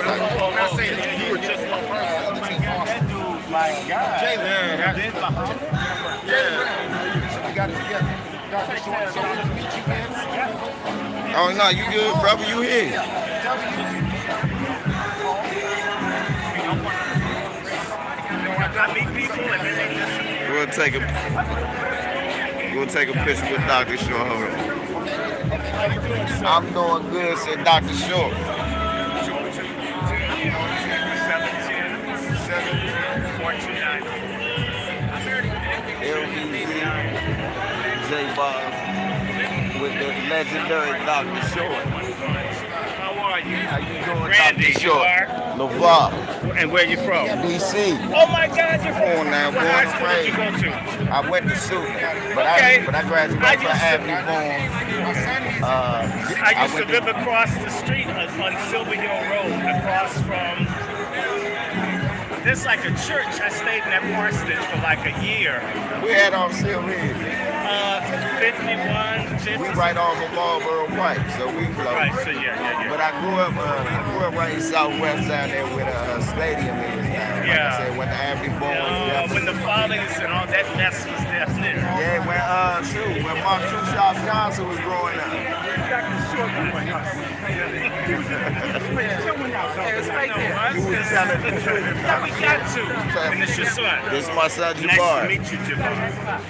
I'm not saying that you were just one person. Oh my God, that dude, my God. Jalen, Did Mahad. yeah. We got it together. Dr. Short, so nice to meet you, man. Oh no, you good, brother? You here? I meet people and then they just We'll take a picture with Dr. Short. Hold on. I'm doing good, said Dr. Short. 710-429. LBZ, J Boss, with the legendary Dr. Short. How are you? How you doing, Randy, Dr. you Short? are? Lavar, And where you from? DC. Oh my God, you're from Come on now, what born high and school did you raised. go to? I went to Suitland, but Okay. I graduated I from used to- Avenue Bourne. I used to live across the street on Silver Hill Road, across from. There's like a church. I stayed in that parsonage for like a year. We had on Silver Hill. 51, 50. We right off of Marlboro Pike, so we close. Right, so yeah. But I grew up right in Southwest down there where the stadium is now. Yeah. Like I said, when the Avenue Bourne. When the Follies and all that mess was down there. Yeah, when Mark Shop Johnson was growing up. You was telling the truth. Yeah, we got to. And it's your son. This is my son Nice to Jabbar. meet you, Jabbar.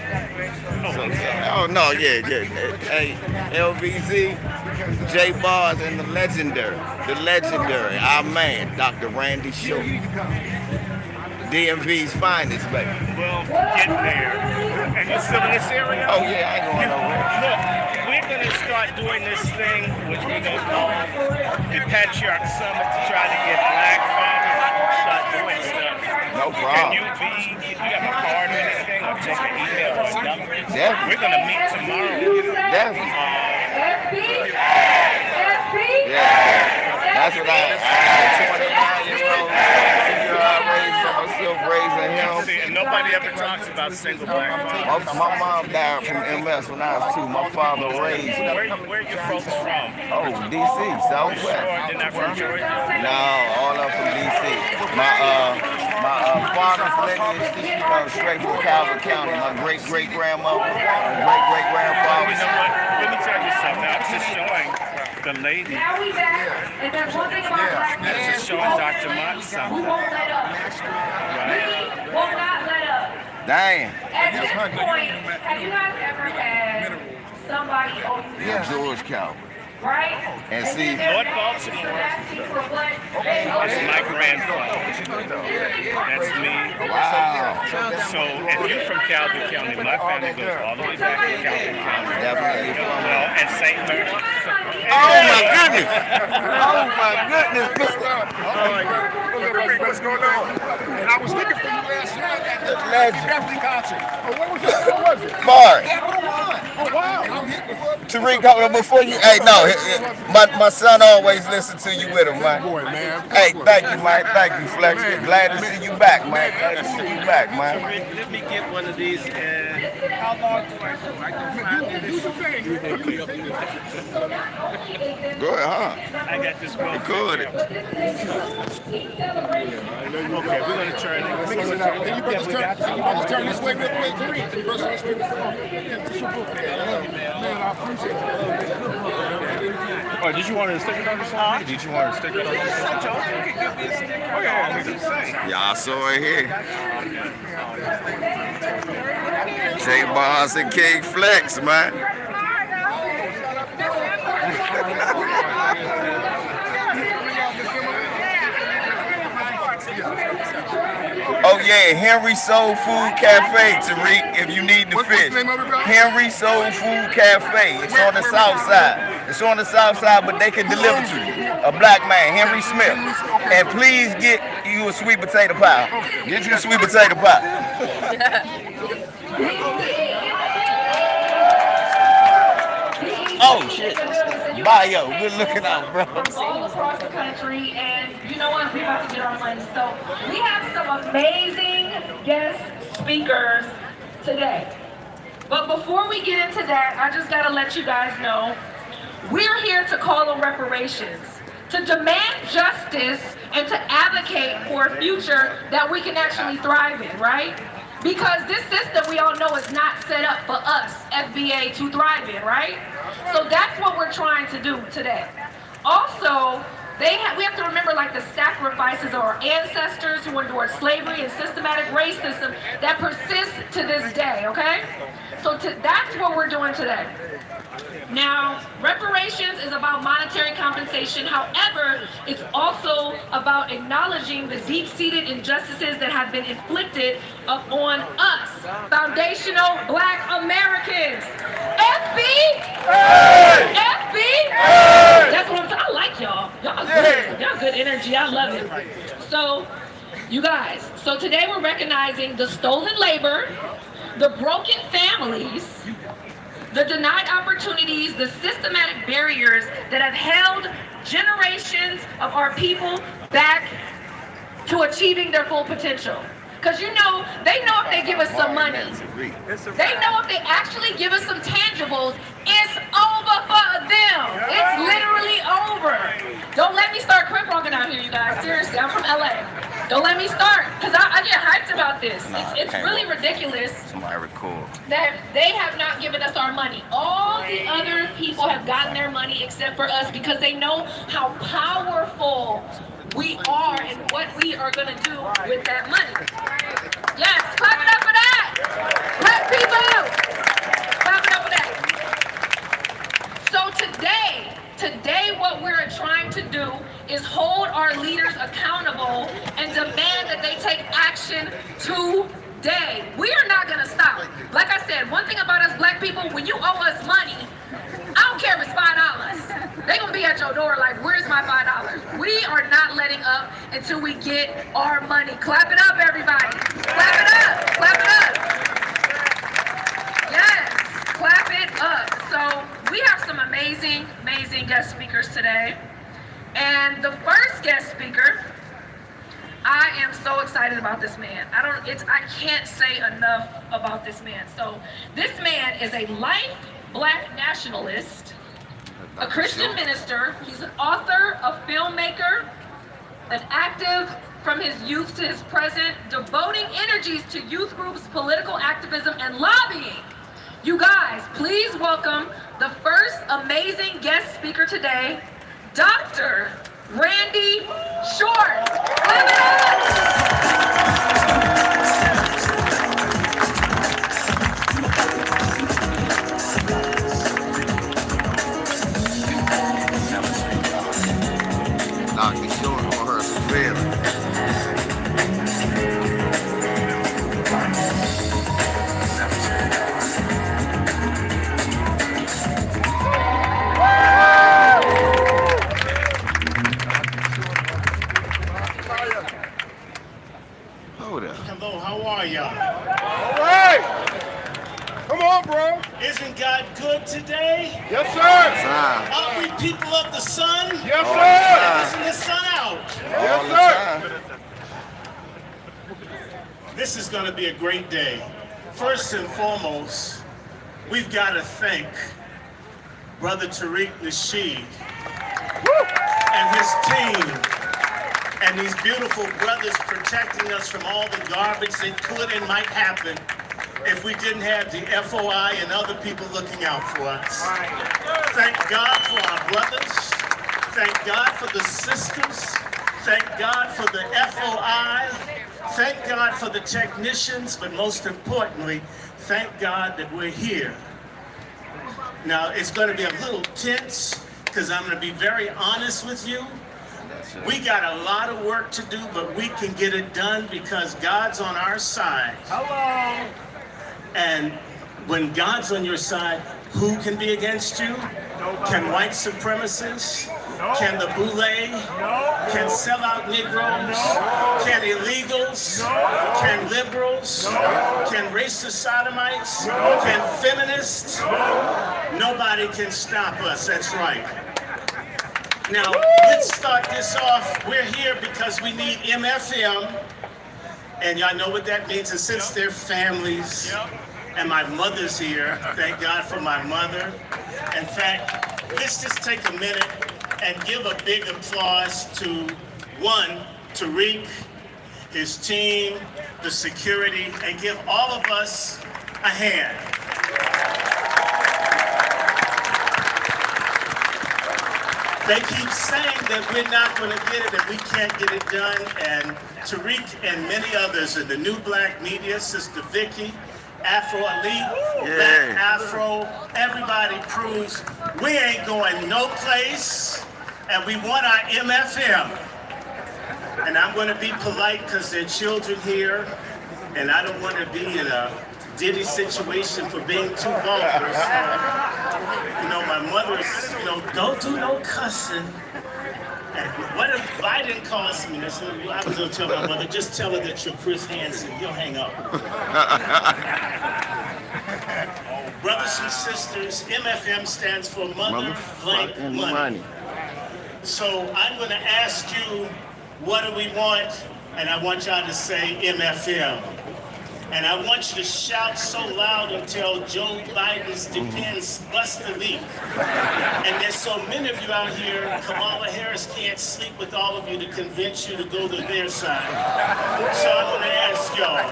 Oh no, yeah. Hey, LVZ, J Bars, and the legendary, our man, Dr. Randy Short. DMV's finest, baby. Well, getting there. And you still in this area? Oh yeah, I ain't going nowhere. Look, we're going to start doing this thing, which we're going to call the Patriarch Summit, to try to get black fathers to start doing stuff. No problem. Can you have a card or anything, or take an email or a number? Definitely. We're going to meet tomorrow. Definitely. Yeah. That's what I 29-year-old myself raising him. And nobody ever talks about single black fathers. My mom died from MS when I was 2. My father raised me. Where are your folks from? Oh, DC, Southwest. Sure, they're not from Georgia? No, all up from DC. My father's lineage comes straight from Calvert County. My great-great-grandmother, great-great-grandfather. You know what? Let me tell you something. I was just showing the lady. Now we back, and there's one thing about black men. This is showing Dr. Mott something. We won't let up. Right. We will not let up. Damn. At this point, have you guys ever had somebody owe you Yeah, something, George Calvert. right? And see, North Baltimore. Asking for what they owe That's you. my grandfather. That's me. wow. So if you're from Calvert County, my family goes all the way back to Calvert County. Definitely from Well, and St. Louis. Oh my goodness! Oh my goodness! What's going on? And I was looking for you last night at the Legend. Definitely concert. Oh, what was it? What was it? Mark, Oh, wow. I'm hitting you up. Tariq, before you, hey, no, my son always listen to you with him, man. Boy, man. Hey, thank you, man. Thank you, Flex. Glad to see you back, man. Glad to see you back, man. Let me get one of these. How long do I do? I can find Do the thing. Go ahead, huh? I got this well. Good. Okay, we're gonna turn it. Can you brothers turn this way real quick? Can you brothers turn this way real quick? Yeah, it's your book, man. I appreciate it. Oh, did you want a sticker on your side? Did you want a sticker on your side? I told you you could give me a sticker. Oh, yeah, what you say? Y'all saw it here. J Boss and King Flex, man. Oh yeah, Henry Soul Food Cafe, Tariq, if you need the What's fish. the name of it, bro? Henry Soul Food Cafe. It's on the south side. It's on the south side, but they can deliver to you. A black man, Henry Smith. And please get you a sweet potato pie. Get you a sweet potato pie. Oh shit. Bio, good looking out, bro. All across the country, and you know what? We're about to get our money. So we have some amazing guest speakers today. But before we get into that, I just gotta let you guys know we're here to call on reparations. to demand justice and to advocate for a future that we can actually thrive in, right? Because this system, we all know, is not set up for us, FBA, to thrive in, right? So that's what we're trying to do today. Also, we have to remember like the sacrifices of our ancestors who endured slavery and systematic racism that persists to this day, okay? So that's what we're doing today. Now, reparations is about monetary compensation. However, it's also about acknowledging the deep-seated injustices that have been inflicted upon us, foundational Black Americans. FB! Hey! FB! Hey! That's what I'm saying. I like y'all. Y'all good. Y'all good energy. I love it. So, you guys, so today we're recognizing the stolen labor, the broken families, the denied opportunities, the systematic barriers that have held generations of our people back to achieving their full potential. Because you know, they know if they give us some money, they know if they actually give us some tangibles, it's over for them. It's literally over. Don't let me start crip walking out here, you guys. Seriously, I'm from LA. Don't let me start, because I get hyped about this. It's really ridiculous that they have not given us our money. All the other people have gotten their money except for us because they know how powerful we are and what we are going to do with that money. Yes, clap it up for that. Black people, clap it up for that. So today what we're trying to do is hold our leaders accountable and demand that they take action today. We are not going to stop. Like I said, one thing about us Black people, when you owe us money, I don't care if it's $5. They're going to be at your door like, where's my $5? We are not letting up until we get our money. Clap it up, everybody. Clap it up. Clap it up. Yes, clap it up. So we have some amazing guest speakers today. And the first guest speaker, I am so excited about this man. I can't say enough about this man. So this man is a life Black nationalist, a Christian minister. He's an author, a filmmaker, an active from his youth to his present, devoting energies to youth groups, political activism, and lobbying. You guys, please welcome the first amazing guest speaker today, Dr. Randy Short. Dr. Short for her feeling. Hello, how are y'all? All right. Come on, bro. Isn't God good today? Yes, sir. Aren't we people of the sun? Yes, sir. Isn't the sun out? Yes, sir. This is going to be a great day. First and foremost, we've got to thank Brother Tariq Nasheed and his team and these beautiful brothers protecting us from all the garbage that could and might happen if we didn't have the FOI and other people looking out for us. Thank God for our brothers. Thank God for the sisters. Thank God for the FOI. Thank God for the technicians, but most importantly, thank God that we're here. Now, it's going to be a little tense because I'm going to be very honest with you. We got a lot of work to do, but we can get it done because God's on our side. Hello. And when God's on your side, who can be against you? Can white supremacists? Can the boule? Can sellout Negroes? Can illegals? Can liberals? Can racist sodomites? Can feminists? Nobody can stop us, that's right. Now, let's start this off. We're here because we need MFM, and y'all know what that means, and since they're families, and my mother's here, thank God for my mother. In fact, let's just take a minute and give a big applause to Tariq, his team, the security, and give all of us a hand. They keep saying that we're not going to get it, that we can't get it done, and Tariq and many others in the new black media, Sister Vicky, Afro Elite, Black Afro, everybody proves we ain't going no place, and we want our MFM. And I'm going to be polite because there are children here, and I don't want to be in a Diddy situation for being too vulgar. You know, my mother's, don't do no cussing. And what if Biden calls me? I was going to tell my mother, just tell her that you're Chris Hansen. You'll hang up. Brothers and sisters, MFM stands for Mother Blank Money. So I'm going to ask you, what do we want? And I want y'all to say MFM. And I want you to shout so loud until Joe Biden's Depends bust the leak. And there's so many of you out here, Kamala Harris can't sleep with all of you to convince you to go to their side. So I'm going to ask y'all,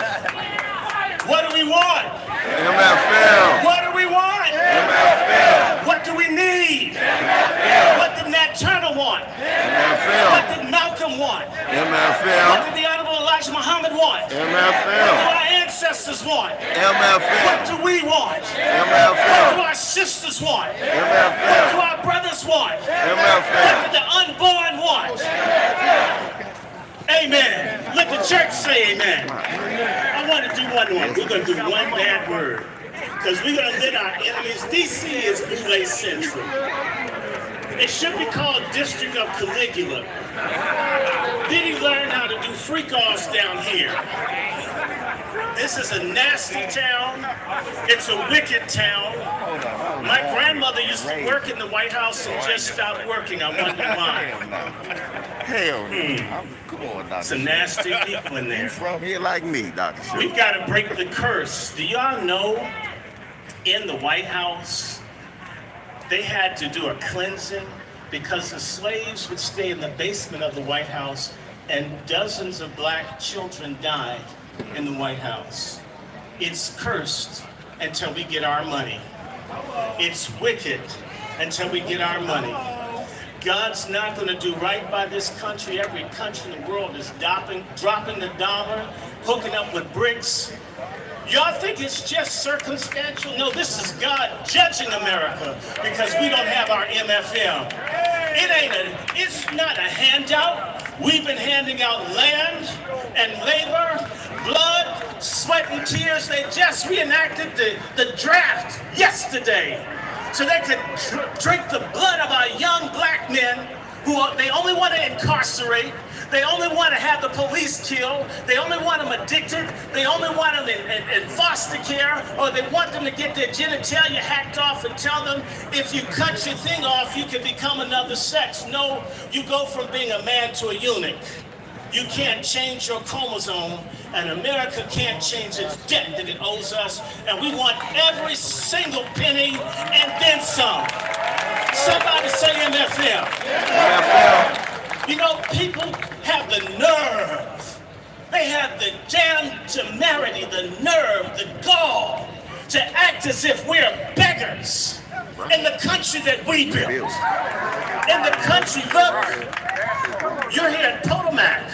what do we want? MFL. What do we want? MFL. What do we need? MFL. What did Nat Turner want? MFL. What did Malcolm want? MFL. What did the Honorable Elijah Muhammad want? What do MFL. our ancestors want? MFL. What do we want? MFL. What do our sisters want? What do MFL. our brothers want? MFL. What do the unborn want? Amen. Let the church say amen. I want to do one. We're going to do one bad word. Because we're going to let our enemies. DC is Boule Central. It should be called District of Caligula. Did he learn how to do freak-offs down here? This is a nasty town. It's a wicked town. My grandmother used to work in the White House and just stopped working. I wonder why. Hell no. Come on, Dr. Some nasty people in there. You from here like me, Dr. Shue. We've got to break the curse. Do y'all know in the White House, they had to do a cleansing because the slaves would stay in the basement of the White House and dozens of black children died in the White House. It's cursed until we get our money. It's wicked until we get our money. God's not going to do right by this country. Every country in the world is dropping the dollar, hooking up with bricks. Y'all think it's just circumstantial? No, this is God judging America because we don't have our MFM. It's not a handout. We've been handing out land and labor, blood, sweat and tears. They just reenacted the draft yesterday so they could drink the blood of our young black men who they only want to incarcerate. They only want to have the police killed. They only want them addicted. They only want them in foster care, or they want them to get their genitalia hacked off and tell them if you cut your thing off, you can become another sex. No, you go from being a man to a eunuch. You can't change your chromosome, and America can't change its debt that it owes us, and we want every single penny and then some. Somebody say MFL. MFL. You know, people have the nerve. They have the damn temerity, the nerve, the gall to act as if we're beggars in the country that we built. In the country, look, you're here at Potomac.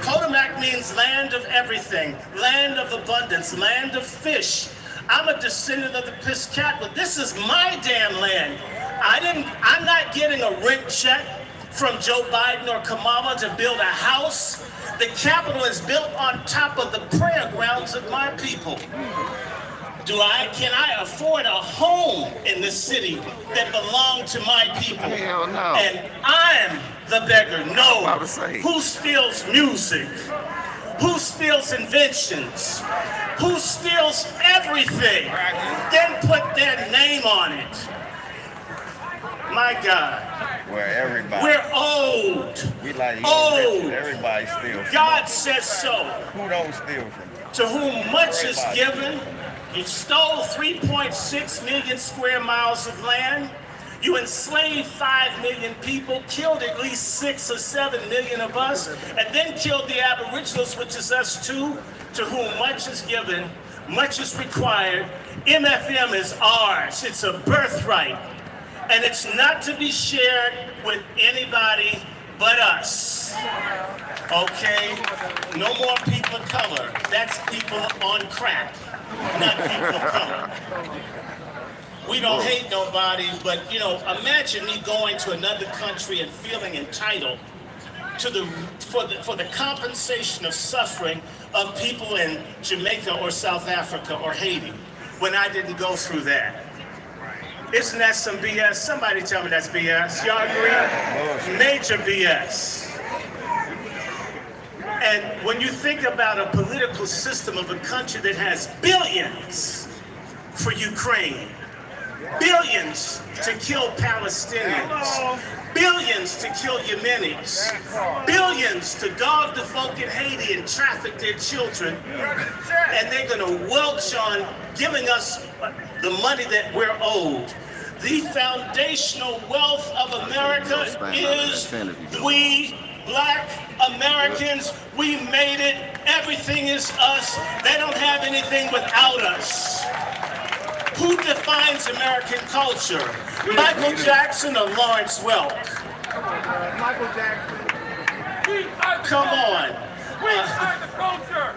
Potomac means land of everything, land of abundance, land of fish. I'm a descendant of the Piscataway. This is my damn land. I'm not getting a rent check from Joe Biden or Kamala to build a house. The Capitol is built on top of the prayer grounds of my people. Can I afford a home in this city that belongs to my people? Hell no. And I'm the beggar. No. I would say. Who steals music? Who steals inventions? Who steals everything? Then put their name on it. My God. Where everybody. We're old. We like old. Everybody steals. God says so. Who don't steal from you? To whom much is given, you stole 3.6 million square miles of land. You enslaved 5 million people, killed at least 6 or 7 million of us, and then killed the Aboriginals, which is us too, to whom much is given, much is required. MFM is ours. It's a birthright. And it's not to be shared with anybody but us. Okay? No more people of color. That's people on crack, not people of color. We don't hate nobody, but you know, imagine me going to another country and feeling entitled to for the compensation of suffering of people in Jamaica or South Africa or Haiti when I didn't go through that. Isn't that some BS? Somebody tell me that's BS. Y'all agree? Major BS. And when you think about a political system of a country that has billions for Ukraine, billions to kill Palestinians, billions to kill Yemenis, billions to dog the folk in Haiti and traffic their children, and they're gonna welch on giving us the money that we're owed. The foundational wealth of America is we Black Americans. We made it. Everything is us. They don't have anything without us. Who defines American culture? Michael Jackson or Lawrence Welk? Michael Jackson. Come on. We are the culture.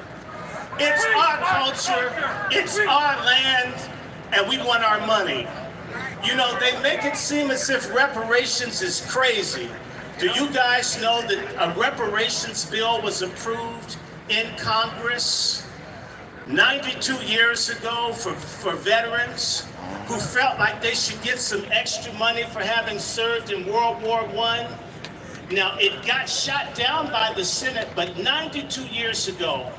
It's our culture, it's our land, and we want our money. You know, they make it seem as if reparations is crazy. Do you guys know that a reparations bill was approved in Congress 92 years ago for veterans who felt like they should get some extra money for having served in World War I? Now, it got shot down by the Senate, but 92 years ago,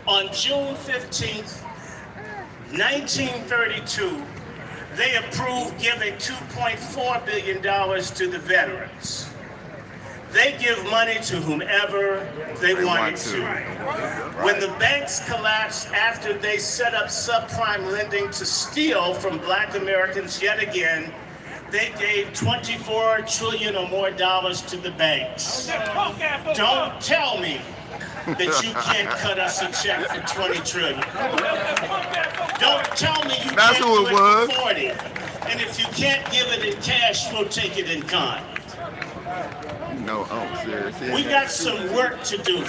on June 15th, 1932, they approved giving $2.4 billion to the veterans. They give money to whomever they wanted to. When the banks collapsed after they set up subprime lending to steal from Black Americans yet again, they gave $24 trillion or more to the banks. Don't tell me that you can't cut us a check for 20 trillion. Don't tell me you can't do it for 40. And if you can't give it in cash, we'll take it in kind. No, oh, seriously. We got some work to do.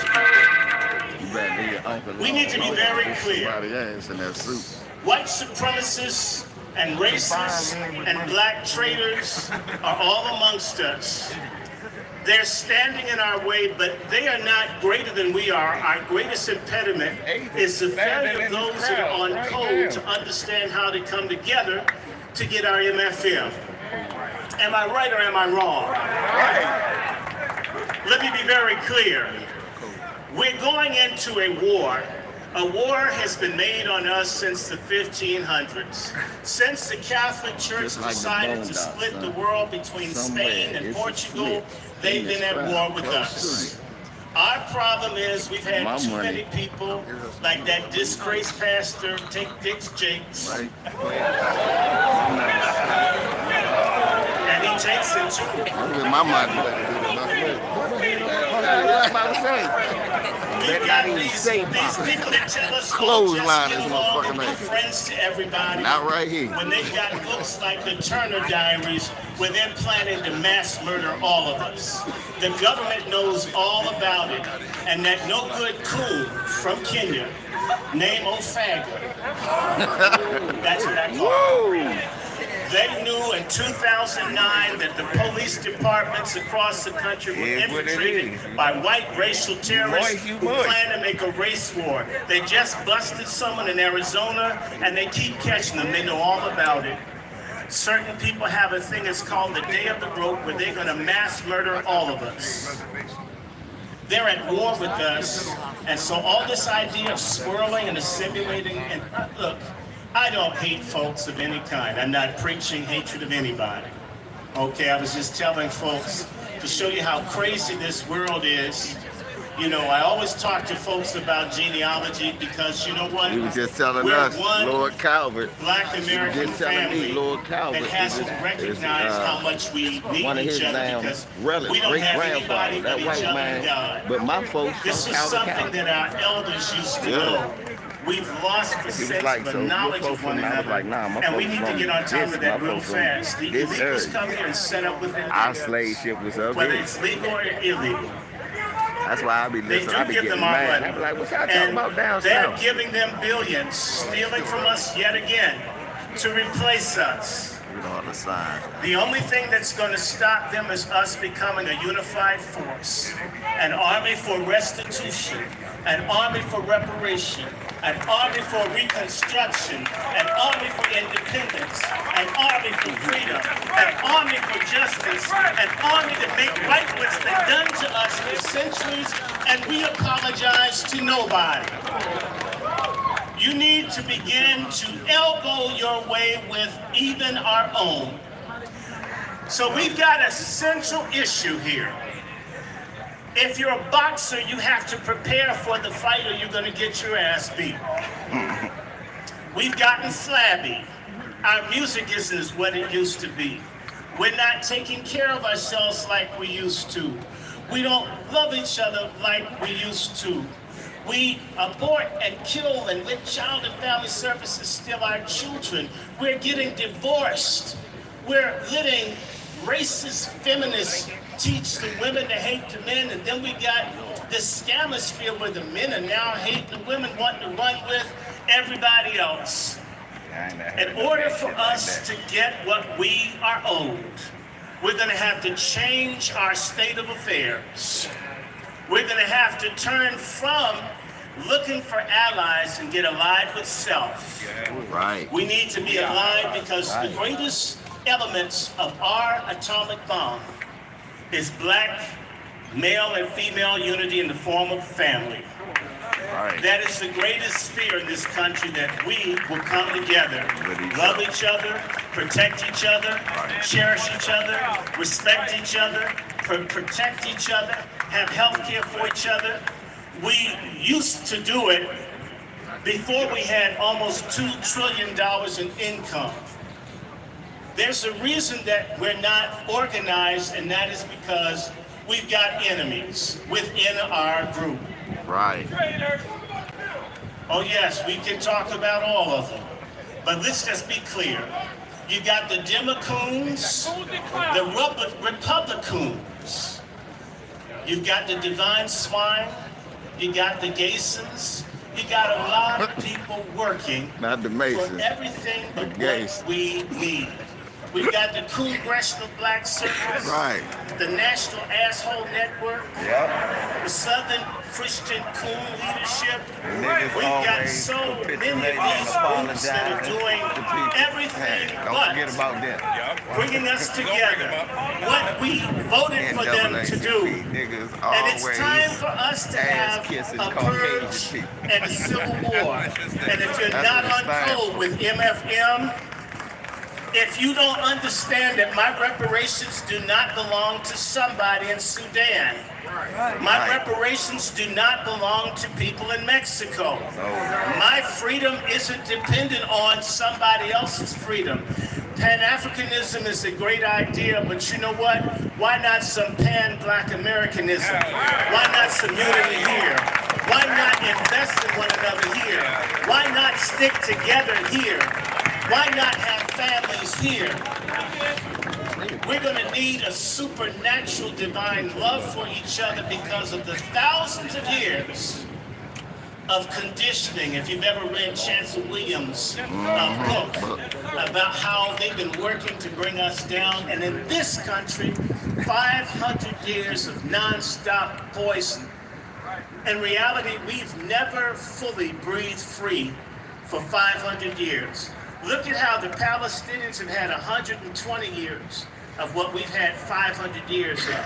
We need to be very clear. White supremacists and racists and black traitors are all amongst us. They're standing in our way, but they are not greater than we are. Our greatest impediment is the failure of those that are on code to understand how to come together to get our MFM. Am I right or am I wrong? Let me be very clear. We're going into a war. A war has been made on us since the 1500s. Since the Catholic Church decided to split the world between Spain and Portugal, they've been at war with us. Our problem is we've had too many people like that disgraced pastor, Take Dick's Jakes. And he takes it too. My money. We've got these people that tell us clothesline just is get along motherfucking and be man. friends to everybody. Not right here. When they've got books like the Turner Diaries, where they're planning to mass murder all of us. The government knows all about it, and that no good coon from Kenya, named Ofaga, that's what I call him. They knew in 2009 that the police departments across the country were infiltrated by white racial terrorists who plan to make a race war. They just busted someone in Arizona, and they keep catching them. They know all about it. Certain people have a thing that's called the Day of the Rope, where they're going to mass murder all of us. They're at war with us, and so all this idea of swirling and assimilating, and look, I don't hate folks of any kind. I'm not preaching hatred of anybody. Okay, I was just telling folks to show you how crazy this world is. You know, I always talk to folks about genealogy because you know what? He was just telling We're us, one Lord Calvert. Black American just telling me, family Lord Calvert that hasn't is, recognized how much we need one of his each other damn because relatives, we don't have anybody great-grandfather, but that each white other man. and God. But my folks This from is Calvert something County. that our elders used to Yeah. know. We've lost the He was sense like, of so the your knowledge folks of one from, I was another. like, nah, my And we folks need to from get on top this, of that my real folks from fast. The this illegals area. come here and set up with their Our neighbors, slave ship was up whether here. it's legal or illegal. That's why I be They listening. I do be give getting them our mad. money. I be like, what y'all talking And about down they're south? giving them billions, stealing from us yet again to replace us. You know, the sign. The only thing that's going to stop them is us becoming a unified force, an army for restitution, an army for reparation, an army for reconstruction, an army for independence, an army for freedom, an army for justice, an army to make right what's been done to us for centuries, and we apologize to nobody. You need to begin to elbow your way with even our own. So we've got a central issue here. If you're a boxer, you have to prepare for the fight or you're gonna get your ass beat. We've gotten flabby. Our music isn't what it used to be. We're not taking care of ourselves like we used to. We don't love each other like we used to. We abort and kill and let child and family services steal our children. We're getting divorced. We're letting racist feminists teach the women to hate the men, and then we got this scamisphere where the men are now hating the women, wanting to run with everybody else. In order for us to get what we are owed, we're going to have to change our state of affairs. We're going to have to turn from looking for allies and get allied with self. Right. We need to be allied because the greatest elements of our atomic bomb is black, male and female unity in the form of family. Right. That is the greatest fear in this country, that we will come together, love each other, protect each other, cherish each other, respect each other, protect each other, have health care for each other. We used to do it before we had almost $2 trillion in income. There's a reason that we're not organized, and that is because we've got enemies within our group. Right. Oh yes, we can talk about all of them. But let's just be clear. You got the Democrats, the Republicans. You've got the Divine Swine. You got the Gasons. You got a lot of people working Not the for Masons. everything but The Gasons. what we need. We've got the Congressional Black Circus, Right. the National Asshole Network, Yep. the Southern Christian Coon Leadership. Niggas We've got always so many of capitulating and these groups that are apologizing doing to people. everything Hey, don't forget but about them. bringing us together. What we voted for them to do. Niggas And it's always time for us to have ass-kissing a Caucasian purge people. and a civil war. And if you're That's not what it on stands code for. with MFM, if you don't understand that my reparations do not belong to somebody in Sudan, my reparations do not belong to people in Mexico. My freedom isn't dependent on somebody else's freedom. Pan-Africanism is a great idea, but you know what? Why not some pan-Black Americanism? Why not some unity here? Why not invest in one another here? Why not stick together here? Why not have families here? We're going to need a supernatural divine love for each other because of the thousands of years of conditioning. If you've ever read Chancellor Williams' book about how they've been working to bring us down, and in this country, 500 years of nonstop poison. In reality, we've never fully breathed free for 500 years. Look at how the Palestinians have had 120 years of what we've had 500 years of.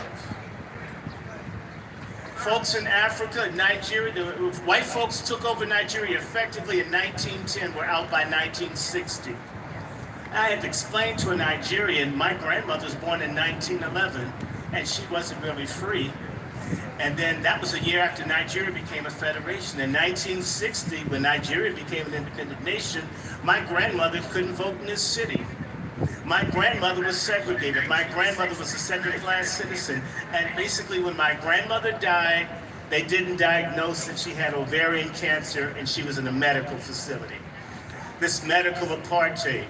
Folks in Africa, Nigeria, the white folks took over Nigeria effectively in 1910, were out by 1960. I had to explain to a Nigerian, my grandmother was born in 1911, and she wasn't really free. And then that was a year after Nigeria became a federation. In 1960, when Nigeria became an independent nation, my grandmother couldn't vote in this city. My grandmother was segregated. My grandmother was a second-class citizen. And basically, when my grandmother died, they didn't diagnose that she had ovarian cancer and she was in a medical facility. This medical apartheid,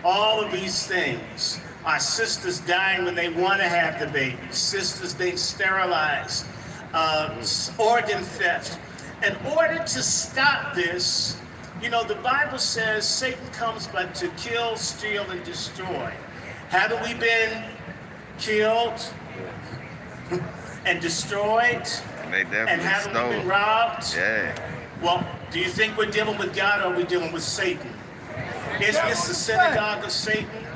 all of these things. Our sisters dying when they want to have the baby. Sisters being sterilized. Organ theft. In order to stop this, you know, the Bible says Satan comes but to kill, steal, and destroy. Haven't we been killed and destroyed? And haven't we been robbed? Yeah. Well, do you think we're dealing with God or are we dealing with Satan? Is this the synagogue of Satan?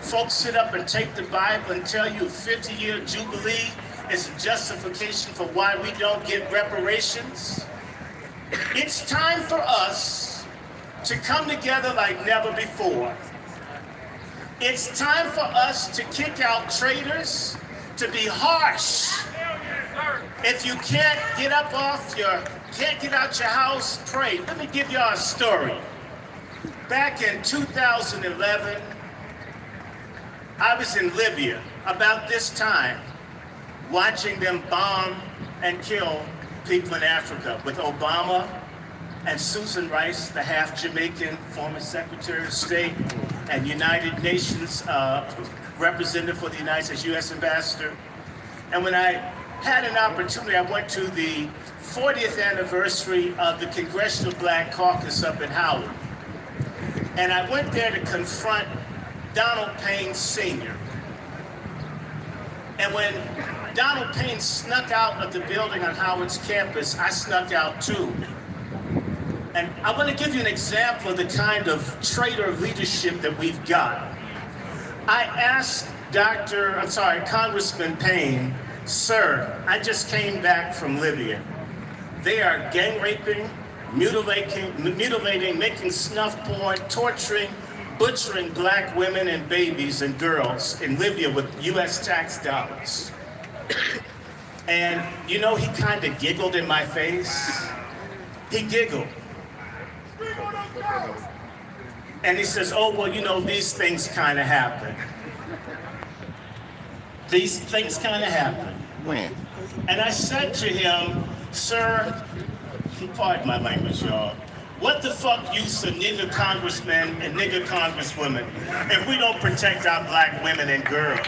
Folks sit up and take the Bible and tell you a 50-year jubilee is a justification for why we don't get reparations. It's time for us to come together like never before. It's time for us to kick out traitors, to be harsh. If you can't get out your house, pray. Let me give y'all a story. Back in 2011, I was in Libya about this time, watching them bomb and kill people in Africa with Obama and Susan Rice, the half Jamaican former Secretary of State and United Nations representative for the United States, U.S. Ambassador. And when I had an opportunity, I went to the 40th anniversary of the Congressional Black Caucus up in Howard. And I went there to confront Donald Payne Sr. And when Donald Payne snuck out of the building on Howard's campus, I snuck out too. And I want to give you an example of the kind of traitor leadership that we've got. I asked Congressman Payne, sir, I just came back from Libya. They are gang raping, mutilating, making snuff porn, torturing, butchering black women and babies and girls in Libya with U.S. tax dollars. And you know, he kind of giggled in my face. He giggled. And he says, oh, well, you know, these things kind of happen. These things kind of happen. When? And I said to him, sir, pardon my language, y'all. What the fuck use of nigger congressmen and nigger congresswomen if we don't protect our black women and girls,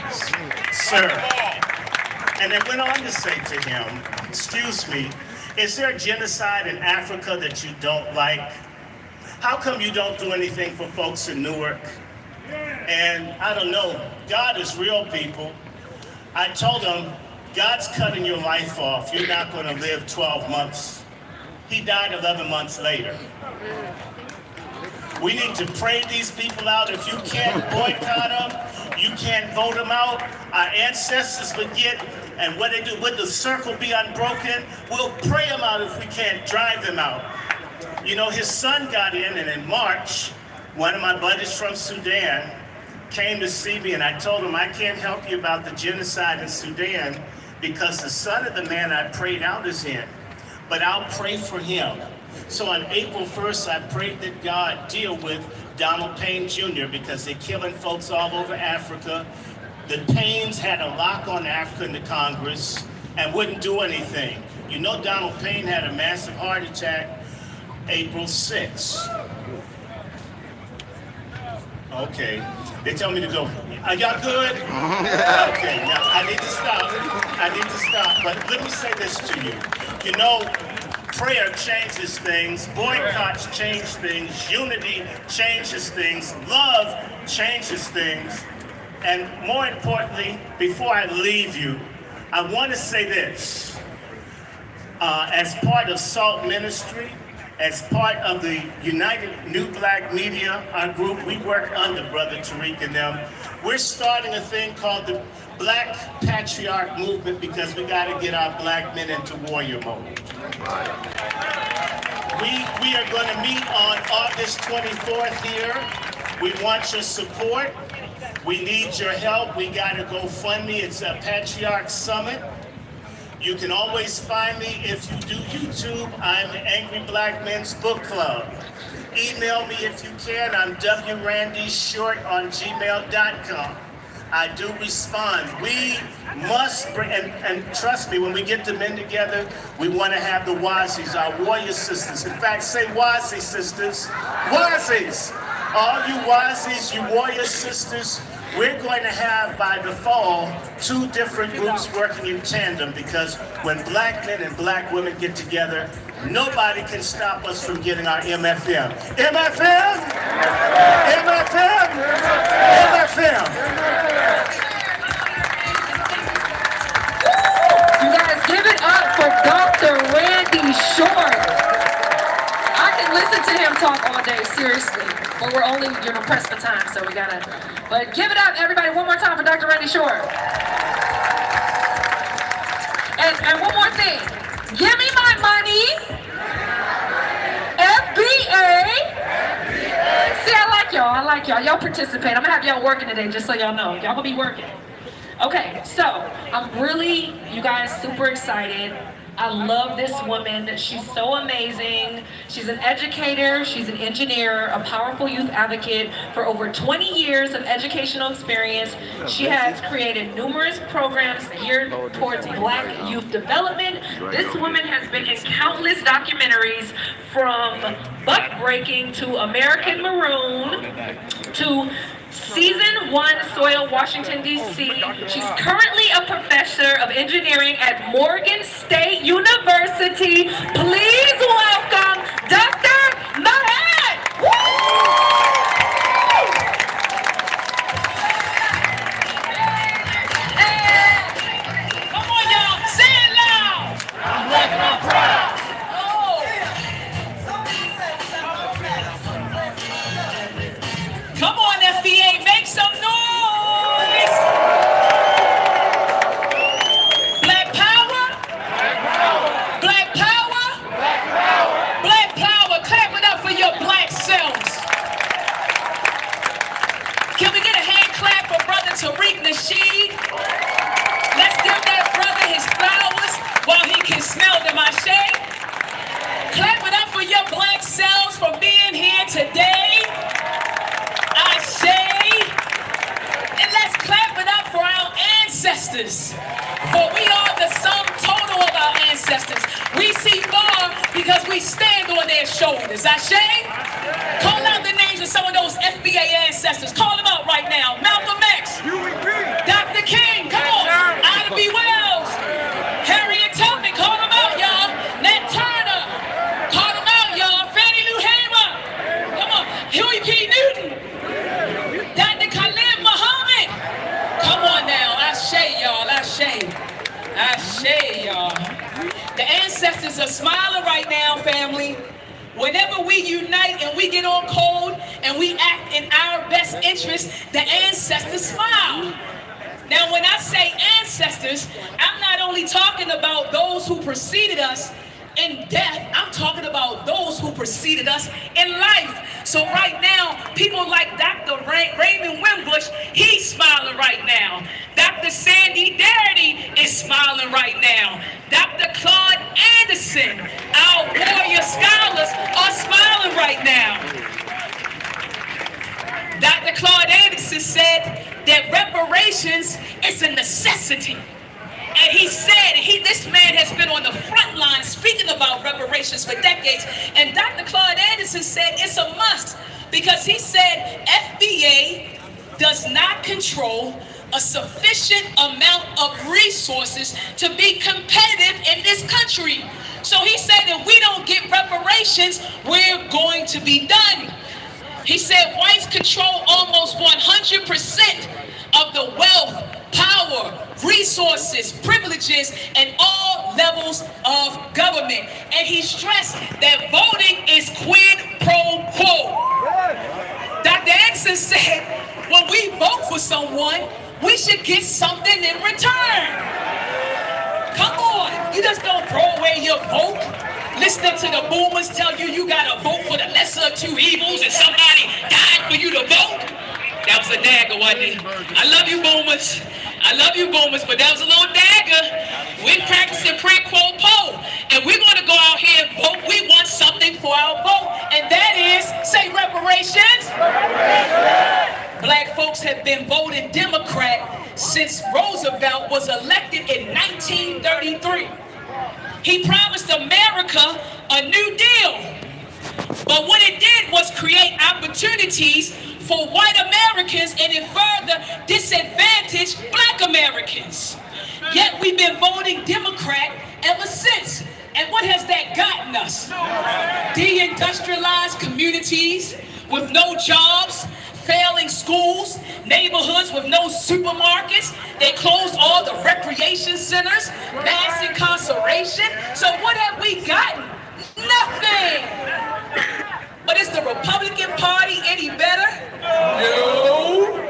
sir? And I went on to say to him, excuse me, is there genocide in Africa that you don't like? How come you don't do anything for folks in Newark? And I don't know, God is real, people. I told him, God's cutting your life off. You're not going to live 12 months. He died 11 months later. We need to pray these people out. If you can't boycott them, you can't vote them out. Our ancestors would get, and what they do, would the circle be unbroken? We'll pray them out if we can't drive them out. You know, his son got in, and in March, one of my buddies from Sudan came to see me, and I told him I can't help you about the genocide in Sudan because the son of the man I prayed out is in. But I'll pray for him. So on April 1st, I prayed that God deal with Donald Payne Jr. because they're killing folks all over Africa. The Paynes had a lock on Africa in the Congress and wouldn't do anything. You know, Donald Payne had a massive heart attack April 6th. Okay, they tell me to go. Are y'all good? Okay, now I need to stop. But let me say this to you. You know, prayer changes things, boycotts change things, unity changes things, love changes things. And more importantly, before I leave you, I want to say this. As part of SALT Ministry, as part of the United New Black Media, our group, we work under Brother Tariq and them. We're starting a thing called the Black Patriarch Movement because we got to get our black men into warrior mode. We are going to meet on August 24th here. We want your support. We need your help. We got to go fund me. It's a Patriarch Summit. You can always find me if you do YouTube. I'm the Angry Black Men's Book Club. Email me if you can. I'm wrandyshort@gmail.com. I do respond. We must bring, and trust me, when we get the men together, we want to have the Wazis, our warrior sisters. In fact, say Wazi sisters. Wazis! All you Wazis, you warrior sisters, we're going to have, by the fall, 2 different groups working in tandem, because when black men and black women get together, nobody can stop us from getting our MFM. MFM! MFM! MFM! You guys, give it up for Dr. Randy Short. I can listen to him talk all day, seriously. But we're only, pressed for time, so we gotta. But give it up, everybody, one more time for Dr. Randy Short. And one more thing. Give me my money. FBA. See, I like y'all. Y'all participate. I'm gonna have y'all working today, just so y'all know. Y'all gonna be working. Okay, so I'm really, you guys, super excited. I love this woman. She's so amazing. She's an educator, she's an engineer, a powerful youth advocate for over 20 years of educational experience. She has created numerous programs geared towards black youth development. This woman has been in countless documentaries, from Buck Breaking to American Maroon to Season 1 Soil, Washington, D.C. She's currently a professor of engineering at Morgan State University. Please welcome Dr. Mahad. Woo! Come on, y'all. Say it loud. I'm black and I'm proud. Come on, FBA, make some noise! Black power? Black power? Black power. Clap it up for your black selves. Can we get a hand clap for Brother Tariq Nasheed? Let's give that brother his flowers while he can smell them, Ashe. Clap it up for your black selves for being here today. And let's clap it up for our ancestors, for we are the sum total of our ancestors. We see far because we stand on their shoulders. Ashe? Call out the names of some of those FBA ancestors. Call them out right now. Malcolm X, Dr. King, come on. Ida B. Wells, Harriet Tubman, call them out, y'all. Nat Turner, call them out, y'all. Fannie Lou Hamer, come on. Huey P. Newton. Dr. Khalid Muhammad. Come on now. Ashe, y'all. Ashe. Ashe, y'all. The ancestors are smiling right now, family. Whenever we unite and we get on code and we act in our best interest, the ancestors smile. Now, when I say ancestors, I'm not only talking about those who preceded us in death, I'm talking about those who preceded us in life. So right now, people like Dr. Raymond Wimbush, he's smiling right now. Dr. Sandy Darity is smiling right now. Dr. Claude Anderson, our warrior scholars, are smiling right now. Dr. Claude Anderson said that reparations is a necessity. And he said, this man has been on the front line speaking about reparations for decades. And Dr. Claude Anderson said it's a must, because he said FBA does not control a sufficient amount of resources to be competitive in this country. So he said if we don't get reparations, we're going to be done. He said whites control almost 100% of the wealth, power, resources, privileges, and all levels of government. And he stressed that voting is quid pro quo. Dr. Anderson said, when we vote for someone, we should get something in return. Come on, you just don't throw away your vote. Listening to the boomers tell you you gotta vote for the lesser of two evils and somebody died for you to vote. That was a dagger, wasn't it? I love you, boomers. I love you, boomers, but that was a little dagger. We practicing pre quo poll, and we're going to go out here and vote. We want something for our vote, and that is, say reparations. Black folks have been voting Democrat since Roosevelt was elected in 1933. He promised America a new deal, but what it did was create opportunities for white Americans and it further disadvantaged black Americans. Yet we've been voting Democrat ever since. And what has that gotten us? Deindustrialized communities with no jobs, failing schools, neighborhoods with no supermarkets. They closed all the recreation centers, mass incarceration. So what have we gotten? Nothing. But is the Republican Party any better? No.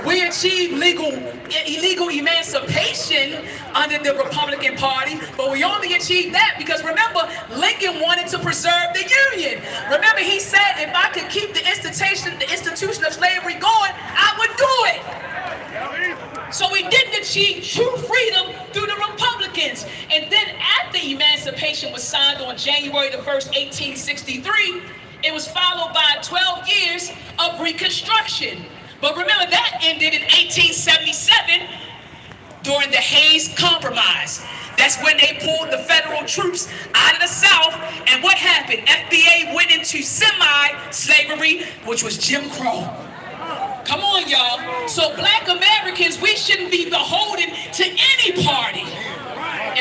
We achieved illegal emancipation under the Republican Party, but we only achieved that because remember, Lincoln wanted to preserve the Union. Remember, he said if I could keep the institution of slavery going, I would do it. So we didn't achieve true freedom through the Republicans. And then after emancipation was signed on January the 1st, 1863, it was followed by 12 years of Reconstruction. But remember, that ended in 1877 during the Hayes Compromise. That's when they pulled the federal troops out of the South. And what happened? FBA went into semi-slavery, which was Jim Crow. Come on, y'all. So black Americans, we shouldn't be beholden to any party.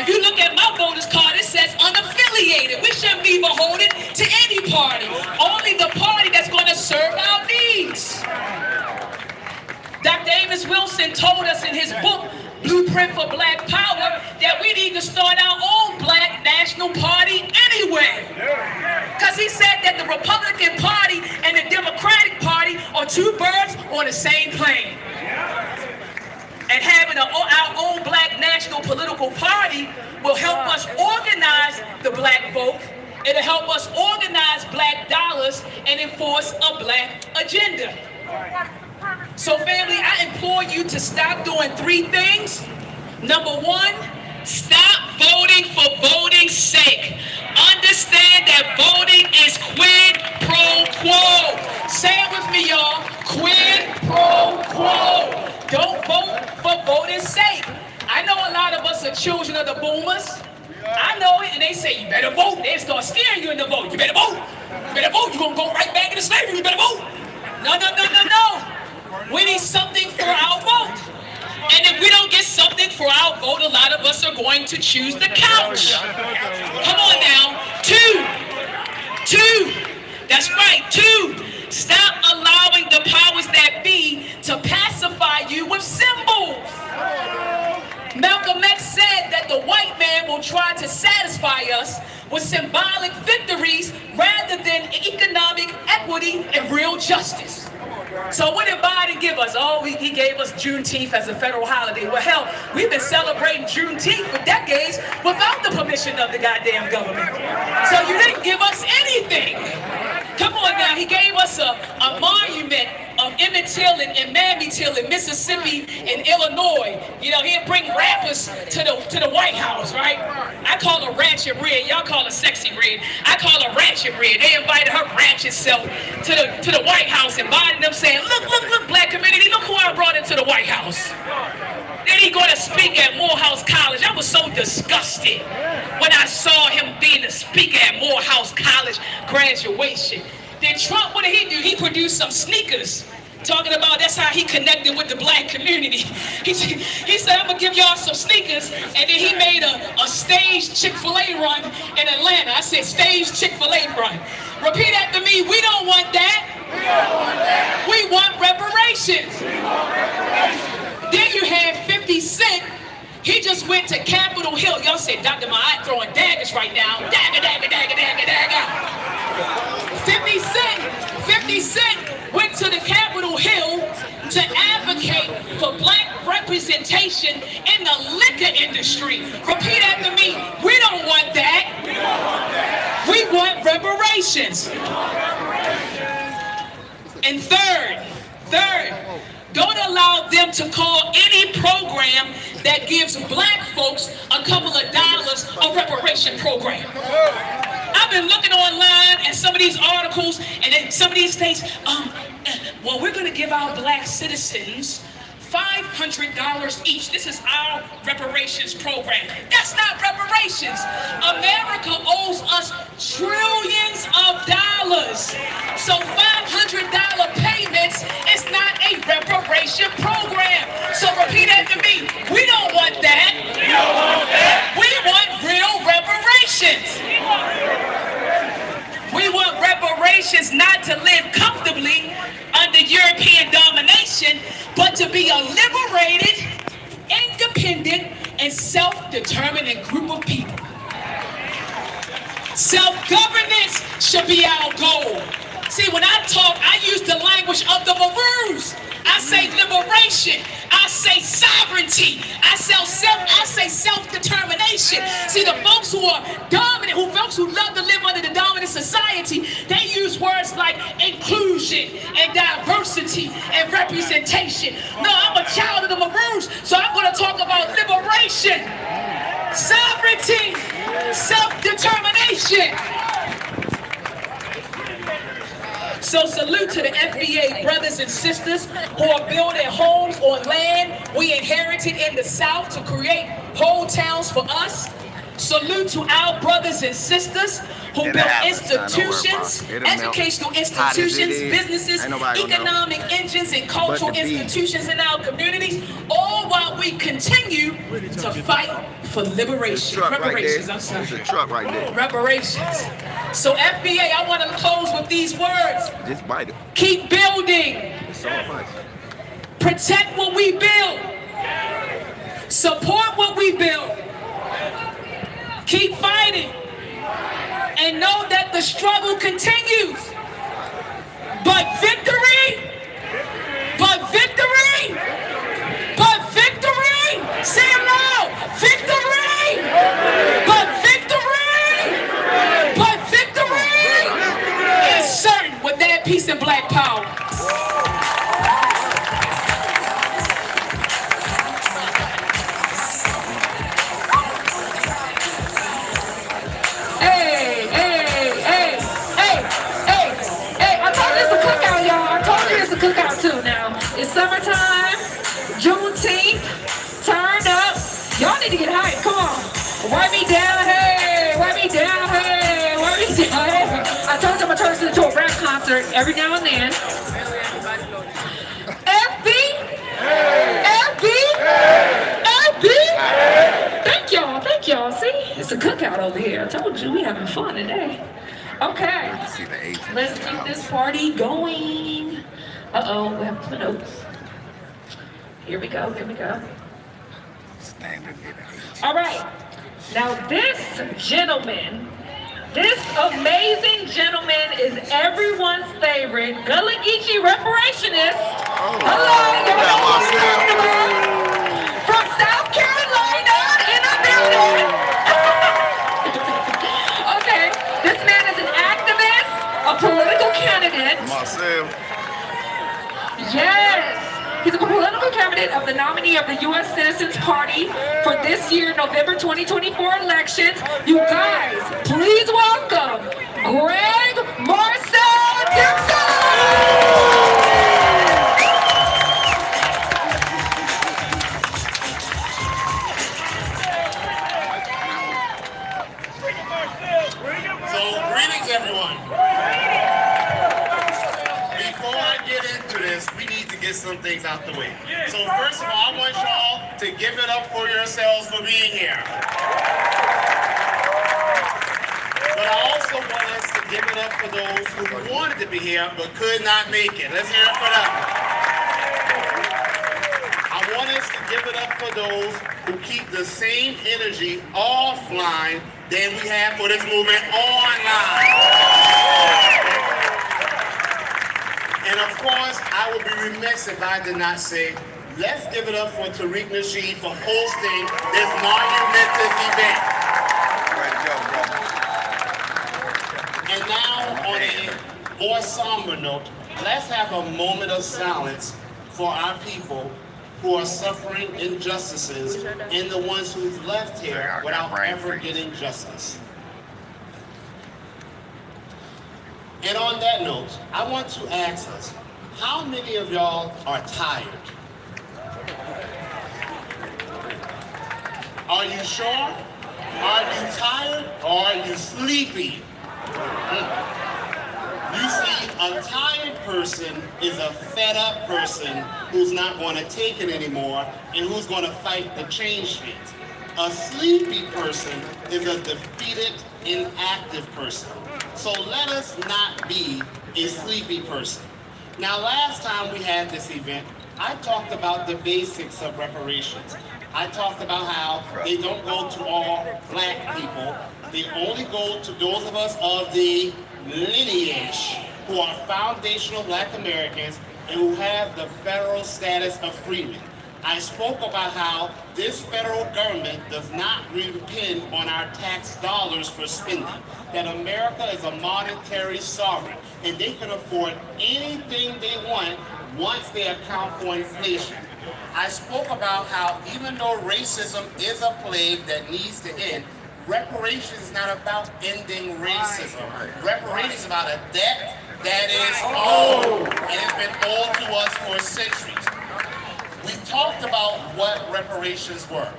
If you look at my voter's card, it says unaffiliated. We shouldn't be beholden to any party. Only the party that's going to serve our needs. Dr. Amos Wilson told us in his book, Blueprint for Black Power, that we need to start our own black national party anyway. Because he said that the Republican Party and the Democratic Party are two birds on the same plane. And having our own black national political party will help us organize the black vote. It'll help us organize black dollars and enforce a black agenda. So family, I implore you to stop doing three things. Number one, stop voting for voting's sake. Understand that voting is quid pro quo. Say it with me, y'all. Quid pro quo. Don't vote for voting's sake. I know a lot of us are children of the boomers. I know it, and they say, you better vote. They start scaring you in the vote. You better vote. You better vote. You're going to go right back into slavery. You better vote. No. We need something for our vote. And if we don't get something for our vote, a lot of us are going to choose the couch. Come on now. Two. That's right, two. Stop allowing the powers that be to pacify you with symbols. Malcolm X said that the white man will try to satisfy us with symbolic victories rather than economic equity and real justice. So what did Biden give us? Oh, he gave us Juneteenth as a federal holiday. Well, hell, we've been celebrating Juneteenth for decades without the permission of the goddamn government. So you didn't give us anything. Come on now, he gave us a monument of Emmett Till and Mammy Till in Mississippi and Illinois. You know, he'd bring rappers to the White House, right? I call her Ratchet Red. Y'all call her Sexy Red. I call her Ratchet Red. They invited her ratchet self to the White House, and Biden them saying, look, black community, look who I brought into the White House. Then he going to speak at Morehouse College. I was so disgusted when I saw him being the speaker at Morehouse College graduation. Then Trump, what did he do? He produced some sneakers. Talking about that's how he connected with the black community. He said, I'm going to give y'all some sneakers. And then he made a staged Chick-fil-A run in Atlanta. I said, staged Chick-fil-A run. Repeat after me. We don't want that. We want reparations. Then you had 50 Cent. He just went to Capitol Hill. Y'all said, Dr. Mahad throwing daggers right now. Dagger. 50 Cent went to the Capitol Hill to advocate for black representation in the liquor industry. Repeat after me. We don't want that. We want reparations. And third, Don't allow them to call any program that gives black folks a couple of dollars a reparation program. I've been looking online at some of these articles, and in some of these states, well, we're going to give our black citizens $500 each. This is our reparations program. That's not reparations. America owes us trillions of dollars. So $500 payments is not a reparation program. So repeat after me. We don't want that. We don't want that. We want real reparations. We want reparations not to live comfortably under European domination, but to be a liberated, independent, and self-determining group of people. Self-governance should be our goal. See, when I talk, I use the language of the Maroons. I say liberation. I say sovereignty. I say self-determination. See, the folks who are dominant, folks who love to live under the dominant society, they use words like inclusion and diversity and representation. No, I'm a child of the Maroons, so I'm going to talk about liberation, sovereignty, self-determination. So salute to the FBA brothers and sisters who are building homes on land we inherited in the South to create whole towns for us. Salute to our brothers and sisters who built institutions, educational institutions, businesses, economic engines, and cultural institutions in our communities, all while we continue to fight for liberation. Reparations, I'm sorry. There's a truck right there. Reparations. So FBA, I want to close with these words. Just bite it. Keep building. It's so much. Protect what we build. Support what we build. Keep fighting. And know that the struggle continues. But victory, say it loud, victory, is certain with that peace and black power. Cookout too now. It's summertime, Juneteenth, turn up. Y'all need to get hyped. Come on. Wipe me down, hey. Wipe me down, hey. Wipe me down, hey. I told you I'm going to turn this into a rap concert every now and then. FB. Thank y'all. See? It's a cookout over here. I told you we having fun today. Okay. Let's keep this party going. Uh-oh, we have some notes. Here we go. All right. Now this amazing gentleman is everyone's favorite Gullah Geechee reparationist. Hello, from South Carolina in the building. Okay, this man is an activist, a political candidate. Marcel. Yes, he's a political candidate of the nominee of the U.S. Citizens Party for this year, November 2024 elections. You guys, please welcome Greg Marcel Dixon. So, greetings, everyone. Before I get into this, we need to get some things out the way. So first of all, I want y'all to give it up for yourselves for being here. But I also want us to give it up for those who wanted to be here but could not make it. Let's hear it for them. I want us to give it up for those who keep the same energy offline than we have for this movement online. And of course, I would be remiss if I did not say, let's give it up for Tariq Nasheed for hosting this monumentous event. And now, on a more somber note, let's have a moment of silence for our people who are suffering injustices and the ones who've left here without ever getting justice. And on that note, I want to ask us, how many of y'all are tired? Are you sure? Are you tired or are you sleepy? You see, a tired person is a fed up person who's not going to take it anymore and who's going to fight the change streets. A sleepy person is a defeated, inactive person. So let us not be a sleepy person. Now, last time we had this event, I talked about the basics of reparations. I talked about how they don't go to all black people. They only go to those of us of the lineage who are foundational black Americans and who have the federal status of freemen. I spoke about how this federal government does not depend on our tax dollars for spending, that America is a monetary sovereign and they can afford anything they want once they account for inflation. I spoke about how even though racism is a plague that needs to end, reparations is not about ending racism. Reparations is about a debt that is owed and has been owed to us for centuries. We talked about what reparations were,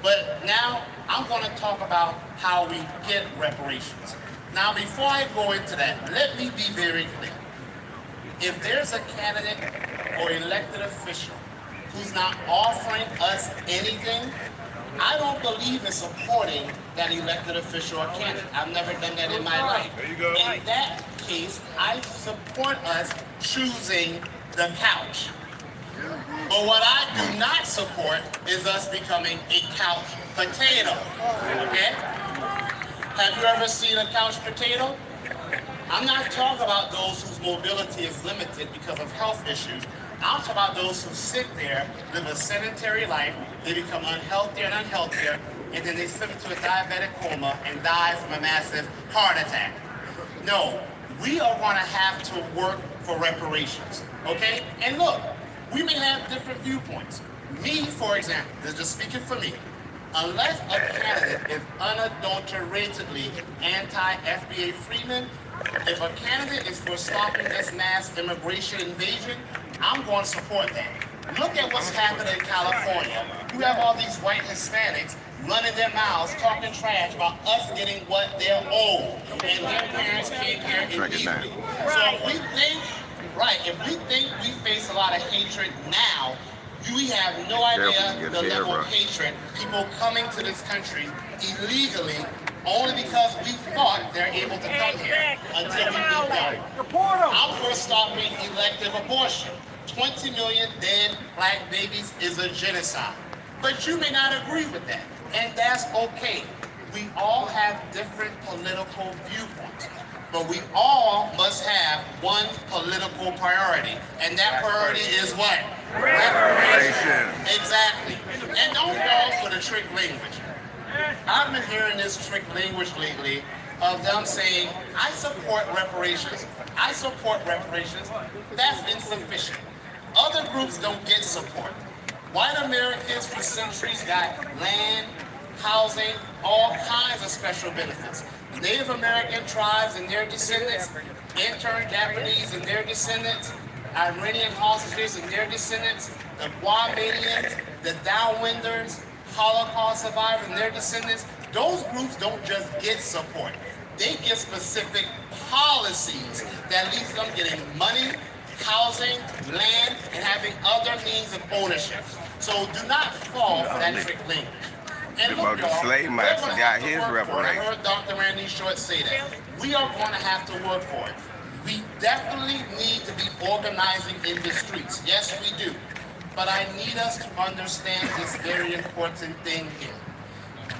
but now I'm going to talk about how we get reparations. Now, before I go into that, let me be very clear. If there's a candidate or elected official who's not offering us anything, I don't believe in supporting that elected official or candidate. I've never done that in my life. In that case, I support us choosing the couch. But what I do not support is us becoming a couch potato, okay? Have you ever seen a couch potato? I'm not talking about those whose mobility is limited because of health issues. I'm talking about those who sit there, live a sedentary life, they become unhealthier and unhealthier, and then they slip into a diabetic coma and die from a massive heart attack. No, we are going to have to work for reparations, okay? And look, we may have different viewpoints. Me, for example, this is just speaking for me, unless a candidate is unadulteratedly anti-FBA freeman, if a candidate is for stopping this mass immigration invasion, I'm going to support that. Look at what's happening in California. You have all these white Hispanics running their mouths, talking trash about us getting what they're owed, and their parents came here illegally. So if we think we face a lot of hatred now, we have no idea the level of hatred people coming to this country illegally only because we thought they're able to come here until we beat them. I'm for stopping elective abortion. 20 million dead black babies is a genocide. But you may not agree with that, and that's okay. We all have different political viewpoints, but we all must have one political priority, and that priority is what? Reparations. Exactly. And don't fall for the trick language. I've been hearing this trick language lately of them saying, I support reparations. I support reparations. That's insufficient. Other groups don't get support. White Americans for centuries got land, housing, all kinds of special benefits. Native American tribes and their descendants, intern Japanese and their descendants, Iranian hostages and their descendants, the Guamanians, the Downwinders, Holocaust survivors and their descendants, those groups don't just get support. They get specific policies that leads them getting money, housing, land, and having other means of ownership. So do not fall for that trick language. And look, the slave master got his reparations. I heard Dr. Randy Short say that. We are going to have to work for it. We definitely need to be organizing in the streets. Yes, we do. But I need us to understand this very important thing here.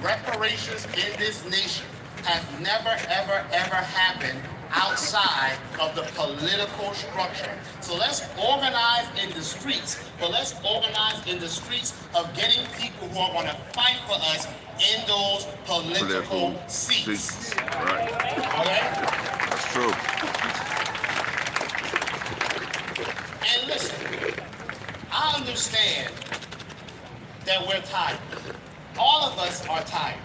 Reparations in this nation have never, ever, ever happened outside of the political structure. So let's organize in the streets, but let's organize in the streets of getting people who are going to fight for us in those political seats. Right. Okay? That's true. And listen, that we're tired. All of us are tired,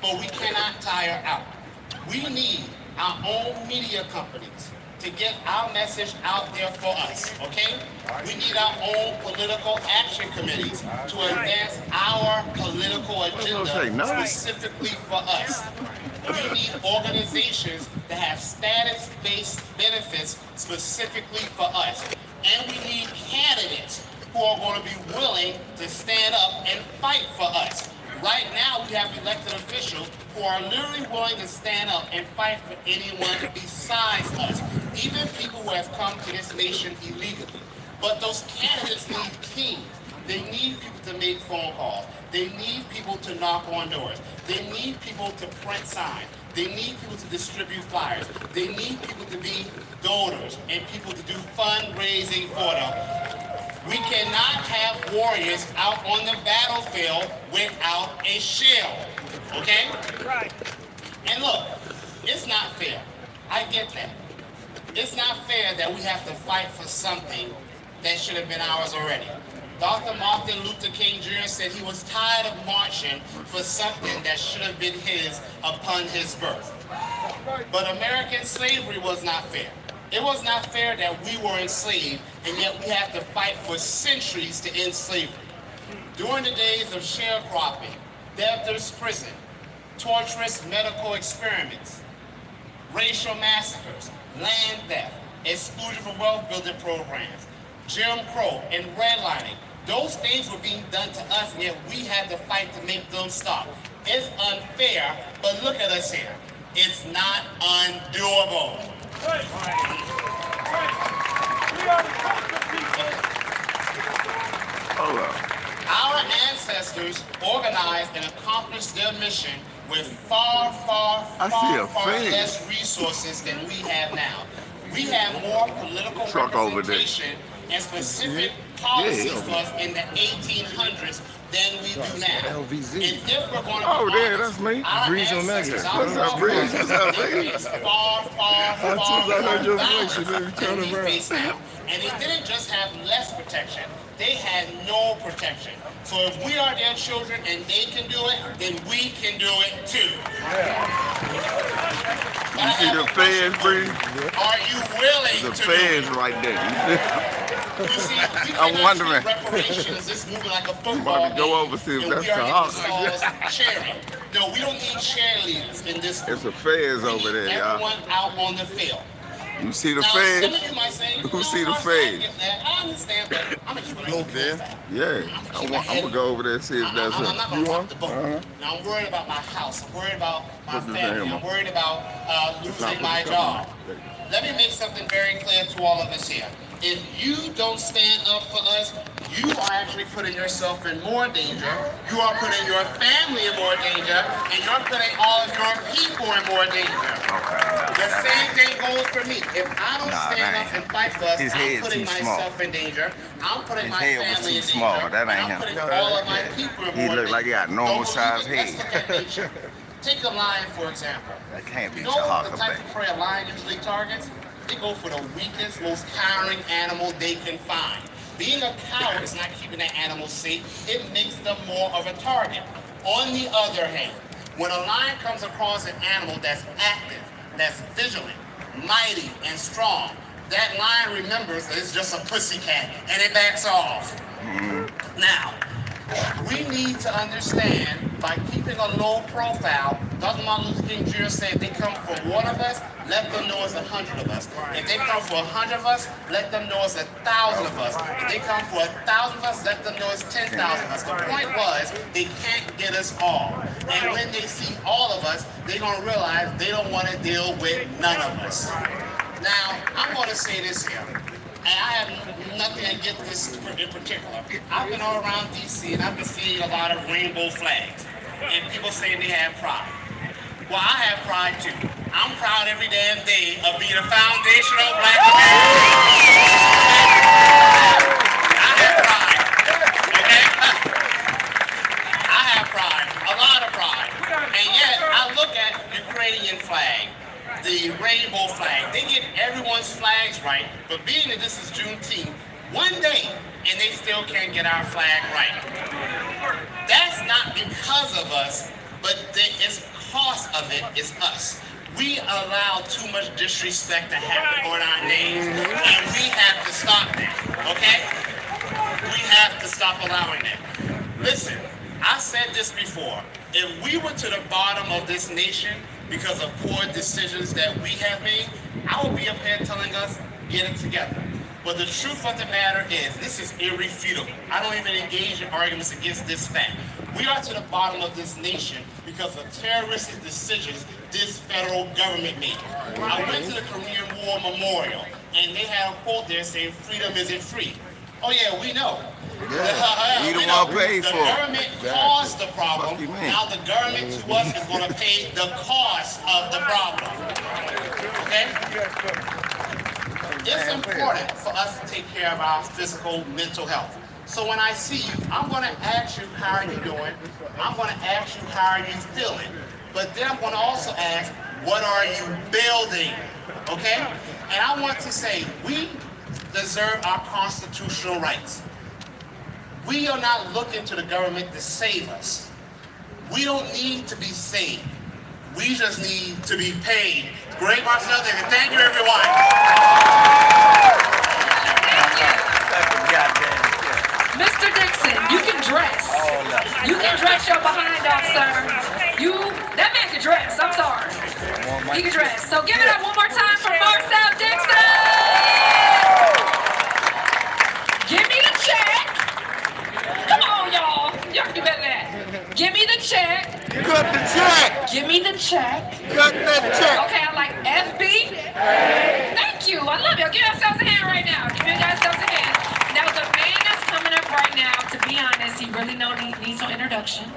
but we cannot tire out. We need our own media companies to get our message out there for us, okay? We need our own political action committees to advance our political agenda specifically for us. We need organizations that have status-based benefits specifically for us. And we need candidates who are going to be willing to stand up and fight for us. Right now, we have elected officials who are literally willing to stand up and fight for anyone besides us, even people who have come to this nation illegally. But those candidates need teams. They need people to make phone calls. They need people to knock on doors. They need people to print signs. They need people to distribute flyers. They need people to be donors and people to do fundraising for them. We cannot have warriors out on the battlefield without a shield, okay? Right. And look, it's not fair. I get that. It's not fair that we have to fight for something that should have been ours already. Dr. Martin Luther King Jr. said he was tired of marching for something that should have been his upon his birth. But American slavery was not fair. It was not fair that we were enslaved, and yet we had to fight for centuries to end slavery. During the days of sharecropping, debtor's prison, torturous medical experiments, racial massacres, land theft, exclusion from wealth building programs, Jim Crow, and redlining, those things were being done to us, and yet we had to fight to make them stop. It's unfair, but look at us here. It's not undoable. Our ancestors organized and accomplished their mission with far less resources than we have now. We have more political representation and specific policies for us in the 1800s than we do now. And if we're going to be honest, our ancestors, far than we face now. And they didn't just have less protection, they had no protection. So if we are their children and they can do it, then we can do it too. You see the fans, Bree? Are you willing the to fans right there. You see, we I'm wondering. Reparations is moving like a football. I'm about to go over see if that's the hot. Cheering. No, we don't need cheerleaders in this. There's a fans over there, y'all. Everyone out on the field. You see the now, fans? Some of you might say, Who see the fans? I understand, but I'm going to keep it over there. Yeah, I'm going to go over there and see if that's it. I'm not going to rock the boat. Now, I'm worried about my house. I'm worried about my family. I'm worried about losing my job. Let me make something very clear to all of us here. If you don't stand up for us, you are actually putting yourself in more danger. You are putting your family in more danger, and you're putting all of your people in more danger. The same thing goes for me. If I don't stand up and fight for us, I'm putting myself in danger. I'm putting my family in danger. I'm putting all of my people in more danger. He look like he got normal size head. Let's look at nature. Take a lion, for example. That can't be the type of prey a lion usually targets? They go for the weakest, most cowering animal they can find. Being a coward is not keeping that animal safe. It makes them more of a target. On the other hand, when a lion comes across an animal that's active, that's vigilant, mighty, and strong, that lion remembers that it's just a pussycat and it backs off. Now, we need to understand, by keeping a low profile, Dr. Martin Luther King Jr. said, if they come for one of us, let them know it's 100 of us. If they come for 100 of us, let them know it's 1,000 of us. If they come for 1,000 of us, let them know it's 10,000 of us. The point was, they can't get us all. And when they see all of us, they're going to realize they don't want to deal with none of us. Now, I'm going to say this here. And I have nothing against this in particular. I've been all around D.C. and I've been seeing a lot of rainbow flags. And people saying they have pride. Well, I have pride too. I'm proud every damn day of being a foundational Black American. I have pride. Okay? I have pride. A lot of pride. And yet, I look at the Ukrainian flag, the rainbow flag. They get everyone's flags right, but being that this is Juneteenth, one day, and they still can't get our flag right. That's not because of us, but it's cost of it is us. We allow too much disrespect to happen on our names, and we have to stop that, okay? We have to stop allowing that. Listen, I said this before. If we were to the bottom of this nation because of poor decisions that we have made, I would be up here telling us, get it together. But the truth of the matter is, this is irrefutable. I don't even engage in arguments against this fact. We are to the bottom of this nation because of terroristic decisions this federal government made. I went to the Korean War Memorial, and they had a quote there saying, freedom isn't free. Oh yeah, we know. Yeah, we don't want to pay for it. The government caused the problem. Now the government to us is going to pay the cost of the problem. Okay? It's important for us to take care of our physical, mental health. So when I see you, I'm going to ask you, how are you doing? I'm going to ask you, how are you feeling? But then I'm going to also ask, what are you building? Okay? And I want to say, we deserve our constitutional rights. We are not looking to the government to save us. We don't need to be saved. We just need to be paid. Great Marcel, thank you everyone. Mr. Dixon, you can dress. You can dress your behind off, sir. That man can dress, I'm sorry. He can dress. So give it up one more time for Marcel Dixon. Give me the check. Come on, y'all. Y'all can do better than that. Give me the check. Cut the check. Give me the check. Cut that check. Okay, I like FB. Thank you. I love y'all. Give yourselves a hand right now. Give yourselves a hand. Now, the man that's coming up right now, to be honest, he really needs no introduction.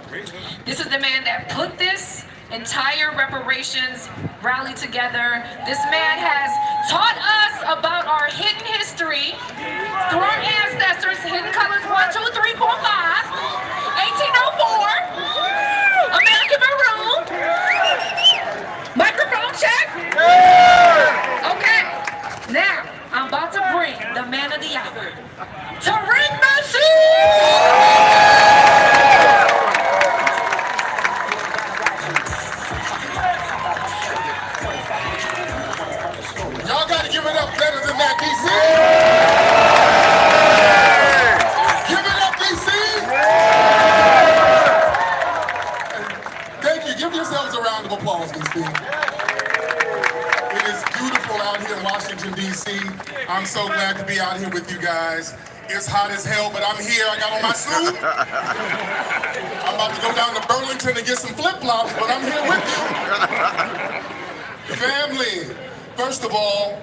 This is the man that put this entire reparations rally together. This man has taught us about our hidden history through our ancestors, hidden colors 1, 2, 3, 4, 5, 1804, American Maroon, microphone check. Okay, now I'm about to bring the man of the hour, Tariq Nasheed. Y'all got to give it up better than that, DC. Give it up, DC. Thank you. Give yourselves a round of applause, DC. It is beautiful out here in Washington, D.C. I'm so glad to be out here with you guys. It's hot as hell, but I'm here. I got on my suit. I'm about to go down to Burlington and get some flip-flops, but I'm here with you. Family, first of all,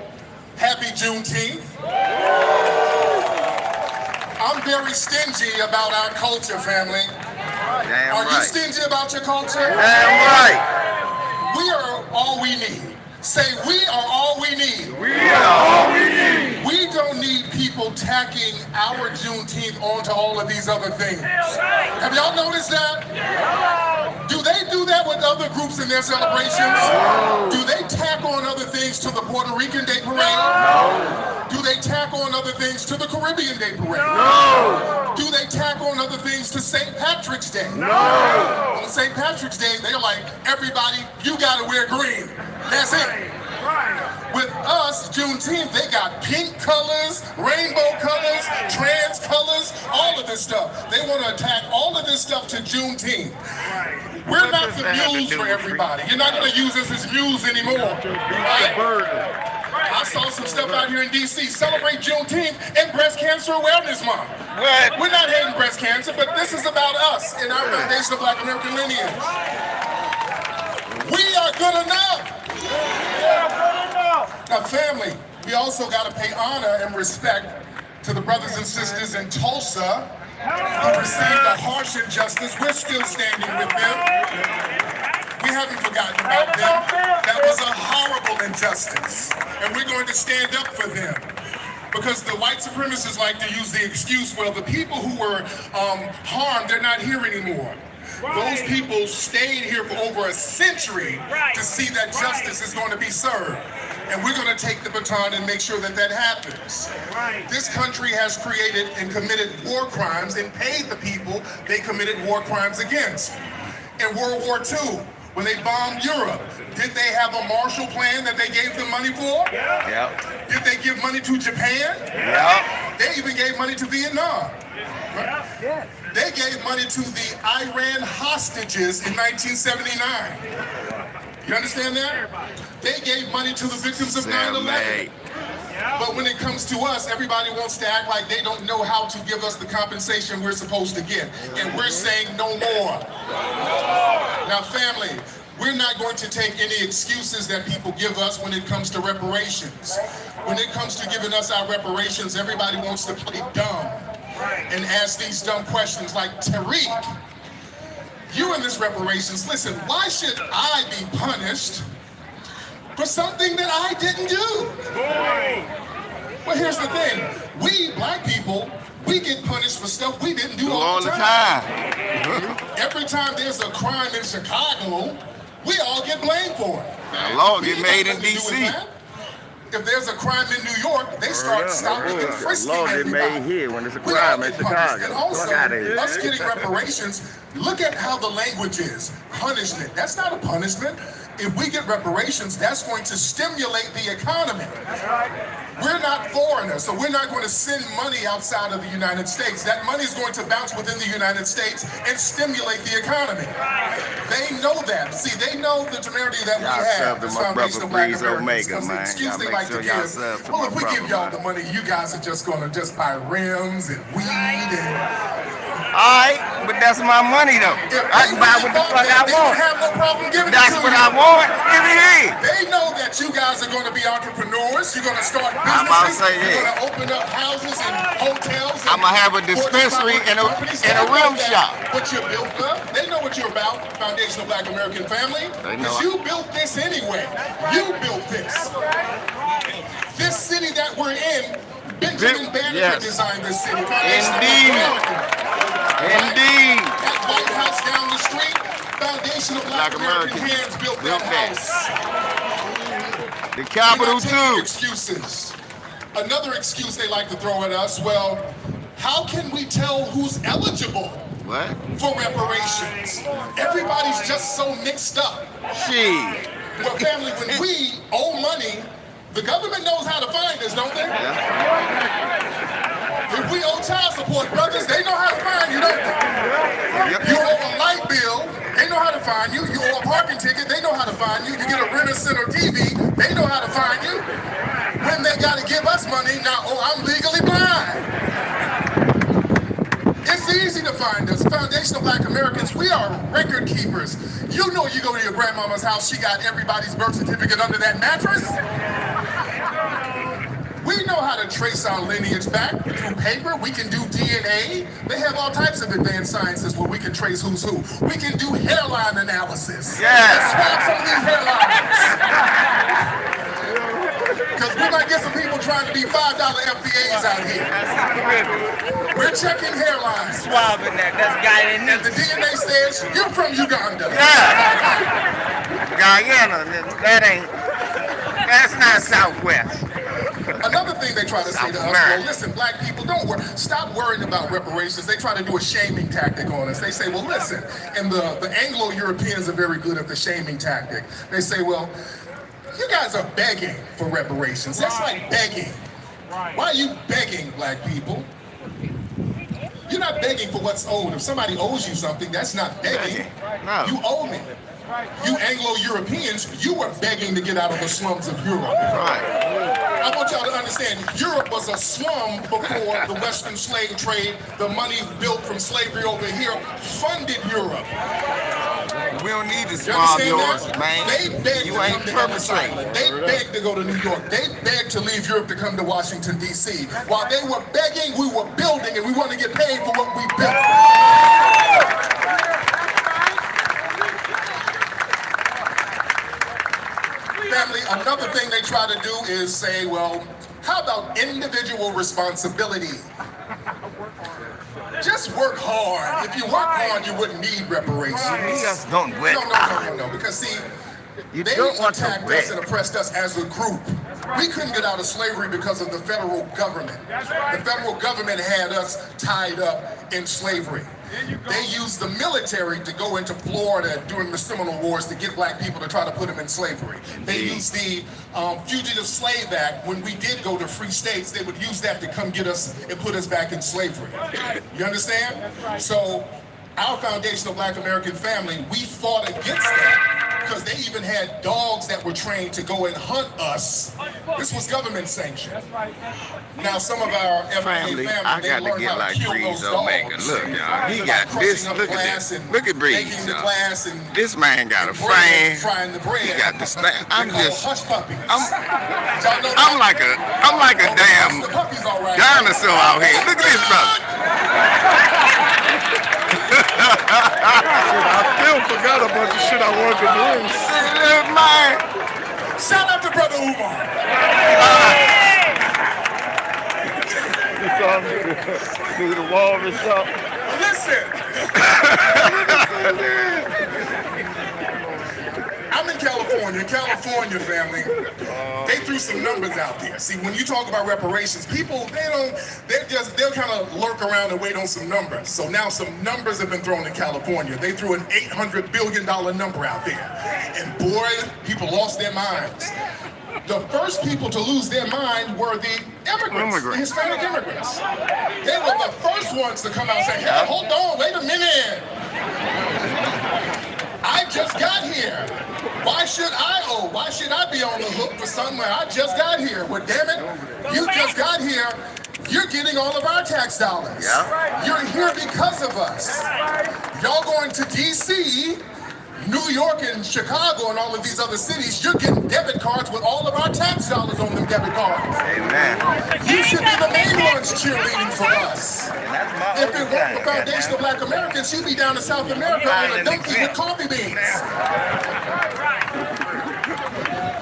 happy Juneteenth. I'm very stingy about our culture, family. Damn Are you right. stingy about your culture? Damn right. We are all we need. Say, we are all we need. We are all we need. We don't need people tacking our Juneteenth onto all of these other things. Have y'all noticed that? Do they do that with other groups in their celebrations? Do they tack on other things to the Puerto Rican Day Parade? No. Do they tack on other things to the Caribbean Day Parade? No. Do they tack on other things to St. Patrick's Day? No. On St. Patrick's Day, they're like, everybody, you gotta wear green. That's it. With us, Juneteenth, they got pink colors, rainbow colors, trans colors, all of this stuff. They want to attack all of this stuff to Juneteenth. We're not the muse for everybody. You're not going to use us as muse anymore. Right? I saw some stuff out here in D.C. Celebrate Juneteenth and Breast Cancer Awareness Month. We're not hating breast cancer, but this is about us and our Foundation of Black American Lineage. We are good enough. Now, family, we also got to pay honor and respect to the brothers and sisters in Tulsa who received a harsh injustice. We're still standing with them. We haven't forgotten about them. That was a horrible injustice, and we're going to stand up for them. Because the white supremacists like to use the excuse, well, the people who were harmed, they're not here anymore. Those people stayed here for over a century to see that justice is going to be served. And we're going to take the baton and make sure that that happens. This country has created and committed war crimes and paid the people they committed war crimes against. In World War II, when they bombed Europe, did they have a Marshall Plan that they gave them money for? Yep. Did they give money to Japan? Yep. They even gave money to Vietnam. They gave money to the Iran hostages in 1979. You understand that? They gave money to the victims of 9/11. But when it comes to us, everybody wants to act like they don't know how to give us the compensation we're supposed to get. And we're saying no more. Now, family, we're not going to take any excuses that people give us when it comes to reparations. When it comes to giving us our reparations, everybody wants to play dumb and ask these dumb questions like, Tariq, you in this reparations, listen, why should I be punished for something that I didn't do? Well, here's the thing. We, black people, we get punished for stuff we didn't do all the time. Every time there's a crime in Chicago, we all get blamed for it. The law get made in D.C. If there's a crime in New York, they start stopping and frisking everybody. Made here when it's a crime in Chicago. And also, us getting reparations, look at how the language is. Punishment. That's not a punishment. If we get reparations, that's going to stimulate the economy. We're not foreigners, so we're not going to send money outside of the United States. That money is going to bounce within the United States and stimulate the economy. They know that. See, they know the temerity that we have as foundational black Americans. Because the excuse they like to give, well, if we give y'all the money, you guys are just going to just buy rims and weed and... Alright, but that's my money though. I can buy what the fuck I want. They don't have no problem giving That's it to what you. I want. Give it here. They know that you guys are going to be entrepreneurs. You're going to start I'm about to businesses. say You're this. going to open up houses and hotels. I'm going to have a dispensary and a rim shop. What you built up. They know what you're about, foundational black American family. Because you built this anyway. You built this. This city that we're in, Benjamin Banneker designed this city. Indeed. That White House down the street, foundational black American hands built that house. The Capitol too. Excuses. Another excuse they like to throw at us, well, how can we tell who's eligible for reparations? Everybody's just so mixed up. Well, family, when we owe money, the government knows how to find us, don't they? If we owe child support, brothers, they know how to find you, don't they? You owe a light bill, they know how to find you. You owe a parking ticket, they know how to find you. You get a renter center TV, they know how to find you. When they gotta give us money, now, oh, I'm legally blind. It's easy to find us. Foundational black Americans, we are record keepers. You know you go to your grandmama's house, she got everybody's birth certificate under that mattress. We know how to trace our lineage back through paper. We can do DNA. They have all types of advanced sciences where we can trace who's who. We can do hairline analysis. Let's swap some of these hairlines. Because we might get some people trying to be $5 FBAs out here. We're checking hairlines. Swabbing that. That's guy in there. And the DNA says you're from Uganda. Guyana. That's not Southwest. Another thing they try to say to us, well, listen, black people, don't worry. Stop worrying about reparations. They try to do a shaming tactic on us. They say, well, listen, and the Anglo-Europeans are very good at the shaming tactic. They say, well, you guys are begging for reparations. That's like begging. Why are you begging, black people? You're not begging for what's owed. If somebody owes you something, that's not begging. You owe me. You Anglo-Europeans, you were begging to get out of the slums of Europe. I want y'all to understand, Europe was a slum before the Western slave trade. The money built from slavery over here funded Europe. We don't need to swab yours, man. They begged you to ain't come to Ellis perpetrating. Island. They begged to go to New York. They begged to leave Europe to come to Washington, D.C. While they were begging, we were building, and we want to get paid for what we built. Family, another thing they try to do is say, well, how about individual responsibility? Just work hard. If you work hard, you wouldn't need reparations. No. Because see, You They don't want to attacked us wreck. and oppressed us as a group. We couldn't get out of slavery because of the federal government. The federal government had us tied up in slavery. They used the military to go into Florida during the Seminole Wars to get black people to try to put them in slavery. They used the Fugitive Slave Act. When we did go to free states, they would use that to come get us and put us back in slavery. You understand? So our Foundation of Black American Family, we fought against that because they even had dogs that were trained to go and hunt us. This was government sanctioned. Now some of our Family, family, I they got to learned get how to like kill Breeze those Omega. dogs. Look, y'all, he By got crushing this. up Look at glass this. and Look at Breeze, making the y'all. glass and This man got a bread, frame. frying the bread. He got the stand. We I'm call just, hush puppies. I'm like a The damn puppies all right. dinosaur out here. Look at this brother. I still forgot a bunch of shit I wanted to do. Man. Shout out to Brother Umar. It's all through the wall or something. Listen. I'm in California. California, family. They threw some numbers out there. See, when you talk about reparations, people, they'll kind of lurk around and wait on some numbers. So now some numbers have been thrown in California. They threw an $800 billion number out there. And boy, people lost their minds. The first people to lose their mind were the immigrants, the Hispanic immigrants. They were the first ones to come out and say, hey, hold on, wait a minute. I just got here. Why should I owe? Why should I be on the hook for somewhere? I just got here. Well, damn it, you just got here. You're getting all of our tax dollars. Yeah. You're here because of us. Y'all going to D.C., New York and Chicago and all of these other cities, you're getting debit cards with all of our tax dollars on them debit cards. Amen. You should be the main ones cheerleading for us. And that's my If it weren't for Foundation of Black Americans, you'd be down in South America on a donkey with coffee beans.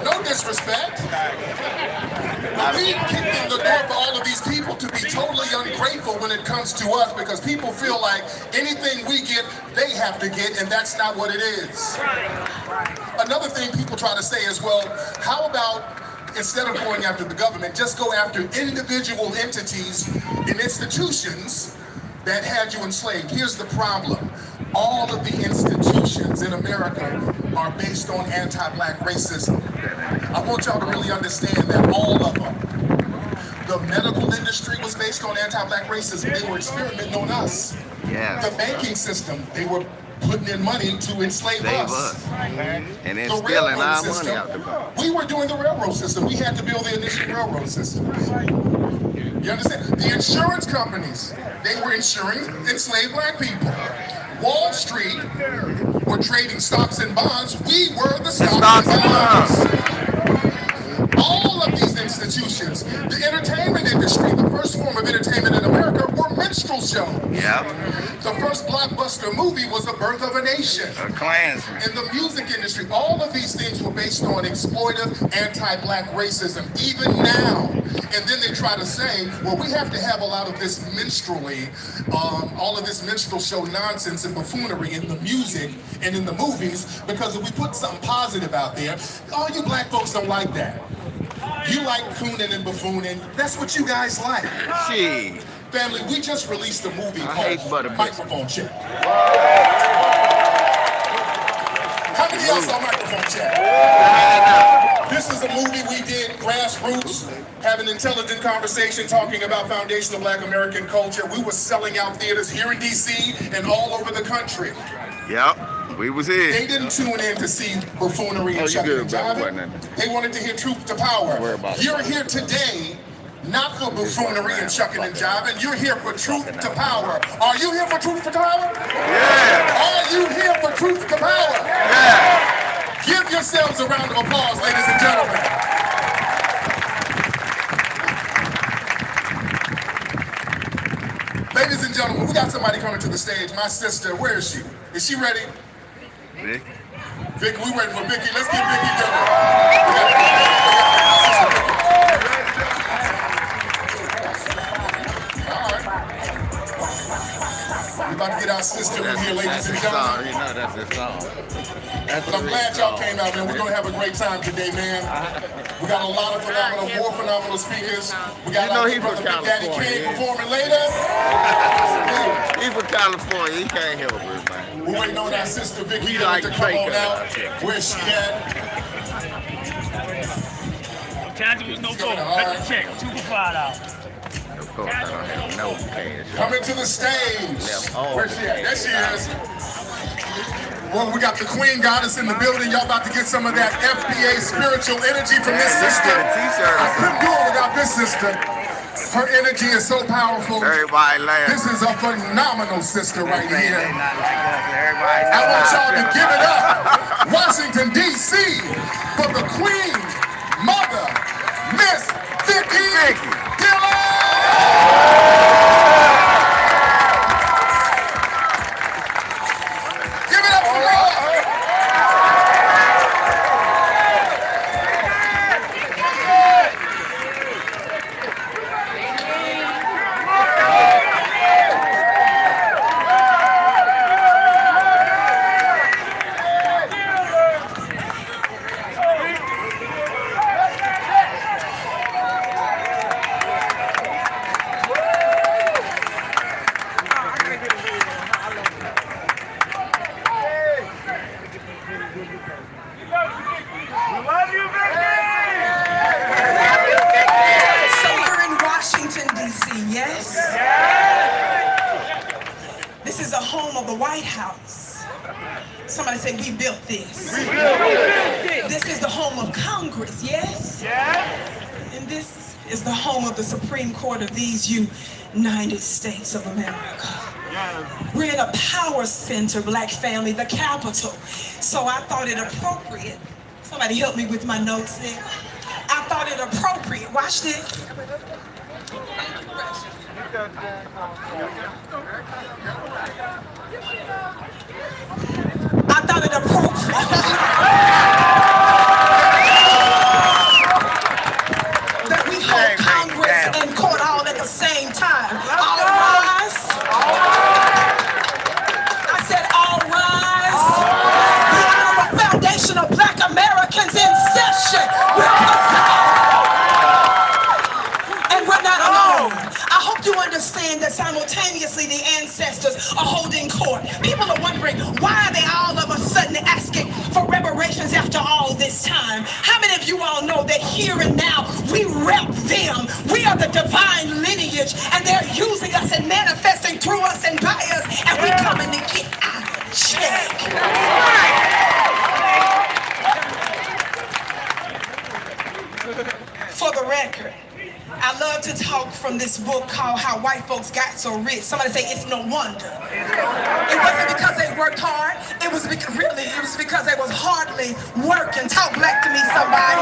No disrespect. But we kicked in the door for all of these people to be totally ungrateful when it comes to us because people feel like anything we get, they have to get, and that's not what it is. Another thing people try to say is, well, how about instead of going after the government, just go after individual entities and institutions that had you enslaved. Here's the problem. All of the institutions in America are based on anti-black racism. I want y'all to really understand that all of them. The medical industry was based on anti-black racism. They were experimenting on us. Yes. The banking system, they were putting in money to enslave us. And then The stealing railroad our money system, out the bank. we were doing the railroad system. We had to build the initial railroad system. You understand? The insurance companies, they were insuring enslaved black people. Wall Street were trading stocks and bonds. We were the stocks and bonds. All of these institutions, the entertainment industry, the first form of entertainment in America were minstrel shows. Yeah. The first blockbuster movie was The Birth of a Nation. A Klansman. In the music industry, all of these things were based on exploitive, anti-black racism, even now. And then they try to say, well, we have to have a lot of this minstrelly, all of this minstrel show nonsense and buffoonery in the music and in the movies, because if we put something positive out there, oh, you black folks don't like that. You like cooning and buffooning. That's what you guys like. Gee. Family, we just released a movie hate called Butterbit. Microphone Check. How many of y'all saw Microphone Check? This is a movie we did, grassroots, have an intelligent conversation talking about Foundation of Black American culture. We were selling out theaters here in D.C. and all over the country. Yep. We was here. They didn't tune in to see buffoonery and shucking and jiving. They wanted to hear truth to power. You're here today not for buffoonery and shucking and jiving. You're here for truth to power. Are you here for truth to power? Yeah. Are you here for truth to power? Yeah. Give yourselves a round of applause, ladies and gentlemen. Ladies and gentlemen, we got somebody coming to the stage. My sister, where is she? Is she ready? Vicky. Vicky, we waiting for Vicky. Let's get Vicky Dillard. All right. We're about to get our sister in here, ladies and gentlemen. That's the song. But I'm glad y'all came out, man. We're going to have a great time today, man. We got a lot of more phenomenal speakers. We got our brother Big Daddy King performing later. He's from California. He can't help it, man. We're waiting on our sister Vicky to come on out. Where's she at? Tangibles, no phone. Let the check. 2 for $5. Of course, I don't have no cash. Coming to the stage. Where's she at? There she is. Well, we got the Queen Goddess in the building. Y'all about to get some of that FBA spiritual energy from this sister. I couldn't do it without this sister. Her energy is so powerful. Everybody laughs. This is a phenomenal sister right here. I want y'all to give it up, Washington, D.C., for the Queen Mother, Miss Vicky Dillard! Give it up for her! This is the home of the White House. Somebody say, we built this. This is the home of Congress, yes? And this is the home of the Supreme Court of these United States of America. We're in a power center, black family, the Capitol. So I thought it appropriate. Somebody help me with my notes there. I thought it appropriate. Watch this. I thought it appropriate that we hold Congress and court all at the same time. All rise. I said all rise. The Honorable Foundation of Black Americans in session. And we're not alone. I hope you understand that simultaneously the ancestors are holding court. People are wondering, why are they all of a sudden asking for reparations after all this time? How many of you all know that here and now we rep them? We are the divine lineage, and they're using us and manifesting through us and by us, and we coming to get our check. For the record, I love to talk from this book called How White Folks Got So Rich. Somebody say, it's no wonder. It wasn't because they worked hard. It was because they was hardly working. Talk black to me, somebody.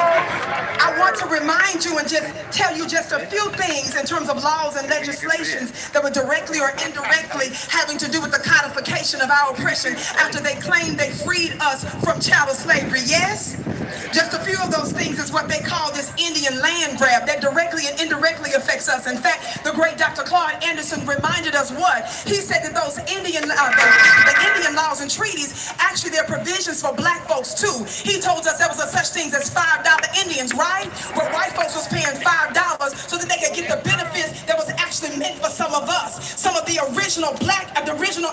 I want to remind you and just tell you just a few things in terms of laws and legislations that were directly or indirectly having to do with the codification of our oppression after they claimed they freed us from chattel slavery. Yes? Just a few of those things is what they call this Indian land grab that directly and indirectly affects us. In fact, the great Dr. Claude reminded us what? He said that those the Indian laws and treaties, actually they're provisions for black folks too. He told us there was a such things as $5 Indians, right? Where white folks was paying $5 so that they could get the benefits that was actually meant for some of us. Some of the original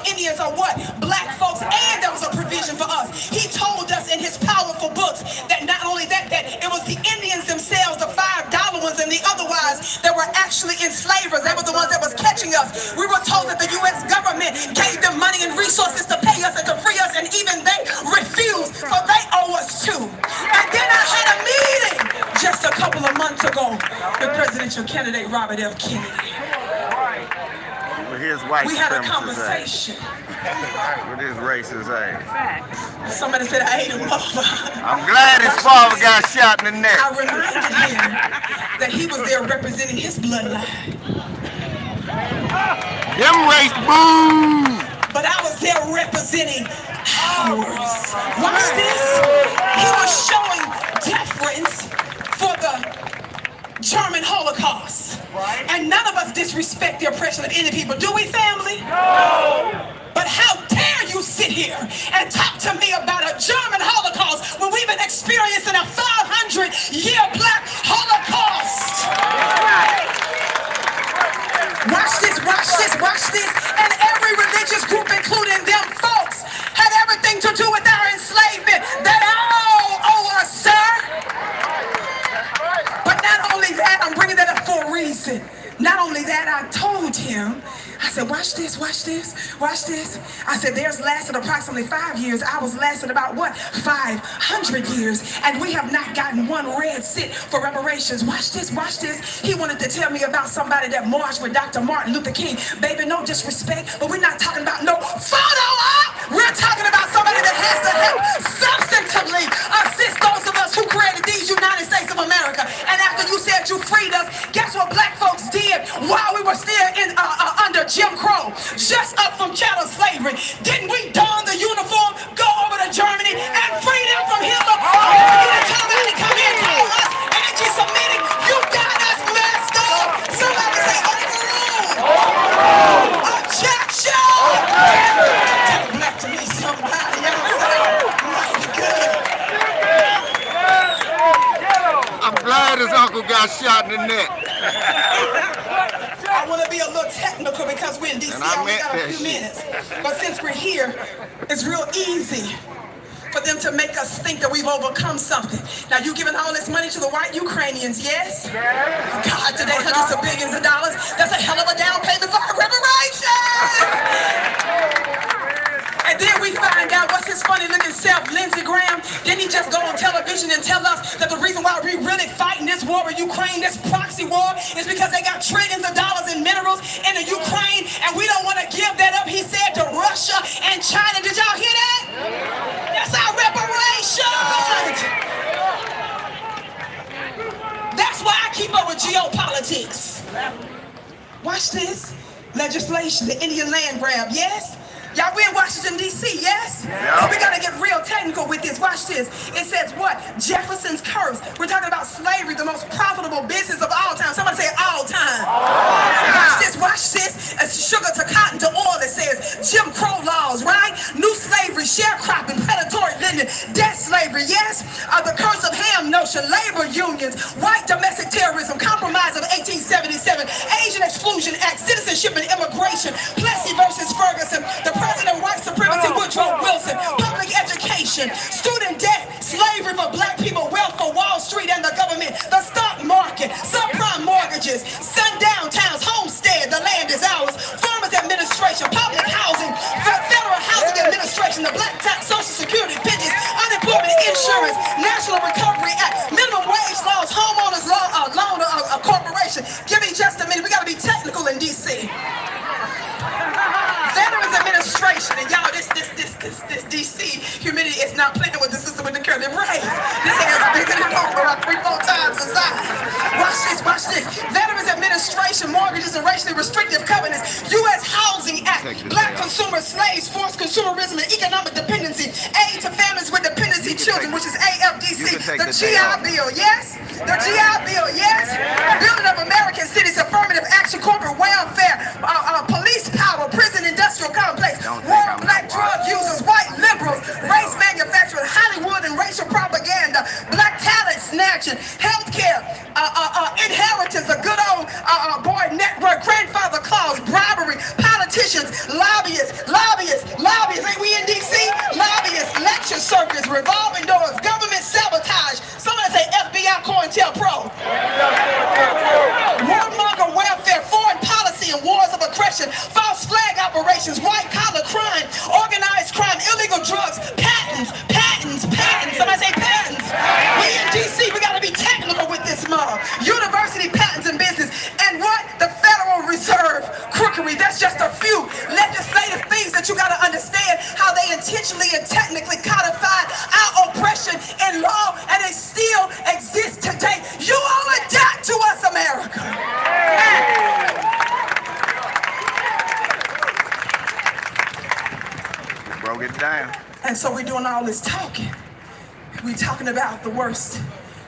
Indians are what? Black folks, and there was a provision for us. He told us in his powerful books that not only that it was the Indians themselves, the $5 ones and the otherwise that were actually enslavers. They were the ones that was catching us. We were told that the U.S. government gave them money and resources to pay us and to free us, and even they refused, so they owe us too. And then I had a meeting just a couple of months ago with presidential candidate Robert F. Kennedy. We had a conversation. With his racist ass. Somebody said I ate him up. I'm glad his father got shot in the neck. I reminded him that he was there representing his bloodline. Them race boo! But I was there representing ours. Watch this. He was showing deference for the German Holocaust. And none of us disrespect the oppression of any people. Do we, family? No! But how dare you sit here and talk to me about a German Holocaust when we've been experiencing a 500-year black Holocaust? Watch this, watch this, watch this. And every religious group, including them folks, had everything to do with our enslavement. They all owe us, sir. But not only that, I'm bringing that up for a reason. Not only that, I told him, I said, watch this, watch this, watch this. I said, theirs lasted approximately 5 years. I was lasting about what? 500 years. And we have not gotten one red cent for reparations. Watch this, watch this. He wanted to tell me about somebody that marched with Dr. Martin Luther King. Baby, no disrespect, but we're not talking about no photo op. We're talking about somebody that has to help substantively assist those of us who created these United States of America. And after you said you freed us, guess what black folks did while we were still in under Jim Crow, just up from chattel slavery? Didn't we don the uniform, go over to Germany, and free them from Hitler? Come here, call us anti-Semitic. You got us messed up. Somebody say overruled. Objection. Talk back to me, somebody else. I'm glad his uncle got shot in the neck. I want to be a little technical because we're in D.C. I only got a few minutes. But since we're here, it's real easy for them to make us think that we've overcome something. Now, you giving all this money to the white Ukrainians, yes? God, today, hundreds of billions of dollars. That's a hell of a down payment for our reparations. And then we find out what's his funny looking self, Lindsey Graham. Didn't he just go on television and tell us that the reason why we really fighting this war in Ukraine, this proxy war, is because they got trillions of dollars in minerals in the Ukraine, and we don't want to give that up, he said, to Russia and China. Did y'all hear that? That's our reparations. That's why I keep up with geopolitics. Watch this. Legislation, the Indian land grab, yes? Y'all, we in Washington, D.C., yes? Yeah. So we got to get real technical with this. Watch this. It says what? Jefferson's curse. We're talking about slavery, the most profitable business of all time. Somebody say all time. Watch this, watch this. It's sugar to cotton to oil, it says. Jim Crow laws, right? New slavery, sharecropping, predatory lending, debt slavery, yes? The curse of Ham notion, labor unions, white domestic terrorism, compromise of 1877, Asian Exclusion Act, citizenship and immigration, Plessy versus Ferguson, the President of white supremacy, Woodrow Wilson, public education, student debt, slavery for black people, wealth for Wall Street and the government, the stock market, subprime mortgages, sundown towns, homestead, the land is ours, farmers administration, public housing, federal housing administration, the black tax, social security, pensions, unemployment insurance, National Recovery Act, minimum wage laws, homeowners law, loan corporation. Give me just a minute. We got to be technical in D.C. Veterans Administration, and y'all, this DC humidity is not playing with the system with the curly braids. This thing is bigger than about 3-4 times the size. Watch this. Veterans Administration, mortgages and racially restrictive covenants, U.S. Housing Act, black consumer slaves, forced consumerism and economic dependency, aid to families with dependency children, which is AFDC, the GI Bill, yes? The GI Bill, yes? Building of American cities, affirmative action, corporate welfare, police power, prison industrial complex, war on black drug users, white liberals, race manufacturing, Hollywood and racial propaganda, black talent snatching, healthcare, inheritance, a good old boy network, grandfather clause, bribery, politicians, lobbyists, ain't we in D.C.? Lobbyists, lecture circuits, revolving doors, government sabotage, somebody say FBI COINTELPRO, warmonger welfare, foreign policy and wars of aggression, false flag operations, white collar crime, organized crime, illegal drugs, patents, somebody say patents. We in D.C., we gotta be technical with this mob. University patents and business, and what? The Federal Reserve crookery, that's just a few legislative things that you gotta understand how they intentionally and technically codified our oppression in law, and they still exist today. You owe a debt to us, America. Broke it down. And so we're doing all this talking. We're talking about the worst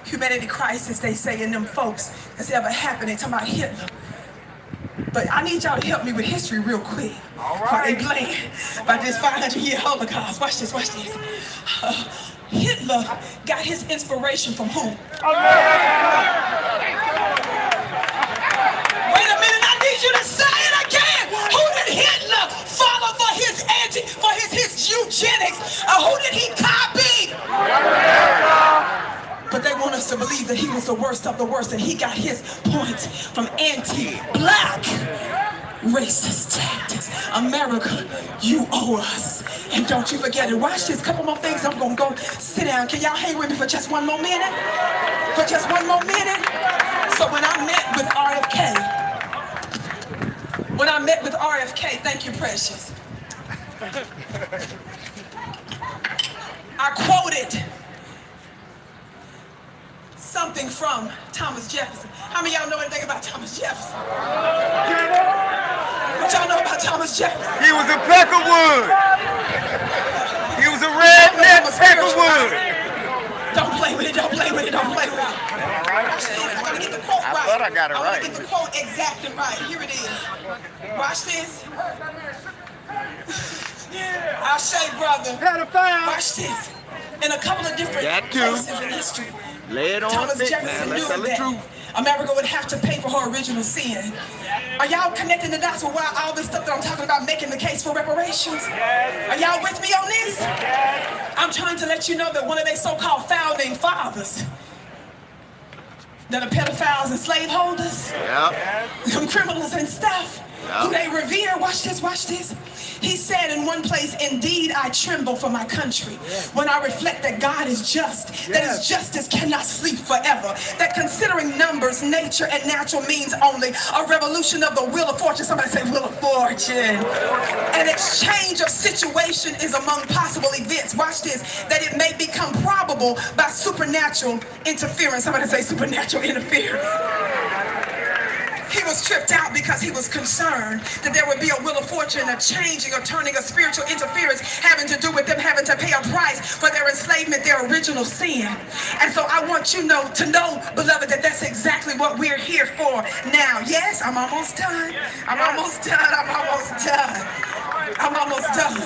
humanity crisis, they say, in them folks that's ever happened. They talking about Hitler. But I need y'all to help me with history real quick. All right. They playing about this 500-year Holocaust. Watch this, watch this. Hitler got his inspiration from who? Wait a minute, I need you to say it again. Who did Hitler follow for his eugenics? Who did he copy? But they want us to believe that he was the worst of the worst, and he got his points from anti-black racist tactics. America, you owe us. And don't you forget it. Watch this. Couple more things. I'm gonna go sit down. Can y'all hang with me for just one more minute? For just one more minute? So when I met with RFK, thank you, Precious. I quoted something from Thomas Jefferson. How many of y'all know anything about Thomas Jefferson? What y'all know about Thomas Jefferson? He was a peckerwood. He was a redneck peckerwood. Don't play with it, don't play with it, don't play with it. I gotta get the quote right. I thought I got it right. I wanna get the quote exactly right. Here it is. Watch this. I'll say, brother. Watch this. In a couple of different places in history, Lay it on Thomas thick, Jefferson man. knew Let's tell the that truth. America would have to pay for her original sin. Are y'all connecting the dots with why all this stuff that I'm talking about making the case for reparations? Are y'all with me on this? I'm trying to let you know that one of their so-called founding fathers, that are pedophiles and slaveholders, them criminals and stuff, who they revere, watch this, watch this. He said in one place, indeed I tremble for my country when I reflect that God is just, that his justice cannot sleep forever, that considering numbers, nature, and natural means only, a revolution of the wheel of fortune, somebody say wheel of fortune, an exchange of situation is among possible events, watch this, that it may become probable by supernatural interference, somebody say supernatural interference. He was tripped out because he was concerned that there would be a wheel of fortune, a changing or turning, a spiritual interference having to do with them having to pay a price for their enslavement, their original sin. And so I want you to know, beloved, that that's exactly what we're here for now. Yes, I'm almost done. I'm almost done. I'm almost done. I'm almost done.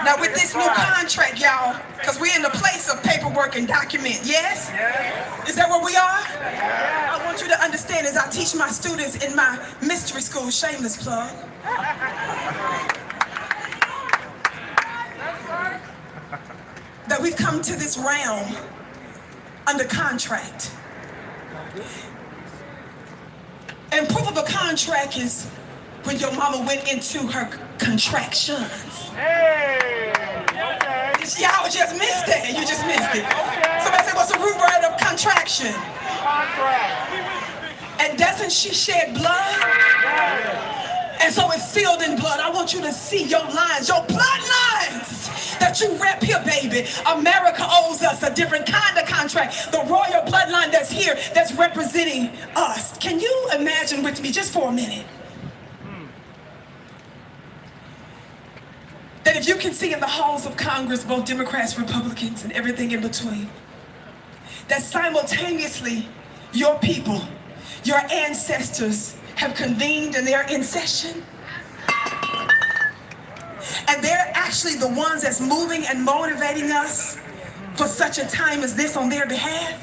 Now with this new contract, y'all, because we're in the place of paperwork and document, yes? Is that where we are? I want you to understand as I teach my students in my mystery school, shameless plug, that we've come to this realm under contract. And proof of a contract is when your mama went into her contractions. Y'all just missed that. You just missed it. Somebody say, what's the root word of contraction? And doesn't she shed blood? And so it's sealed in blood. I want you to see your lines, your bloodlines that you rep here, baby. America owes us a different kind of contract. The royal bloodline that's here, that's representing us. Can you imagine with me just for a minute? That if you can see in the halls of Congress, both Democrats, Republicans, and everything in between, that simultaneously your people, your ancestors have convened and they're in session. And they're actually the ones that's moving and motivating us for such a time as this on their behalf.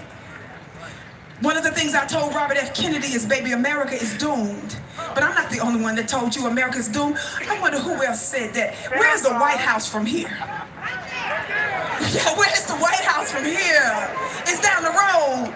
One of the things I told Robert F. Kennedy is, baby, America is doomed. But I'm not the only one that told you America's doomed. I wonder who else said that. Where's the White House from here? Yeah, where's the White House from here? It's down the road.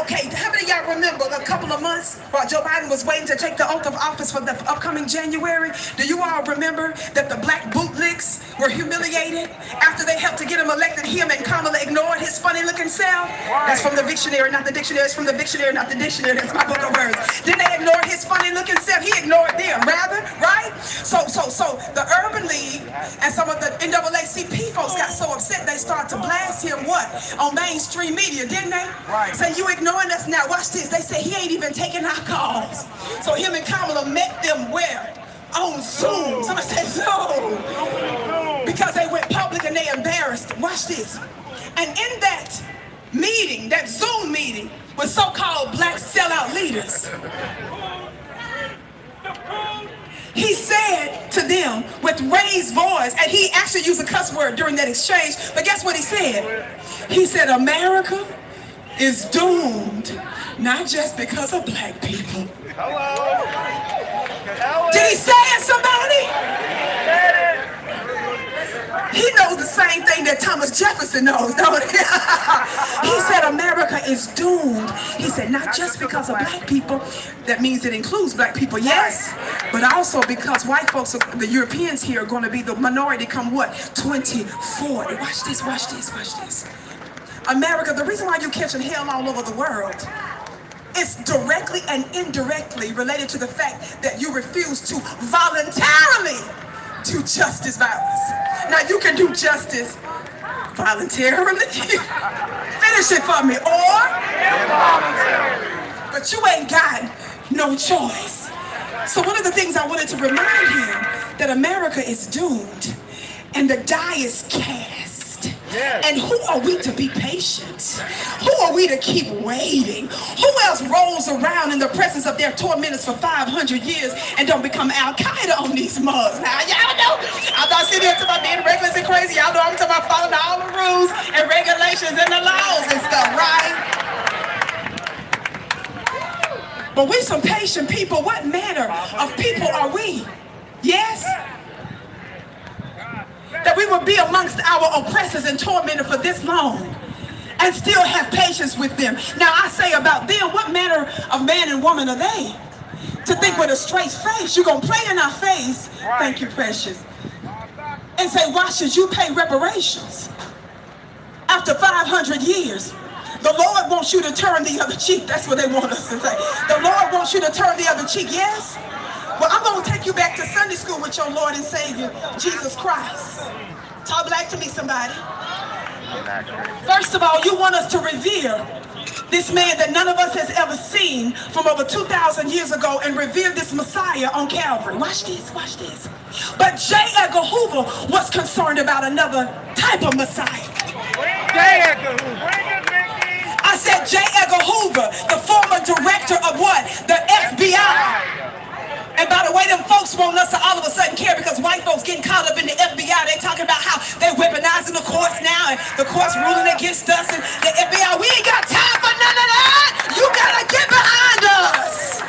Okay, how many of y'all remember a couple of months while Joe Biden was waiting to take the oath of office for the upcoming January? Do you all remember that the black bootlicks were humiliated after they helped to get him elected? Him and Kamala ignored his funny-looking self. That's from the dictionary, not the dictionary. It's from the dictionary, not the dictionary. That's my book of words. Didn't they ignore his funny-looking self? He ignored them, rather, right? So the Urban League and some of the NAACP folks got so upset they started to blast him, what? On mainstream media, didn't they? Right. Say, you ignoring us now. Watch this. They say he ain't even taking our calls. So him and Kamala met them where? On Zoom. Somebody said Zoom. Because they went public and they embarrassed. Watch this. And in that meeting, that Zoom meeting with so-called black sellout leaders, he said to them with raised voice, and he actually used a cuss word during that exchange, but guess what he said? He said, America is doomed, not just because of black people. Hello. Did he say it, somebody? He knows the same thing that Thomas Jefferson knows, don't he? He said America is doomed. He said not just because of black people. That means it includes black people, yes, but also because white folks, the Europeans here, are going to be the minority come what? 2040. Watch this, watch this, watch this. America, the reason why you're catching hell all over the world, it's directly and indirectly related to the fact that you refuse to voluntarily do justice violence. Now you can do justice voluntarily. Finish it for me. Or but you ain't got no choice. So one of the things I wanted to remind him that America is doomed and the die is cast. And who are we to be patient? Who are we to keep waiting? Who else rolls around in the presence of their tormentors for 500 years and don't become Al-Qaeda on these mugs? Now, y'all know, I'm not sitting here talking about being reckless and crazy. Y'all know I'm talking about following all the rules and regulations and the laws and stuff, right? But we some patient people. What manner of people are we? Yes? That we will be amongst our oppressors and tormentors for this long and still have patience with them. Now I say about them, what manner of man and woman are they? To think with a straight face, you're going to play in our face, thank you, precious, and say, why should you pay reparations? After 500 years, the Lord wants you to turn the other cheek. That's what they want us to say. The Lord wants you to turn the other cheek, yes? Well, I'm going to take you back to Sunday school with your Lord and Savior, Jesus Christ. Talk back to me, somebody. First of all, you want us to revere this man that none of us has ever seen from over 2,000 years ago and revere this Messiah on Calvary. Watch this, watch this. But J. Edgar Hoover was concerned about another type of Messiah. J. Edgar Hoover. I said J. Edgar Hoover, the former director of what? The FBI. And by the way, them folks want us to all of a sudden care because white folks getting caught up in the FBI. They talking about how they weaponizing the courts now and the courts ruling against us and the FBI. We ain't got time for none of that. You gotta get behind us.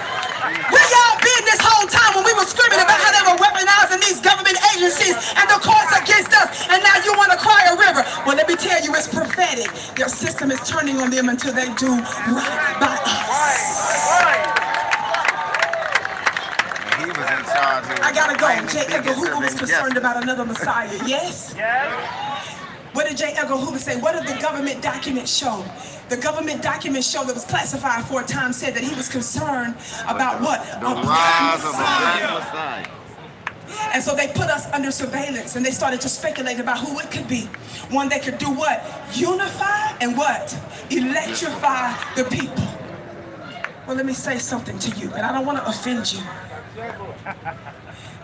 Where y'all been this whole time when we were screaming about how they were weaponizing these government agencies and the courts against us, and now you want to cry a river? Well, let me tell you, it's prophetic. Their system is turning on them until they do right by us. I gotta go. J. Edgar Hoover was concerned about another Messiah, yes? What did J. Edgar Hoover say? What did the government documents show? The government documents show that was classified for a time said that he was concerned about what? The rise of a black Messiah. And so they put us under surveillance and they started to speculate about who it could be. One that could do what? Unify and what? Electrify the people. Well, let me say something to you, and I don't want to offend you.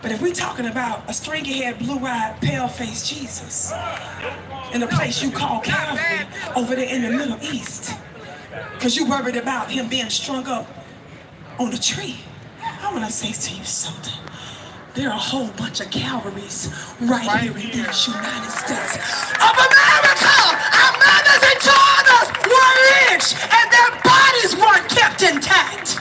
But if we're talking about a stringy-haired, blue-eyed, pale-faced Jesus in a place you call Calvary over there in the Middle East, because you worried about him being strung up on a tree, I want to say to you something. There are a whole bunch of Calvaries right here in these United States of America. Our mothers and daughters were rich and their bodies weren't kept intact.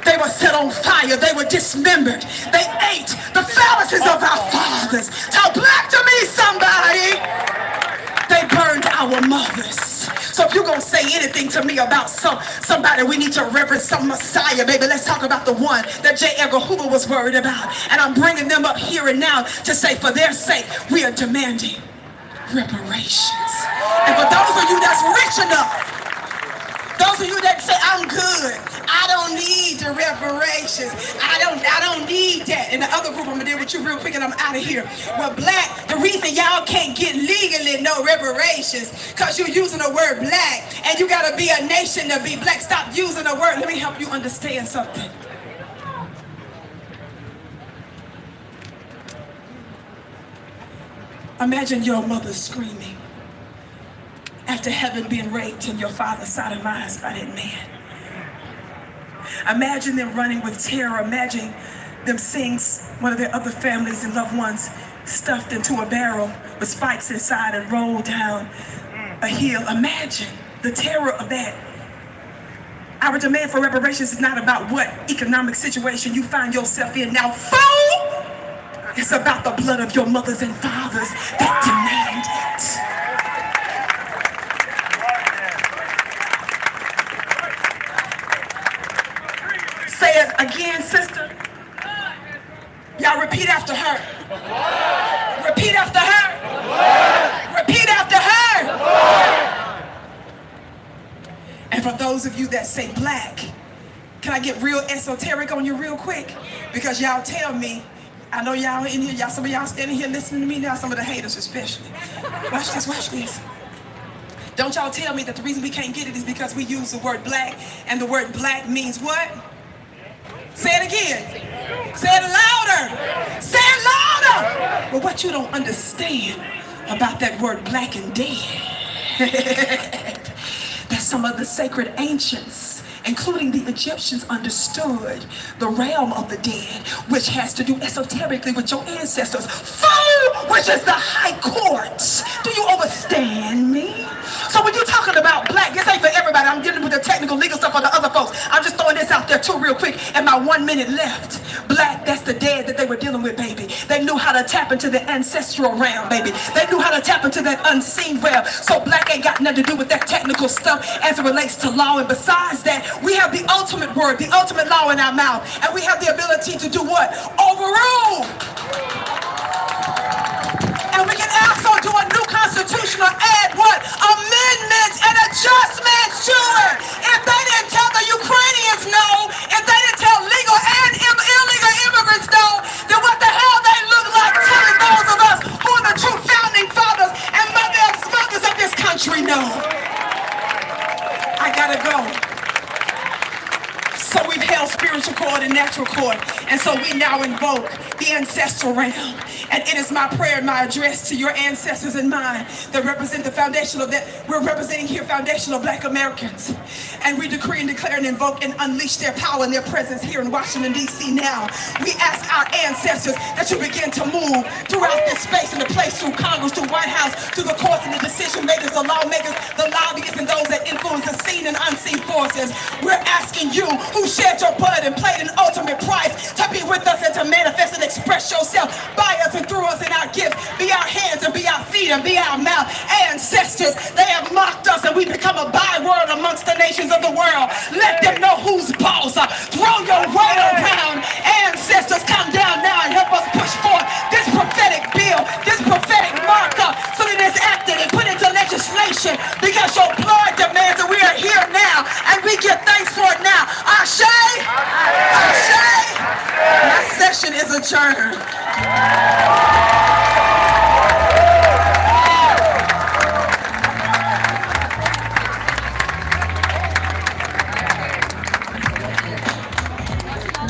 They were set on fire. They were dismembered. They ate the phalluses of our fathers. Talk black to me, somebody. They burned our mothers. So if you're going to say anything to me about somebody, we need to reverence some Messiah, baby. Let's talk about the one that J. Edgar Hoover was worried about. And I'm bringing them up here and now to say, for their sake, we are demanding reparations. And for those of you that's rich enough, those of you that say, I'm good, I don't need the reparations, I don't need that. And the other group, I'm gonna deal with you real quick and I'm out of here. Well, black, the reason y'all can't get legally no reparations, because you're using the word black, and you gotta be a nation to be black. Stop using the word. Let me help you understand something. Imagine your mother screaming after having been raped and your father sodomized by that man. Imagine them running with terror. Imagine them seeing one of their other families and loved ones stuffed into a barrel with spikes inside and rolled down a hill. Imagine the terror of that. Our demand for reparations is not about what economic situation you find yourself in now, fool! It's about the blood of your mothers and fathers that demand it. Say it again, sister. Y'all repeat after her. Repeat after her. Repeat after her. And for those of you that say black, can I get real esoteric on you real quick? Because y'all tell me, I know y'all in here, some of y'all standing here listening to me now, some of the haters especially. Watch this, watch this. Don't y'all tell me that the reason we can't get it is because we use the word black, and the word black means what? Say it again. Say it louder. Say it louder. But what you don't understand about that word black and dead, that some of the sacred ancients, including the Egyptians, understood the realm of the dead, which has to do esoterically with your ancestors. Fool, which is the high court. Do you understand me? So when you're talking about black, this ain't for everybody. I'm dealing with the technical legal stuff for the other folks. I'm just throwing this out there too real quick and my 1 minute left. Black, that's the dead that they were dealing with, baby. They knew how to tap into the ancestral realm, baby. They knew how to tap into that unseen realm. So black ain't got nothing to do with that technical stuff as it relates to law. And besides that, we have the ultimate word, the ultimate law in our mouth. And we have the ability to do what? Overrule. And we can also do a new constitution or add what? Amendments and adjustments to it. If they didn't tell the Ukrainians no, if they didn't tell legal and illegal immigrants no, then what the hell they look like telling those of us who are the true founding fathers and mothers of this country no. I gotta go. So we've held spiritual court and natural court, and so we now invoke the ancestral realm. And it is my prayer and my address to your ancestors and mine that represent the foundational, that we're representing here foundational black Americans. And we decree and declare and invoke and unleash their power and their presence here in Washington, D.C. now. We ask our ancestors that you begin to move throughout this space and the place, through Congress, through White House, through the courts and the decision makers, the lawmakers, the lobbyists, and those that influence the seen and unseen forces. We're asking you, who shed your blood and paid an ultimate price, to be with us and to manifest and express yourself by us and through us in our gifts. Be our hands and be our feet and be our mouth. Ancestors, they have mocked us and we become a byword amongst the nations of the world. Let them know who's boss. Throw your weight around. Ancestors, come down now and help us push forth this prophetic bill, this prophetic marker, so that it's acted and put into legislation, because your blood demands that we are here now and we give thanks for it now. Ashe! Ashe! My session is adjourned.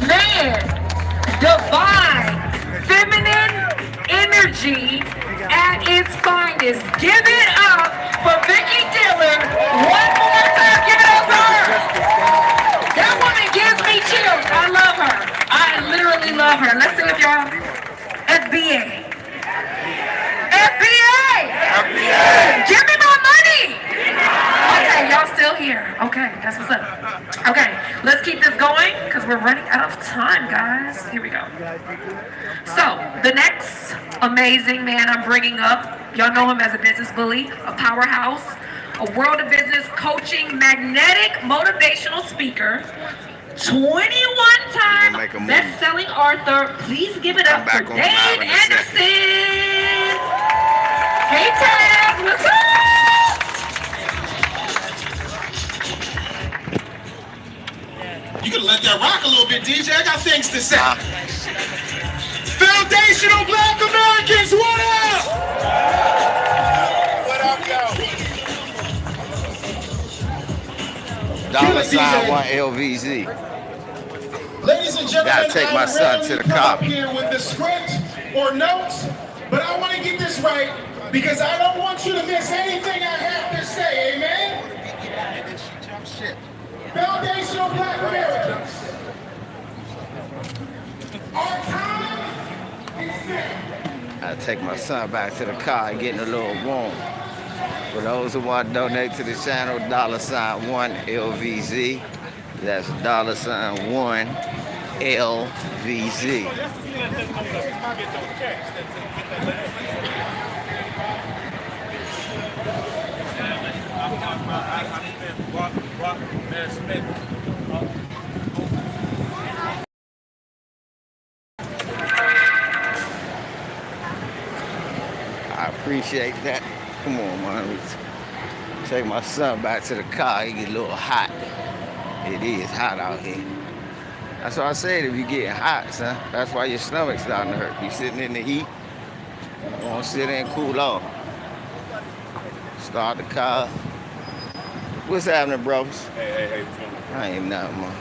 Man, divine, feminine energy at its finest. Give it up for Vicky, Dillard. One more time, give it up for her. That woman gives me chills. I love her. I literally love her. Let's sing it, y'all. FBA. FBA. FBA. Give me my money. Okay, y'all still here. Okay, that's what's up. Okay, let's keep this going because we're running out of time, guys. Here we go. So, the next amazing man I'm bringing up, y'all know him as a business bully, a powerhouse, a world of business coaching, magnetic, motivational speaker, 21-time best-selling author. Please give it up for Dave Anderson. Hey, Tab, what's up? You can let that rock a little bit, DJ. I got things to say. Foundational Black Americans, what up? What up, $1 LVZ. Ladies and gentlemen, gotta take my son to the cop here with the script or notes, but I want to get this right because I don't want you to miss anything I have to say. Amen. Foundational Black Americans. Our time is now. I take my son back to the car and getting a little warm. For those who want to donate to the channel, $1LVZ. That's $1LVZ. I appreciate that. Come on, man. Let's take my son back to the car. He get a little hot. It is hot out here. That's why I said if you get hot, son, that's why your stomach's starting to hurt. You sitting in the heat, you want to sit there and cool off. Start the car. What's happening, brothers? Hey. I ain't nothing, man.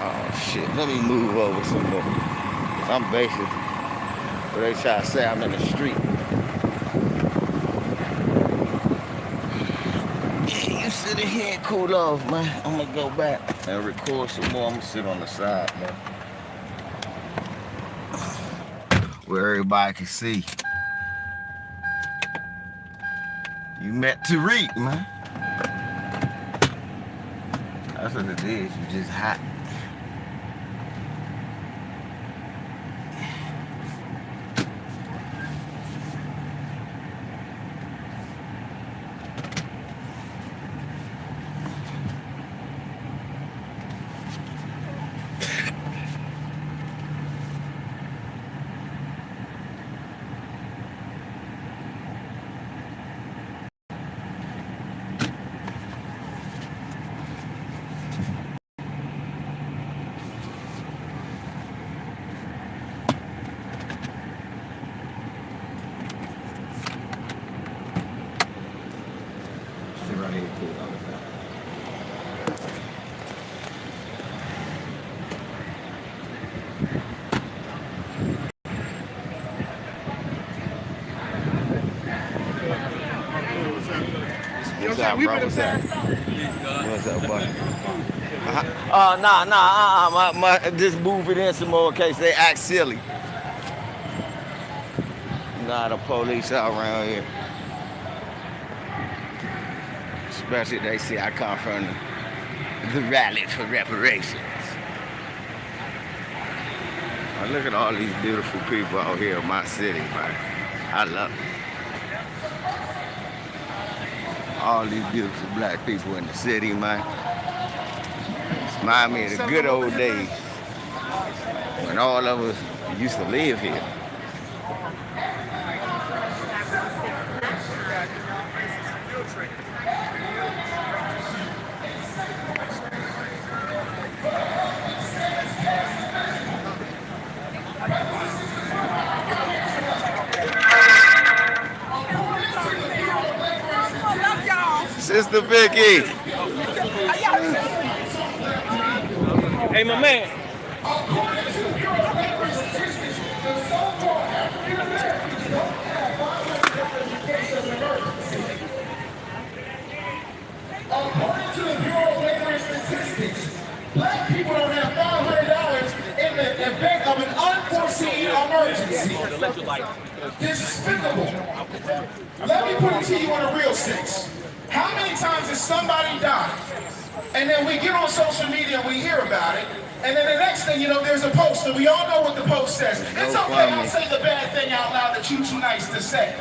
Oh, shit. Let me move over some more. I'm basically, but they try to say I'm in the street. Yeah, you sit in here and cool off, man. I'm gonna go back and record some more. I'm gonna sit on the side, man. Where everybody can see. You met Tariq, man. That's what it is. You just hot. What's up, bro? What's up? What's up, buddy? Just move it in some more in case they act silly. Nah, the police out around here. Especially they see I come from the rally for reparations. Now look at all these beautiful people out here in my city, man. I love it. All these beautiful black people in the city, man. Remind me of the good old days when all of us used to live here. Sister Vicky. Hey, my man. According to the Bureau of Labor Statistics, black people don't have $500 in the event of an unforeseen emergency. Despicable. Let me put it to you in a real sense. How many times has somebody died, and then we get on social media and we hear about it, and then the next thing you know, there's a post, and we all know what the post says. It's okay, I'll say the bad thing out loud that you're too nice to say.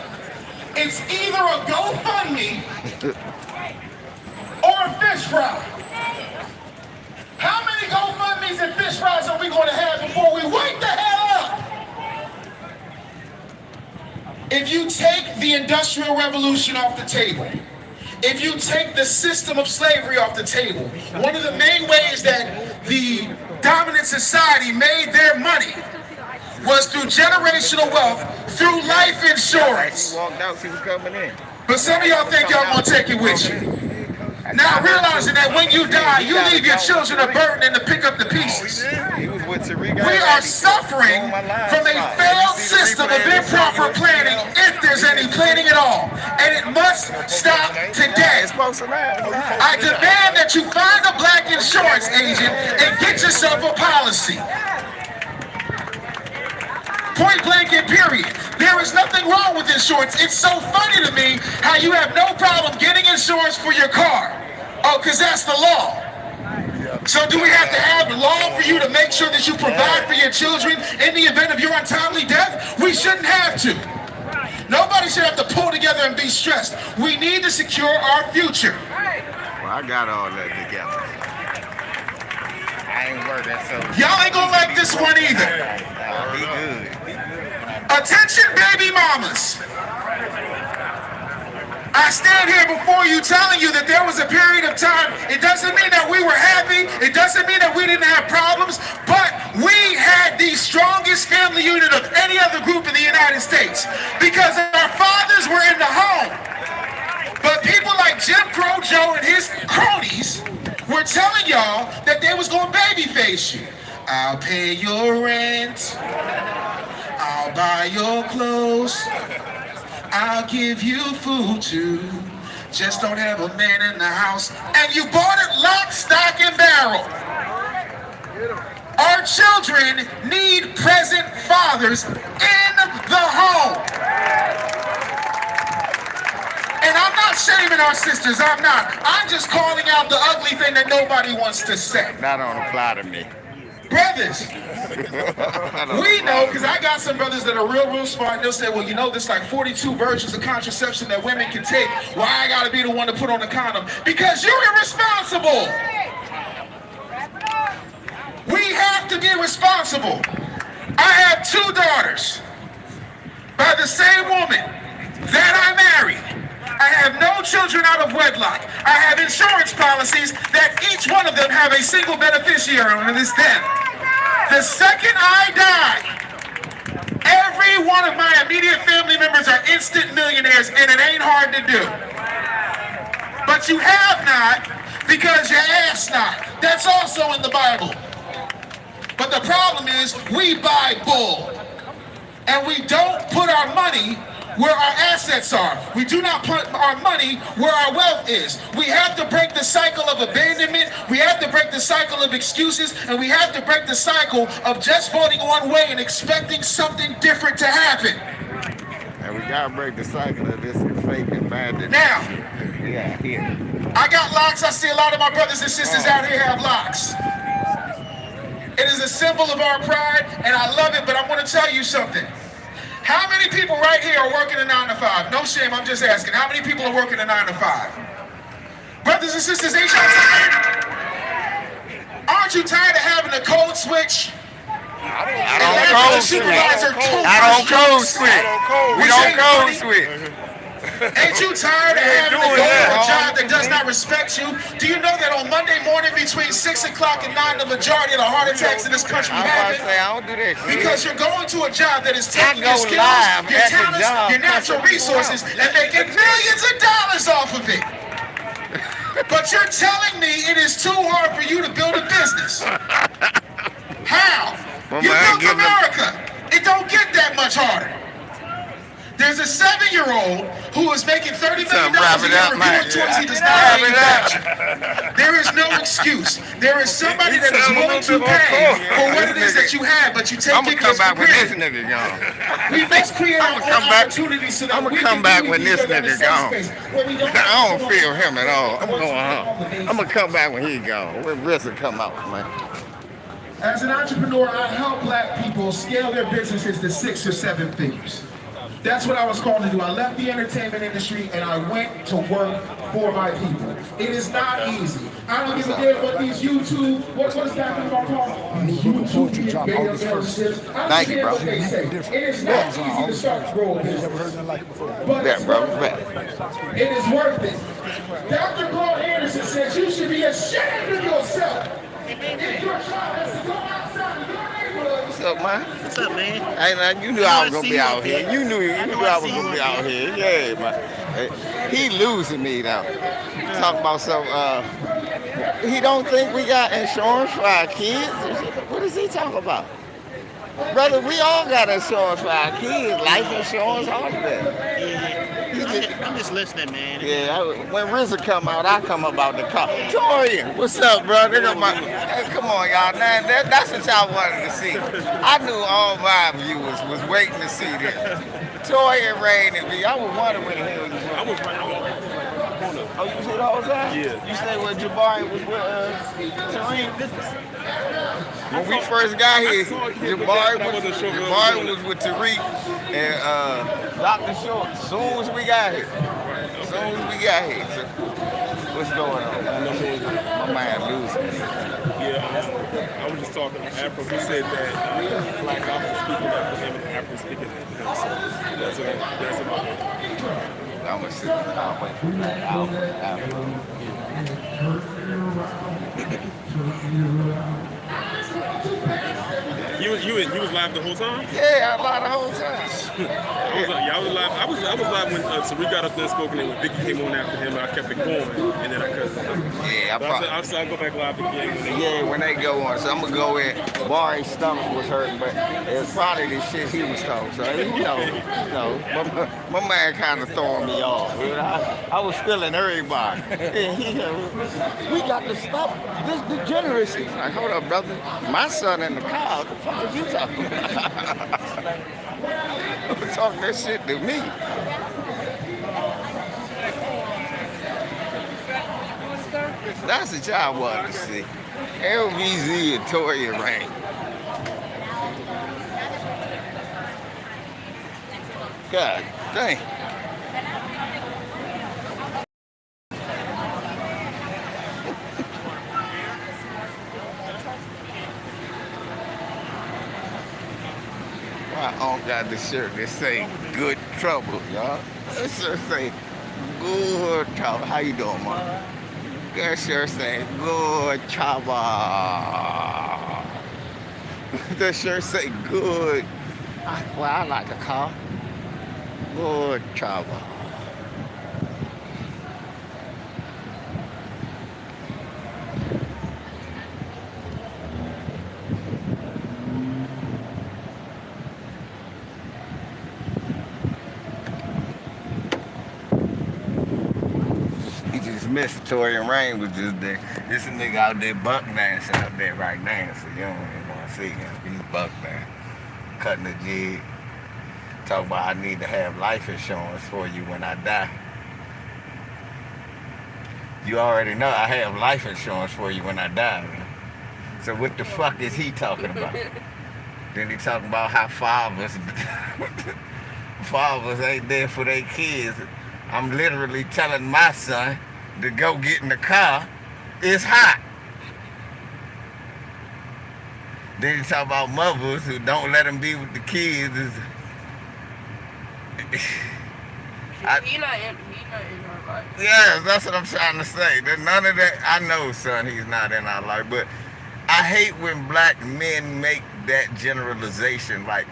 It's either a GoFundMe or a fish fry. How many GoFundMes and fish fries are we going to have before we wake the hell up? If you take the Industrial Revolution off the table, if you take the system of slavery off the table, one of the main ways that the dominant society made their money was through generational wealth, through life insurance. But some of y'all think y'all gonna take it with you. Now realizing that when you die, you leave your children a burden and to pick up the pieces. We are suffering from a failed system of improper planning, if there's any planning at all. And it must stop today. I demand that you find a black insurance agent and get yourself a policy. Point blank and period. There is nothing wrong with insurance. It's so funny to me how you have no problem getting insurance for your car. Oh, because that's the law. So do we have to have law for you to make sure that you provide for your children in the event of your untimely death? We shouldn't have to. Nobody should have to pull together and be stressed. We need to secure our future. Well, I got all that together. I ain't working, so. Y'all ain't gonna like this one either. Be good. Attention, baby mamas. I stand here before you telling you that there was a period of time. It doesn't mean that we were happy. It doesn't mean that we didn't have problems. But we had the strongest family unit of any other group in the United States because our fathers were in the home. But people like Jim Crow Joe and his cronies were telling y'all that they was going to babyface you. I'll pay your rent. I'll buy your clothes. I'll give you food too. Just don't have a man in the house. And you bought it lock, stock, and barrel. Our children need present fathers in the home. And I'm not shaming our sisters, I'm not. I'm just calling out the ugly thing that nobody wants to say. That don't apply to me. Brothers, we know, because I got some brothers that are real smart, and they'll say, well, you know, there's like 42 versions of contraception that women can take. Why I gotta be the one to put on the condom? Because you're irresponsible. We have to be responsible. I have 2 daughters by the same woman that I married. I have no children out of wedlock. I have insurance policies that each one of them have a single beneficiary on, and it's them. The second I die, every one of my immediate family members are instant millionaires, and it ain't hard to do. But you have not because you asked not. That's also in the Bible. But the problem is we buy bull, and we don't put our money where our assets are. We do not put our money where our wealth is. We have to break the cycle of abandonment. We have to break the cycle of excuses, and we have to break the cycle of just voting one way and expecting something different to happen. And we gotta break the cycle of this fake abandonment. Now, yeah, here. I got locks. I see a lot of my brothers and sisters out here have locks. It is a symbol of our pride, and I love it, but I want to tell you something. How many people right here are working a 9 to 5? No shame, I'm just asking. How many people are working a 9 to 5? Brothers and sisters, ain't y'all tired? Aren't you tired of having a code switch? I don't code switch. I don't code switch. We don't code switch. Ain't you tired of having to go to a job that does not respect you? Do you know that on Monday morning between 6 o'clock and 9, the majority of the heart attacks in this country happen? I don't do that. Because you're going to a job that is taking your skills, your talents, your natural resources, and making millions of dollars off of it. But you're telling me it is too hard for you to build a business. How? You built America. It don't get that much harder. There's a 7-year-old who is making $30 million a year reviewing toys he does not manufacture. There is no excuse. There is somebody that is willing to pay for what it is that you have, but you take it for granted. We must create our own opportunities so that we can back when this nigga gone. I don't feel him at all. I'm going home. I'm gonna come back when he gone. When Riss will come out, man. As an entrepreneur, I help black people scale their businesses to 6 or 7 figures. That's what I was called to do. I left the entertainment industry and I went to work for my people. It is not easy. I don't give a damn what these YouTube, what is that thing called? YouTube memberships. I don't care what they say. It is not easy to start growing business. But it's worth it. It is worth it. Dr. Claude Anderson says you should be ashamed of yourself. If your child has to go outside of your neighborhood. What's up, man? What's up, man? Hey, you knew I was gonna be out here. You knew I was gonna be out here. Yeah, man. He losing me though. Talk about some. He don't think we got insurance for our kids. What is he talking about? Brother, we all got insurance for our kids. Life insurance, all of that. He's I'm just listening, man. Yeah, when RZA come out, I come up out the car. Torian, what's up, bro? They got my, hey, come on, y'all. Man, that's what y'all wanted to see. I knew all my viewers was waiting to see this. Torian Rain and me. I was wondering where the hell you were. I was right on. Oh, you was here the whole time? Yeah. You stayed with Jabari was with Tariq? When we first got here, Jabari was with Tariq and Dr. Short. As soon as we got here. So, what's going on? My man losing. Yeah, I was just talking to Afro. He said that Black African speaking after him and African speaking after him. So that's about it. I'm gonna sit down. I'll wait for that album. You was live the whole time? Yeah, I was live the whole time. I was live. I was live when Tariq got up there and spoke, and then when Vicky came on after him, I kept it going, and then I cut it. Yeah, I'll go back live again. When they go on. So I'm gonna go in. Barry's stomach was hurting, but it's probably the shit he was talking. So my man kind of throwing me off. I was feeling everybody. We got to stop this degeneracy. Like, hold up, brother. My son in the car. What the fuck are you talking about? Talking that shit to me. That's what y'all wanted to see. LVZ and Toya Rain. God dang. My aunt got the shirt that say good trouble, y'all. That shirt say good trouble. How you doing, man? That shirt say good trouble. That shirt say good. Well, I like to call good trouble. Mr. Torian Rain was just there. This a nigga out there buck dancing up there right now, so you don't even want to see him. He's buck dancing, cutting the jig. Talking about I need to have life insurance for you when I die. You already know I have life insurance for you when I die, man. So what the fuck is he talking about? Then he talking about how fathers ain't there for their kids. I'm literally telling my son to go get in the car. It's hot. Then you talk about mothers who don't let them be with the kids. He not in our life. Yes, that's what I'm trying to say. There's none of that. I know, son, he's not in our life, but I hate when black men make that generalization. Like,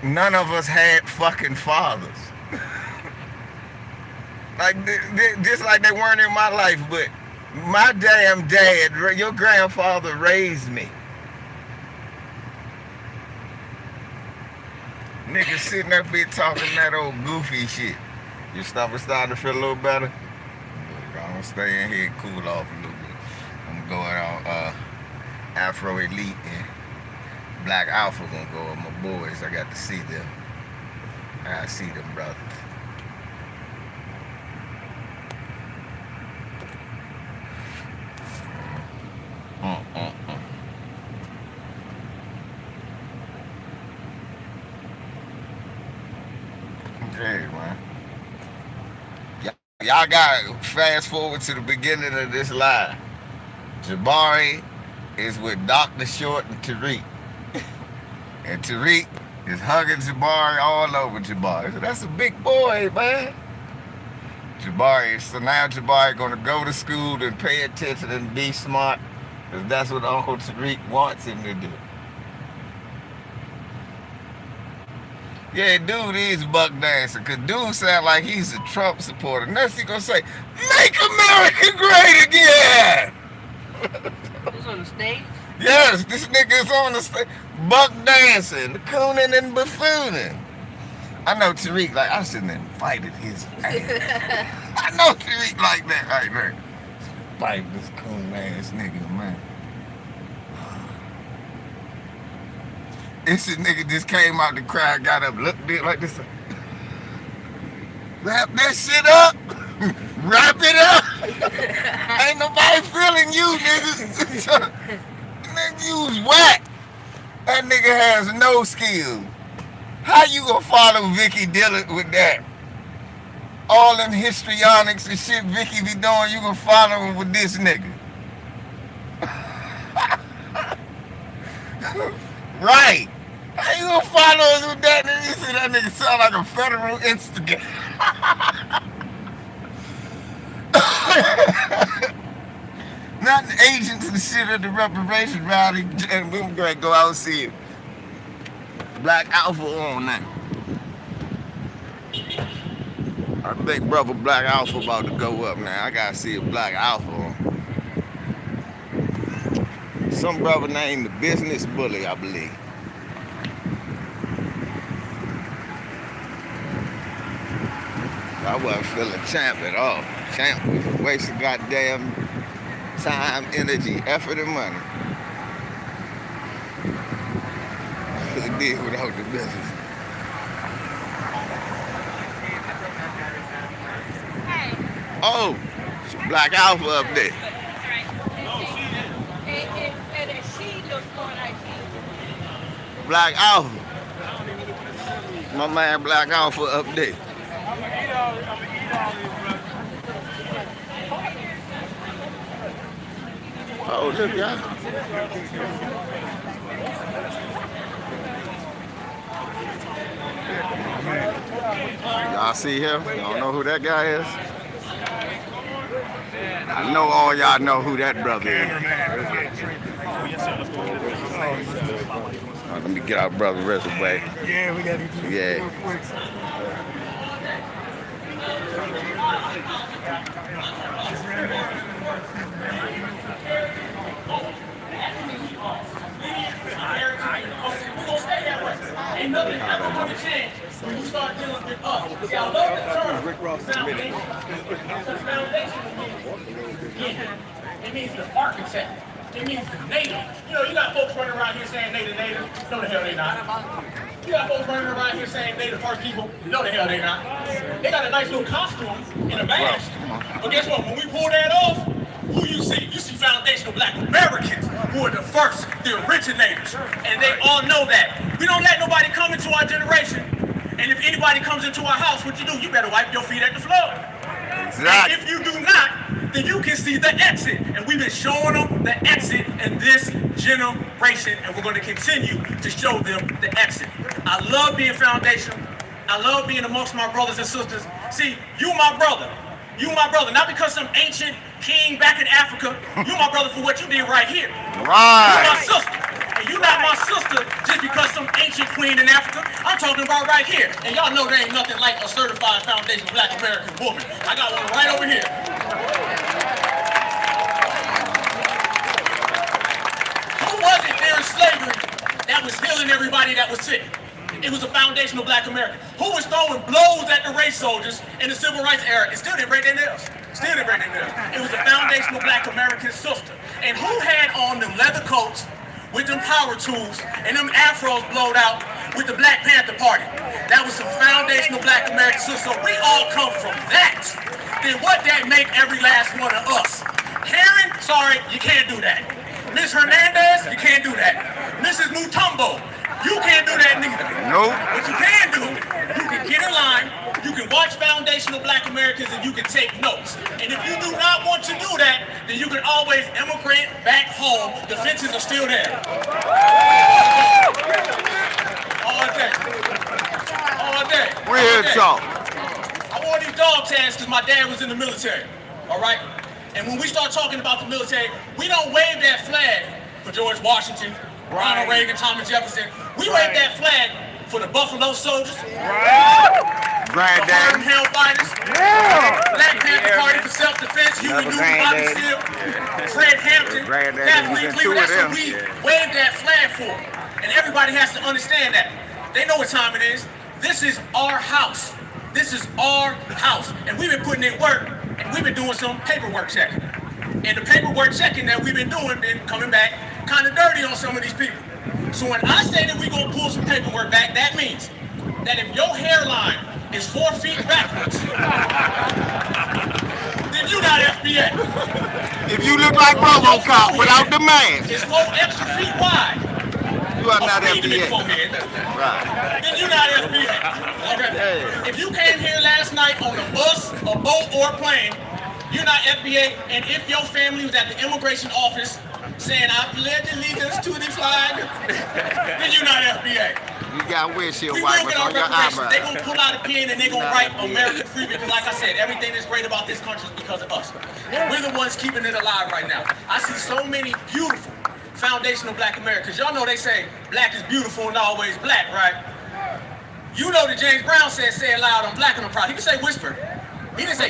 none of us had fucking fathers. Like, just like they weren't in my life, but my damn dad, your grandfather raised me. Niggas sitting up here talking that old goofy shit. Your stomach starting to feel a little better? I'm gonna stay in here and cool off a little bit. I'm going on Afro Elite and Black Alpha gonna go with my boys. I got to see them. I gotta see them brothers. Hey, man. Y'all got fast forward to the beginning of this live. Jabari is with Dr. Short and Tariq. And Tariq is hugging Jabari all over Jabari. So that's a big boy, man. So now Jabari gonna go to school and pay attention and be smart, because that's what Uncle Tariq wants him to do. Yeah, dude is buck dancing, because dude sound like he's a Trump supporter. Next he gonna say, make America great again! He's on the stage? Yes, this nigga is on the stage, buck dancing, cooning and buffooning. I know Tariq, like, I shouldn't have invited his ass. I know Tariq like that right there. Fight this coon ass nigga, man. This nigga just came out the crowd, got up, looked at it like this. Wrap that shit up. Wrap it up. Ain't nobody feeling you, niggas. Nigga, you was whack. That nigga has no skill. How you gonna follow Vicky Dillard with that? All them histrionics and shit Vicky be doing, you gonna follow him with this nigga. Right. How you gonna follow us with that nigga? You see that nigga sound like a federal instigator. Not the agents and shit at the Reparations rally, and we're gonna go out and see it. Black Alpha on that. I think brother Black Alpha about to go up now. I gotta see a Black Alpha on. Some brother named the Business Bully, I believe. I wasn't feeling Champ at all. Champ was a waste of goddamn time, energy, effort, and money. Couldn't deal without the business. Oh, Black Alpha up there. Black Alpha. My man Black Alpha up there. Oh, look, y'all. Y'all see him? Y'all know who that guy is? I know all y'all know who that brother is. Let me get our brother rest away. Yeah, we got to do this real quick. Ain't nothing ever going to change when you start dealing with us. See, I love the term foundation. It means the architect. It means the native. You know, you got folks running around here saying native. No, the hell they not. You got folks running around here saying they the first people. No, the hell they not. They got a nice little costume and a mask. But guess what? When we pull that off, who you see? You see foundational Black Americans who are the first, the originators. And they all know that. We don't let nobody come into our generation. And if anybody comes into our house, what you do? You better wipe your feet at the floor. Exactly. And if you do not, then you can see the exit. And we've been showing them the exit in this generation, and we're going to continue to show them the exit. I love being foundational. I love being amongst my brothers and sisters. See, you my brother. You my brother, not because some ancient king back in Africa. You my brother for what you did right here. Right. You my sister. And you not my sister just because some ancient queen in Africa. I'm talking about right here. And y'all know there ain't nothing like a certified foundational Black American woman. I got one right over here. Who was it there in slavery that was healing everybody that was sick? It was a foundational Black American. Who was throwing blows at the race soldiers in the Civil Rights era and still didn't break their nails? Still didn't break their nails. It was a foundational Black American sister. And who had on them leather coats with them power tools and them afros blowed out with the Black Panther Party? That was some foundational Black American sister. So we all come from that. Then what that make every last one of us? Karen, sorry, you can't do that. Miss Hernandez, you can't do that. Mrs. Mutombo, you can't do that neither. Nope. What you can do, you can get in line, you can watch foundational Black Americans, and you can take notes. And if you do not want to do that, then you can always immigrate back home. The fences are still there. All day. All day. We're here to talk. I wore these dog tags because my dad was in the military. All right? And when we start talking about the military, we don't wave that flag for George Washington, Ronald Reagan, Thomas Jefferson. We wave that flag for the Buffalo Soldiers, the Harlem Hellfighters, Black Panther Party for self-defense, Huey Newton, Bobby Seale, Fred Hampton, Kathleen Cleveland. That's what we wave that flag for. And everybody has to understand that. They know what time it is. This is our house. This is our house. And we've been putting in work, and we've been doing some paperwork checking. And the paperwork checking that we've been doing been coming back kind of dirty on some of these people. So when I say that we're going to pull some paperwork back, that means that if your hairline is 4 feet backwards, then you're not FBA. If you look like RoboCop without the mask, it's 4 extra feet wide. You are not FBA. Right. Then you're not FBA. Okay. If you came here last night on a bus, a boat, or a plane, you're not FBA. And if your family was at the immigration office saying, I pledge allegiance to the flag, then you're not FBA. You got windshield We will wipers get our on your reparations. eyebrows. They're going to pull out a pen and they're going to write American free because, like I said, everything that's great about this country is because of us. And we're the ones keeping it alive right now. I see so many beautiful foundational black Americans. Y'all know they say black is beautiful and always black, right? You know that James Brown said, say it loud, I'm black and I'm proud. He didn't say whisper. He didn't say,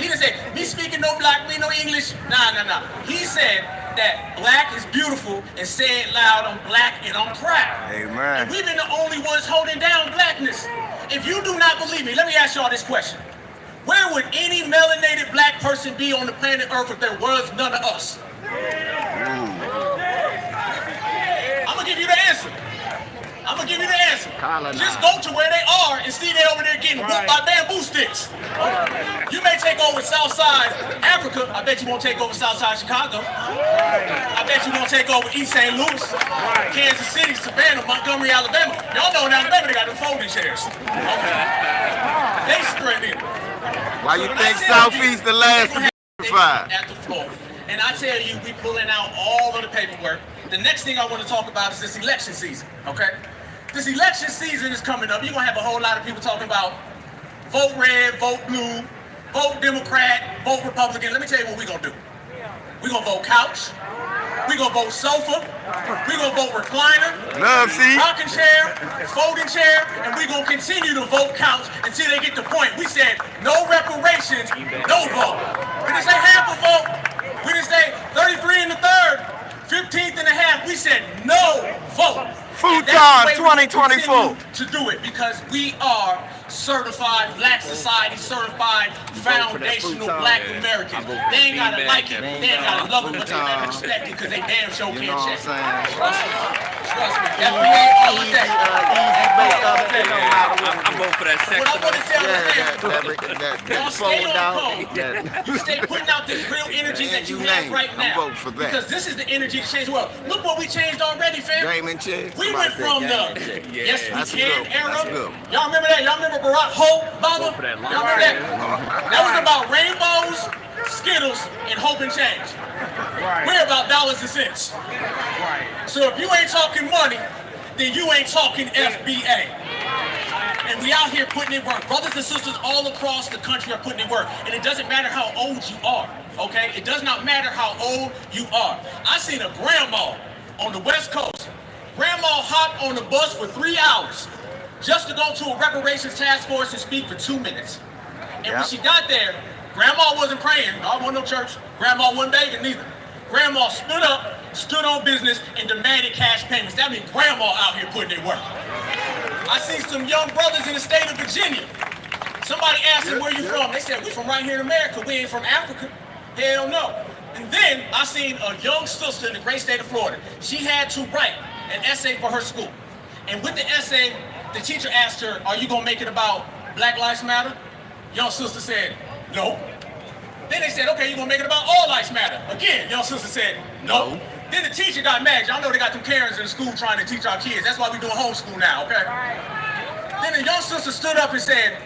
me speaking no black, me no English. Nah. He said that black is beautiful and say it loud, I'm black and I'm proud. Amen. And we've been the only ones holding down blackness. If you do not believe me, let me ask y'all this question. Where would any melanated black person be on the planet Earth if there was none of us? I'm gonna give you the answer. Just go to where they are and see they over there getting whooped by bamboo sticks. You may take over Southside Africa. I bet you won't take over Southside Chicago. I bet you won't take over East St. Louis, Kansas City, Savannah, Montgomery, Alabama. Y'all know in Alabama they got them folding chairs. They straight in. Why you think Southeast the last to be fired? At the floor. And I tell you, we pulling out all of the paperwork. The next thing I want to talk about is this election season, okay? This election season is coming up. You're going to have a whole lot of people talking about vote red, vote blue, vote Democrat, vote Republican. Let me tell you what we're going to do. We're going to vote couch. We're going to vote sofa. We're going to vote recliner. Love seat. Rocking chair, folding chair, and we're going to continue to vote couch until they get the point. We said no reparations, no vote. We didn't say half a vote. We didn't say 33 and a third, 15th and a half. We said no vote. Futon 2024. To do it because we are certified black society, certified foundational black Americans. They ain't gotta like it, they ain't gotta love it, but they gotta respect it because they damn sure can't check. Trust me. FBA all day. I'm going for that second. What I want to tell you, y'all stay on code. You stay putting out this real energy that you have right now. Because this is the energy to change the world. Look what we changed already, fam. We went from the yes we can era. Y'all remember that? Y'all remember Barack Obama? Y'all remember that? That was about rainbows, Skittles, and hope and change. We're about dollars and cents. So if you ain't talking money, then you ain't talking FBA. And we out here putting in work. Brothers and sisters all across the country are putting in work. And it doesn't matter how old you are, okay? It does not matter how old you are. I seen a grandma on the West Coast. Grandma hopped on the bus for 3 hours just to go to a reparations task force and speak for 2 minutes. And when she got there, Grandma wasn't praying. I wasn't no church. Grandma wasn't begging neither. Grandma stood up, stood on business, and demanded cash payments. That means Grandma out here putting in work. I see some young brothers in the state of Virginia. Somebody asked them, where you from? They said, we from right here in America. We ain't from Africa. Hell no. And then I seen a young sister in the great state of Florida. She had to write an essay for her school. And with the essay, the teacher asked her, are you gonna make it about Black Lives Matter? Young sister said, no. Then they said, okay, you gonna make it about all lives matter? Again, young sister said, no. Then the teacher got mad. Y'all know they got them Karens in the school trying to teach our kids. That's why we doing homeschool now, okay? Then the young sister stood up and said,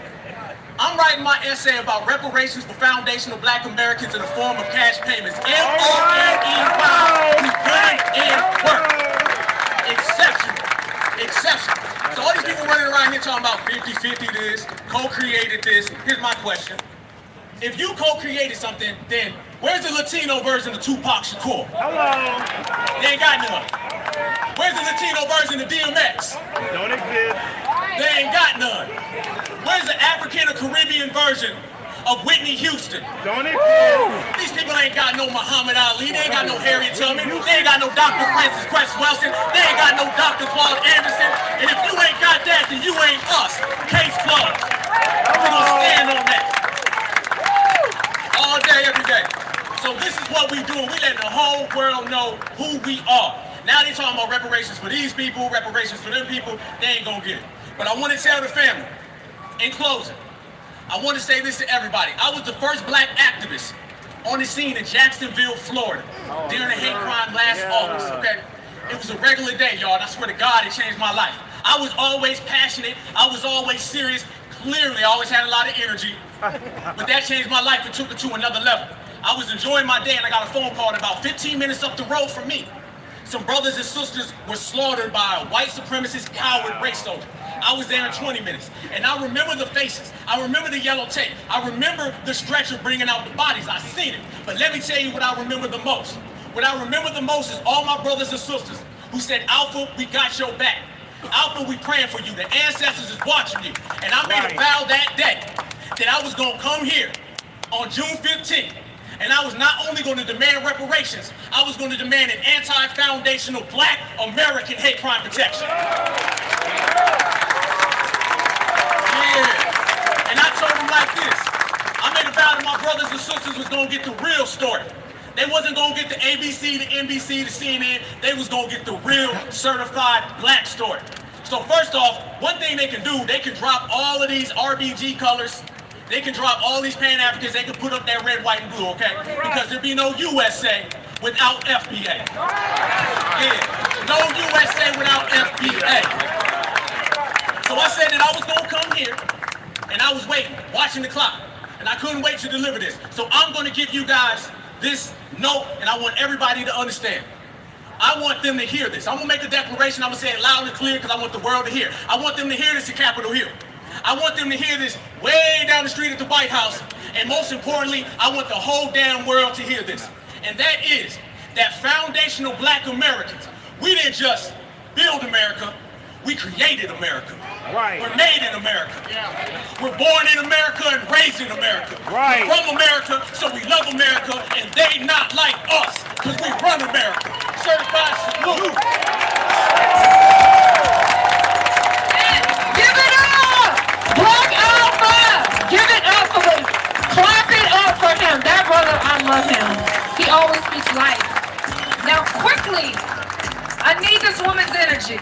I'm writing my essay about reparations for foundational black Americans in the form of cash payments. M-O-N-E-Y. We put in work. Exceptional. So all these people running around here talking about 50-50 this, co-created this. Here's my question. If you co-created something, then where's the Latino version of Tupac Shakur? Hello. They ain't got none. Where's the Latino version of DMX? Don't exist. They ain't got none. Where's the African or Caribbean version of Whitney Houston. These people ain't got no Muhammad Ali, they ain't got no Harriet Tubman, they ain't got no Dr. Francis Cress Welsing, they ain't got no Dr. Claude Anderson, and if you ain't got that, then you ain't us. Case closed. We're gonna stand on that. All day, every day. So this is what we doing. We letting the whole world know who we are. Now they talking about reparations for these people, reparations for them people. They ain't gonna get it. But I want to tell the family, in closing, I want to say this to everybody. I was the first black activist on the scene in Jacksonville, Florida, during the hate crime last August, okay? It was a regular day, y'all, and I swear to God, it changed my life. I was always passionate. I was always serious. Clearly, I always had a lot of energy. But that changed my life and took it to another level. I was enjoying my day, and I got a phone call about 15 minutes up the road from me. Some brothers and sisters were slaughtered by a white supremacist coward race soldier. I was there in 20 minutes, and I remember the faces. I remember the yellow tape. I remember the stretcher bringing out the bodies. I seen it. But let me tell you what I remember the most. What I remember the most is all my brothers and sisters who said, Alpha, we got your back. Alpha, we praying for you. The ancestors is watching you. And I made a vow that day that I was going to come here on June 15th. And I was not only going to demand reparations, I was going to demand an anti-foundational black American hate crime protection. Yeah. And I told them like this. I made a vow that my brothers and sisters was going to get the real story. They wasn't going to get the ABC, the NBC, the CNN. They was going to get the real certified black story. So first off, one thing they can do, they can drop all of these RBG colors. They can drop all these Pan-Africans. They can put up that red, white, and blue, okay? Because there'd be no USA without FBA. Yeah, no USA without FBA. So I said that I was going to come here, and I was waiting, watching the clock, and I couldn't wait to deliver this. So I'm going to give you guys this note, and I want everybody to understand. I want them to hear this. I'm going to make a declaration. I'm going to say it loud and clear because I want the world to hear. I want them to hear this at Capitol Hill. I want them to hear this way down the street at the White House. And most importantly, I want the whole damn world to hear this. And that is that foundational black Americans, we didn't just build America, we created America. Right. We're made in America. We're born in America and raised in America. Right. We're from America, so we love America, and they not like us, because we run America. Certified salute. Give it up! Black Alpha! Give it up for him. Clap it up for him. That brother, I love him. He always speaks life. Now, quickly, I need this woman's energy.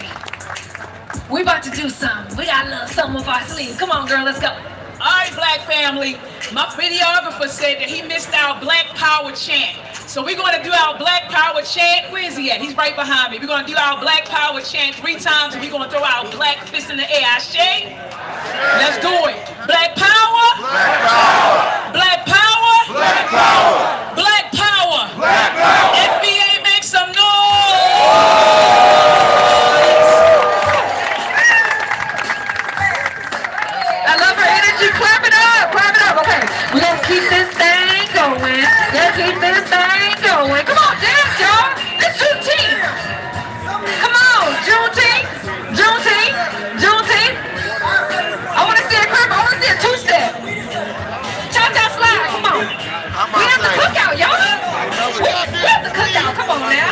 We about to do something. We got a little something up our sleeve. Come on, girl, let's go. All right, black family. My videographer said that he missed our Black Power chant. So we're going to do our Black Power chant. Where is he at? He's right behind me. We're going to do our Black Power chant 3 times, and we're going to throw our black fist in the air. Ashe? Let's do it. Black Power. Black power. Black Power. Black power. Black Power. Black power. FBA, make some noise. I love her energy. Clap it up. Clap it up. Okay. We're going to keep this thing going. Let's keep this thing going. Come on, dance, y'all. It's Juneteenth. Come on. Juneteenth. Juneteenth. Juneteenth. I want to see a clap. I want to see a 2-step. Cha-cha slide. Come on. We have the cookout, y'all. We have the cookout. Come on now.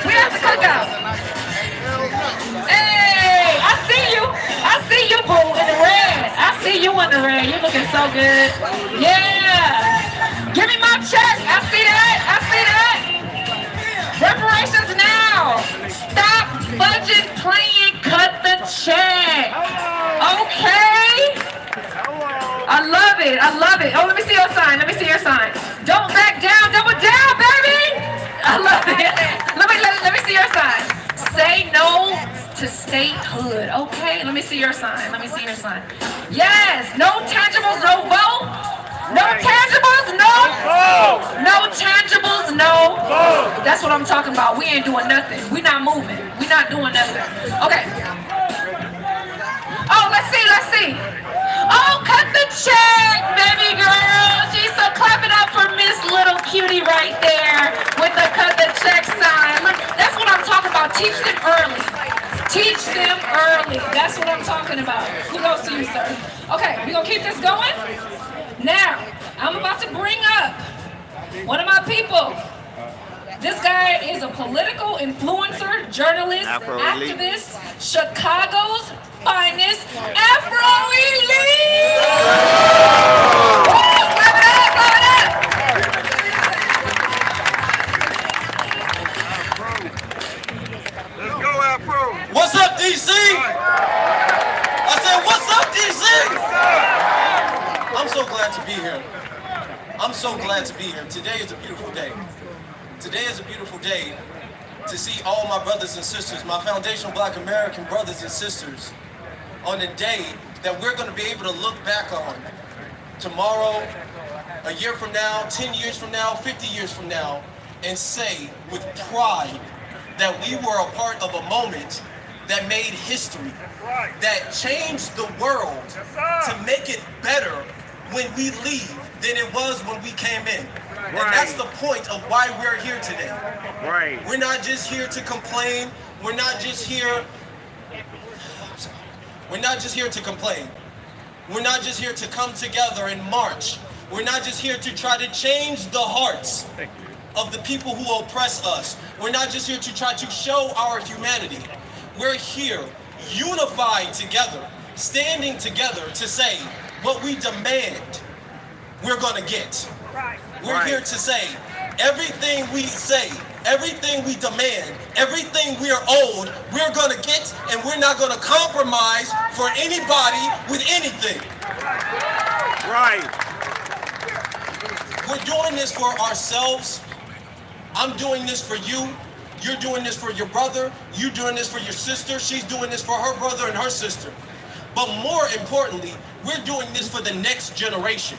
We have the cookout. Hey, I see you. I see you, boo, in the red. I see you in the red. You're looking so good. Yeah. Give me my check. I see that. I see that. Reparations now. Stop budget playing. Cut the check. Okay. I love it. I love it. Oh, let me see your sign. Let me see your sign. Don't back down. Double down, baby. I love it. Let me see your sign. Say no to statehood. Okay. Let me see your sign. Let me see your sign. Yes. No tangibles. No vote. No tangibles. No. No tangibles. No. That's what I'm talking about. We ain't doing nothing. We not moving. We not doing nothing. Okay. Oh, let's see. Let's see. Oh, cut the check, baby girl. She's so clap it up for Miss Little Cutie right there with the cut the check sign. Look, that's what I'm talking about. Teach them early. Teach them early. That's what I'm talking about. Kudos to you, sir. Okay, we gonna keep this going? Now, I'm about to bring up one of my people. This guy is a political influencer, journalist, Afro-elite. activist, Chicago's finest Afro-elite! Woo! Clap it up, clap it up! Let's go, Afro. What's up, DC? I said, what's up, DC? I'm so glad to be here. I'm so glad to be here. Today is a beautiful day. Today is a beautiful day to see all my brothers and sisters, my foundational Black American brothers and sisters, on the day that we're going to be able to look back on tomorrow, a year from now, 10 years from now, 50 years from now, and say with pride that we were a part of a moment that made history, that changed the world to make it better when we leave than it was when we came in. And that's the point of why we're here today. We're not just here to complain. We're not just here. We're not just here to complain. We're not just here to come together and march. We're not just here to try to change the hearts of the people who oppress us. We're not just here to try to show our humanity. We're here unified together, standing together to say what we demand we're gonna get. We're here to say everything we say, everything we demand, everything we're owed, we're gonna get, and we're not gonna compromise for anybody with anything. We're doing this for ourselves. I'm doing this for you. You're doing this for your brother. You're doing this for your sister. She's doing this for her brother and her sister. But more importantly, we're doing this for the next generation.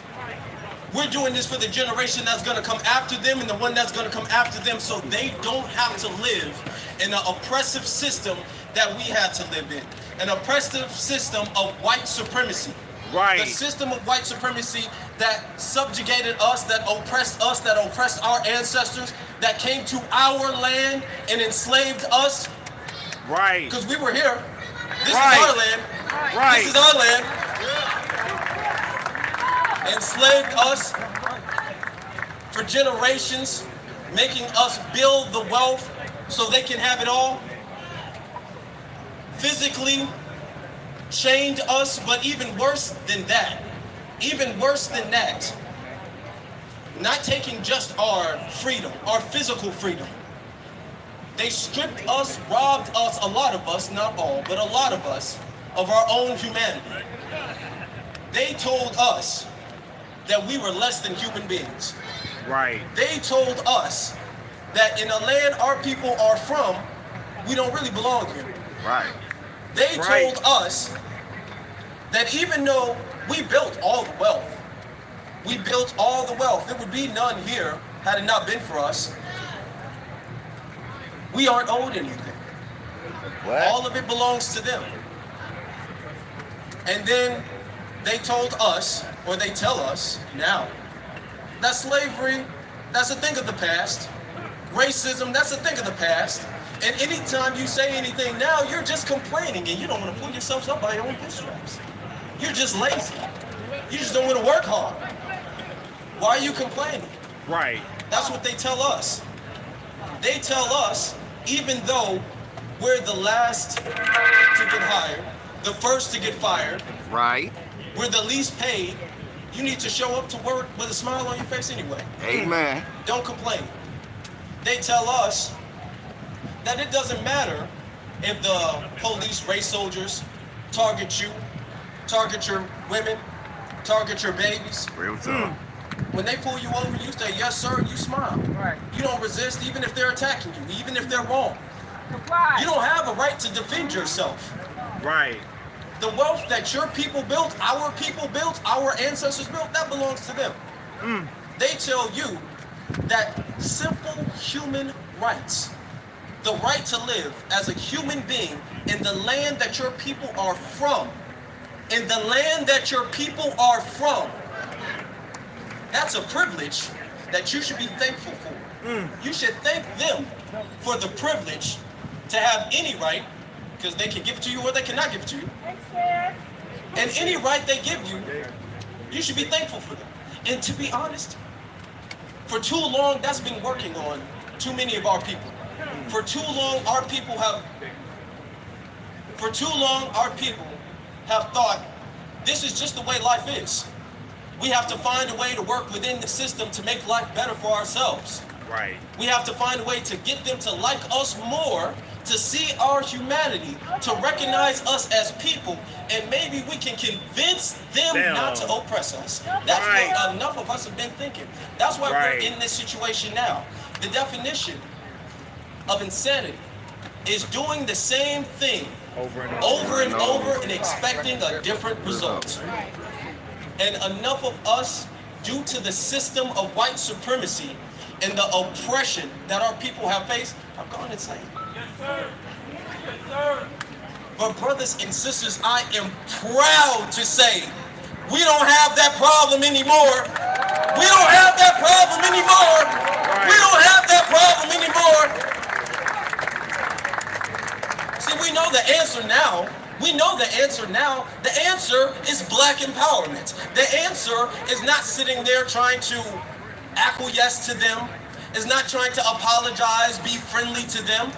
We're doing this for the generation that's going to come after them and the one that's going to come after them, so they don't have to live in an oppressive system that we had to live in. An oppressive system of white supremacy. The system of white supremacy that subjugated us, that oppressed our ancestors, that came to our land and enslaved us. Because we were here. This is our land. This is our land. Enslaved us for generations, making us build the wealth so they can have it all. Physically chained us, but even worse than that, not taking just our freedom, our physical freedom. They stripped us, robbed us, a lot of us, not all, but a lot of us, of our own humanity. They told us that we were less than human beings. They told us that in a land our people are from, we don't really belong here. They told us that even though we built all the wealth, there would be none here had it not been for us. We aren't owed anything. All of it belongs to them. And then they told us, or they tell us now, that slavery, that's a thing of the past. Racism, that's a thing of the past. And anytime you say anything now, you're just complaining and you don't want to pull yourself up by your own bootstraps. You're just lazy. You just don't want to work hard. Why are you complaining? That's what they tell us. They tell us, even though we're the last to get hired, the first to get fired, we're the least paid, you need to show up to work with a smile on your face anyway. Amen. Don't complain. They tell us that it doesn't matter if the police, race soldiers, target you, target your women, target your babies. Real talk. When they pull you over, you say, yes, sir, you smile. You don't resist, even if they're attacking you, even if they're wrong. You don't have a right to defend yourself. The wealth that your people built, our ancestors built, that belongs to them. They tell you that simple human rights, the right to live as a human being in the land that your people are from, that's a privilege that you should be thankful for. You should thank them for the privilege to have any right, because they can give it to you or they cannot give it to you. And any right they give you, you should be thankful for them. And to be honest, for too long, that's been working on too many of our people. For too long, our people have thought this is just the way life is. We have to find a way to work within the system to make life better for ourselves. Right. We have to find a way to get them to like us more, to see our humanity, to recognize us as people, and maybe we can convince them not to oppress us. That's what enough of us have been thinking. That's why we're in this situation now. The definition of insanity is doing the same thing over and over and expecting a different result. And enough of us, due to the system of white supremacy and the oppression that our people have faced, have gone insane. Yes, sir. Yes, sir. But brothers and sisters, I am proud to say we don't have that problem anymore. We don't have that problem anymore. We don't have that problem anymore. See, we know the answer now. We know the answer now. The answer is black empowerment. The answer is not sitting there trying to acquiesce to them, is not trying to apologize, be friendly to them.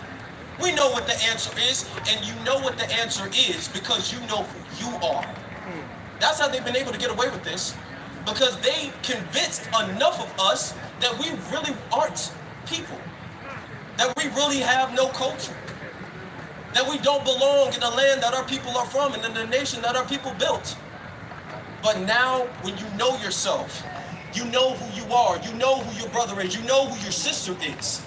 We know what the answer is, and you know what the answer is because you know who you are. That's how they've been able to get away with this, because they convinced enough of us that we really aren't people, that we really have no culture, that we don't belong in the land that our people are from and in the nation that our people built. But now, when you know yourself, you know who you are, you know who your brother is, you know who your sister is,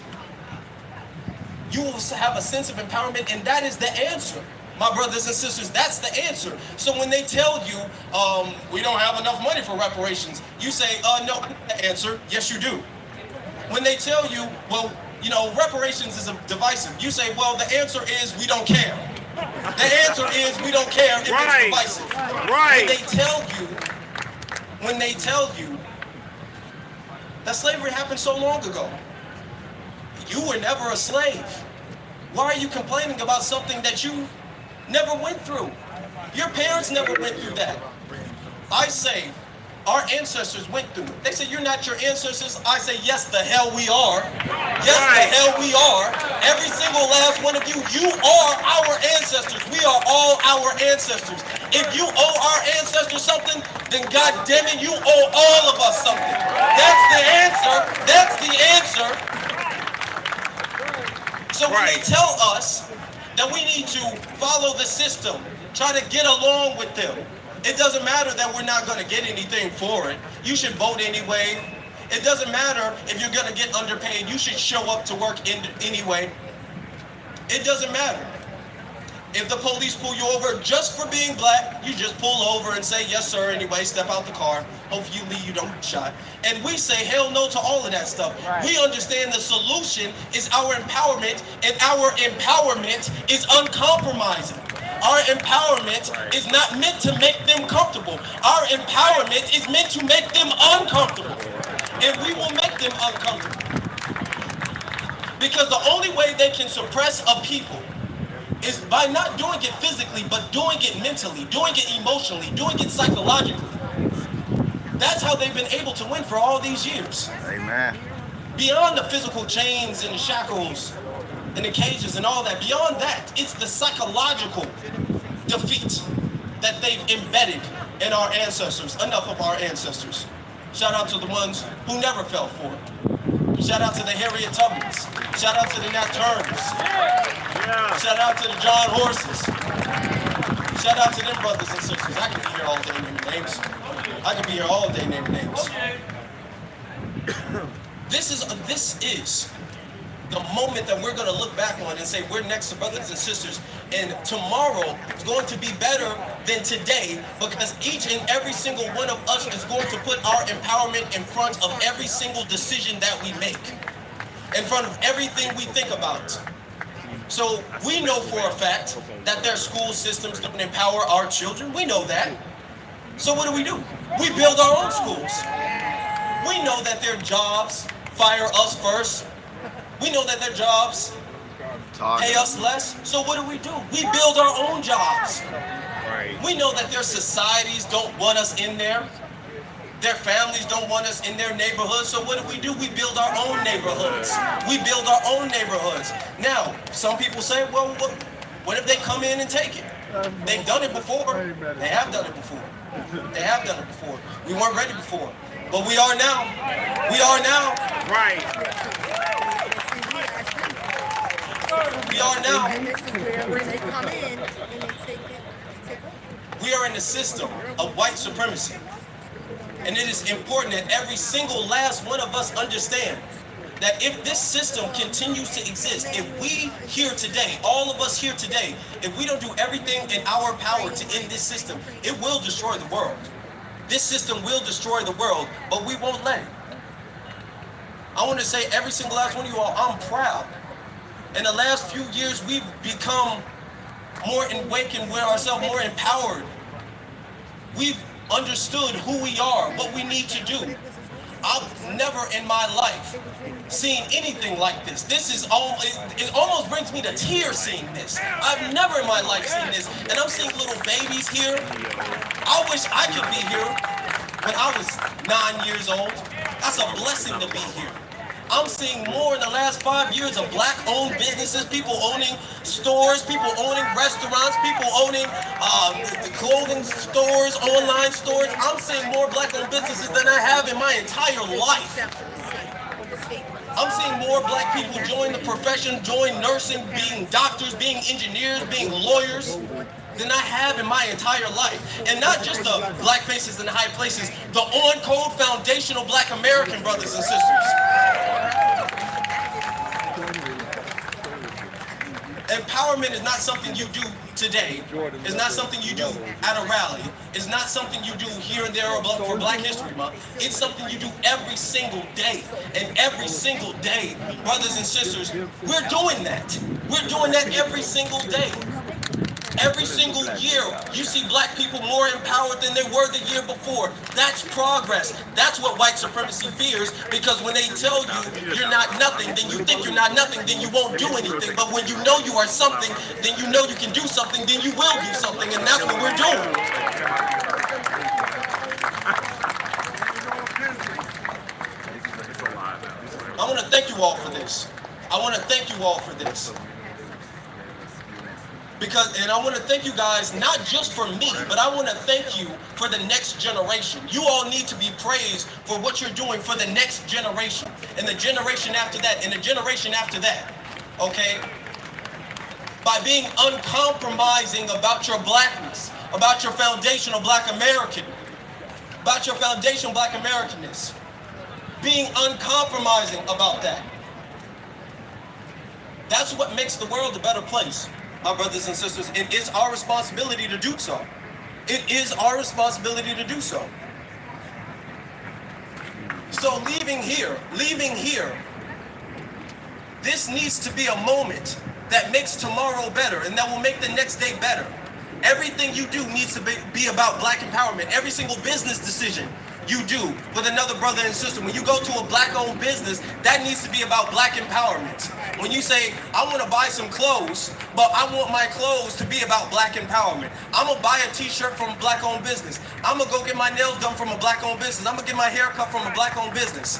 you will have a sense of empowerment, and that is the answer. My brothers and sisters, that's the answer. So when they tell you, we don't have enough money for reparations, you say, no, the answer, yes you do. When they tell you, well, you know, reparations is divisive, you say, well, the answer is we don't care. The answer is we don't care if it's divisive. When they tell you that slavery happened so long ago, you were never a slave. Why are you complaining about something that you never went through? Your parents never went through that. I say, our ancestors went through it. They say, you're not your ancestors. I say, yes, the hell we are. Yes, the hell we are. Every single last one of you, you are our ancestors. We are all our ancestors. If you owe our ancestors something, then God damn it, you owe all of us something. That's the answer. That's the answer. So when they tell us that we need to follow the system, try to get along with them, it doesn't matter that we're not going to get anything for it. You should vote anyway. It doesn't matter if you're going to get underpaid. You should show up to work anyway. It doesn't matter. If the police pull you over just for being black, you just pull over and say, yes, sir, anyway, step out the car. Hopefully you leave, you don't get shot. And we say hell no to all of that stuff. We understand the solution is our empowerment, and our empowerment is uncompromising. Our empowerment is not meant to make them comfortable. Our empowerment is meant to make them uncomfortable. And we will make them uncomfortable. Because the only way they can suppress a people is by not doing it physically, but doing it mentally, doing it emotionally, doing it psychologically. That's how they've been able to win for all these years. Amen. Beyond the physical chains and the shackles and the cages and all that, beyond that, it's the psychological defeat that they've embedded in our ancestors, enough of our ancestors. Shout out to the ones who never fell for it. Shout out to the Harriet Tubmans. Shout out to the Nat Turners. Shout out to the John Horses. Shout out to them brothers and sisters. I could be here all day naming names. I could be here all day naming names. This is the moment that we're going to look back on and say we're next to brothers and sisters, and tomorrow is going to be better than today, because each and every single one of us is going to put our empowerment in front of every single decision that we make, in front of everything we think about. So we know for a fact that their school systems don't empower our children. We know that. So what do? We build our own schools. We know that their jobs fire us first. We know that their jobs pay us less. So what do? We build our own jobs. We know that their societies don't want us in there. Their families don't want us in their neighborhoods, so what do? We build our own neighborhoods. We build our own neighborhoods. Now, some people say, well, what if they come in and take it? They've done it before. They have done it before. They have done it before. We weren't ready before, but we are now. We are now. Right. We are now. When they come in and they take it. We are in the system of white supremacy. And it is important that every single last one of us understand that if this system continues to exist, if we here today, all of us here today, if we don't do everything in our power to end this system, it will destroy the world. This system will destroy the world, but we won't let it. I want to say every single last one of you all, I'm proud. In the last few years, we've become more awakened with ourselves, more empowered. We've understood who we are, what we need to do. I've never in my life seen anything like this. This is all, it almost brings me to tears seeing this. I've never in my life seen this. And I'm seeing little babies here. I wish I could be here when I was 9 years old. That's a blessing to be here. I'm seeing more in the last 5 years of black-owned businesses, people owning stores, people owning restaurants, people owning the clothing stores, online stores. I'm seeing more black-owned businesses than I have in my entire life. I'm seeing more black people join the profession, join nursing, being doctors, being engineers, being lawyers, than I have in my entire life. And not just the black faces in high places, the on-code foundational black American brothers and sisters. Empowerment is not something you do today. It's not something you do at a rally. It's not something you do here and there or for Black History Month. It's something you do every single day. And every single day, brothers and sisters, we're doing that. We're doing that every single day. Every single year, you see black people more empowered than they were the year before. That's progress. That's what white supremacy fears, because when they tell you you're not nothing, then you think you're not nothing, then you won't do anything. But when you know you are something, then you know you can do something, then you will do something, and that's what we're doing. I want to thank you all for this. I want to thank you all for this. And I want to thank you guys, not just for me, but I want to thank you for the next generation. You all need to be praised for what you're doing for the next generation, and the generation after that, and the generation after that, okay? By being uncompromising about your blackness, about your foundational black American, about your foundational black Americanness. Being uncompromising about that. That's what makes the world a better place. My brothers and sisters, it is our responsibility to do so. It is our responsibility to do so. So leaving here, this needs to be a moment that makes tomorrow better and that will make the next day better. Everything you do needs to be about black empowerment. Every single business decision you do with another brother and sister. When you go to a black-owned business, that needs to be about black empowerment. When you say, I want to buy some clothes, but I want my clothes to be about black empowerment. I'm going to buy a t-shirt from a black-owned business. I'm going to go get my nails done from a black-owned business. I'm going to get my hair cut from a black-owned business.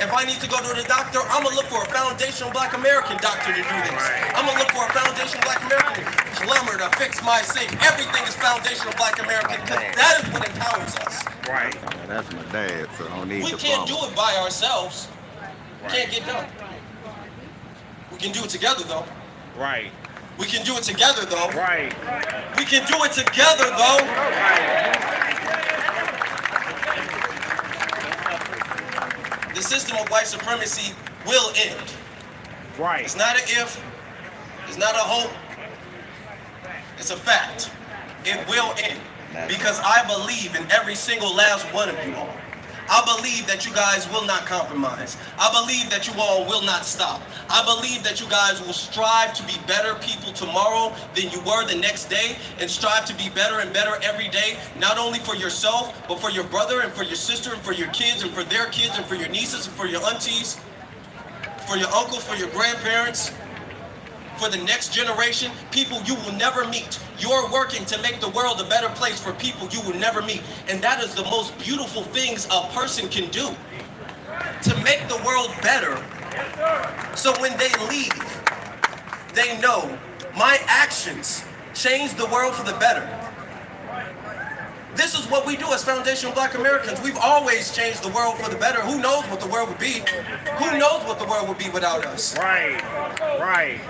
If I need to go to the doctor, I'm going to look for a foundational black American doctor to do this. I'm going to look for a foundational black American plumber to fix my sink. Everything is foundational black American, because that is what empowers us. Right. That's my dad, so I don't need We the can't plumber. do it by ourselves. Can't get done. We can do it together, though. Right. We can do it together, though. Right. We can do it together, though. Right. The system of white supremacy will end. Right. It's not an if. It's not a hope. It's a fact. It will end. Because I believe in every single last one of you all. I believe that you guys will not compromise. I believe that you all will not stop. I believe that you guys will strive to be better people tomorrow than you were the next day, and strive to be better and better every day, not only for yourself, but for your brother and for your sister and for your kids and for their kids and for your nieces and for your aunties, for your uncles, for your grandparents. for the next generation, people you will never meet. You're working to make the world a better place for people you will never meet. And that is the most beautiful things a person can do. To make the world better, so when they leave, they know my actions change the world for the better. This is what we do as foundational Black Americans. We've always changed the world for the better. Who knows what the world would be? Who knows what the world would be without us? Right, right.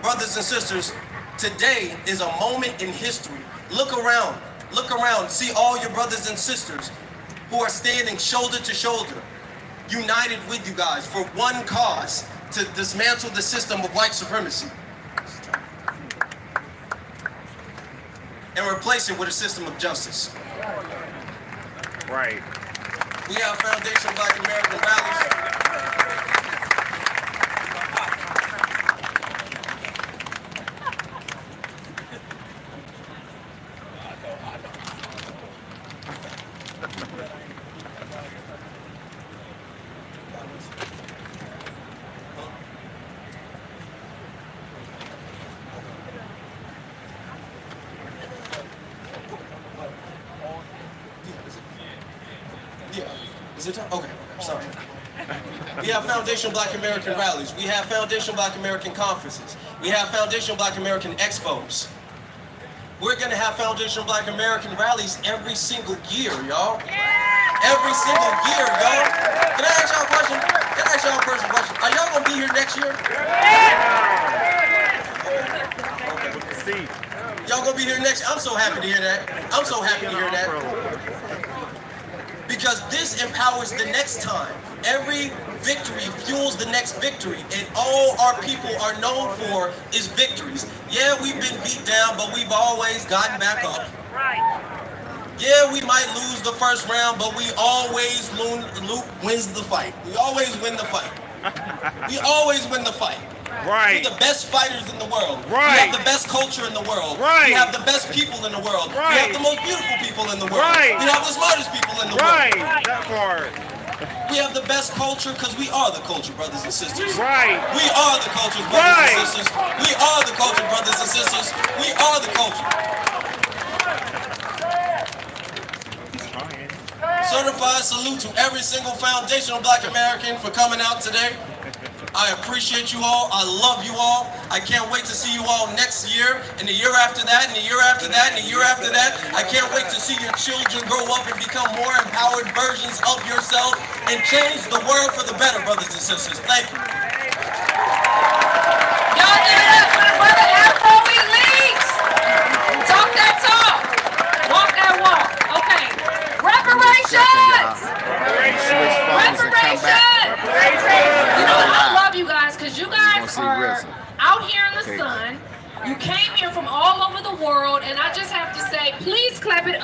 Brothers and sisters, today is a moment in history. Look around, see all your brothers and sisters who are standing shoulder to shoulder, united with you guys for one cause, to dismantle the system of white supremacy and replace it with a system of justice. Right. We have Foundation Black American rallies. Is it time? Okay, sorry. We have Foundation Black American rallies. We have Foundation Black American conferences. We have Foundation Black American expos. We're gonna have Foundation Black American rallies every single year, y'all. Every single year, y'all. Can I ask y'all a question? Can I ask y'all a personal question? Are y'all gonna be here next year? Y'all gonna be here next year? I'm so happy to hear that. I'm so happy to hear that. Because this empowers the next time. Every victory fuels the next victory, and all our people are known for is victories. Yeah, we've been beat down, but we've always gotten back up. Yeah, we might lose the first round, but we always wins the fight. We always win the fight. We always win the fight. Right. We're the best fighters in the world. Right. We have the best culture in the world. Right. We have the best people in the world. Right. We have the most beautiful people in the world. Right. We have the smartest people in the Right. world. That part. We have the best culture because we are the culture, brothers and sisters. Right. We are the culture, brothers and sisters. We are the culture, brothers and sisters. We are the culture. Certified salute to every single foundational Black American for coming out today. I appreciate you all. I love you all. I can't wait to see you all next year, and the year after that, and the year after that, and the year after that. I can't wait to see your children grow up and become more empowered versions of yourself and change the world for the better, brothers and sisters. Thank you. Y'all give it up for the brother Afro Elite. Talk that talk. Walk that walk. Okay. Reparations. Reparations. You know what? I love you guys because you guys are out here in the sun. You came here from all over the world, and I just have to say, please clap it up.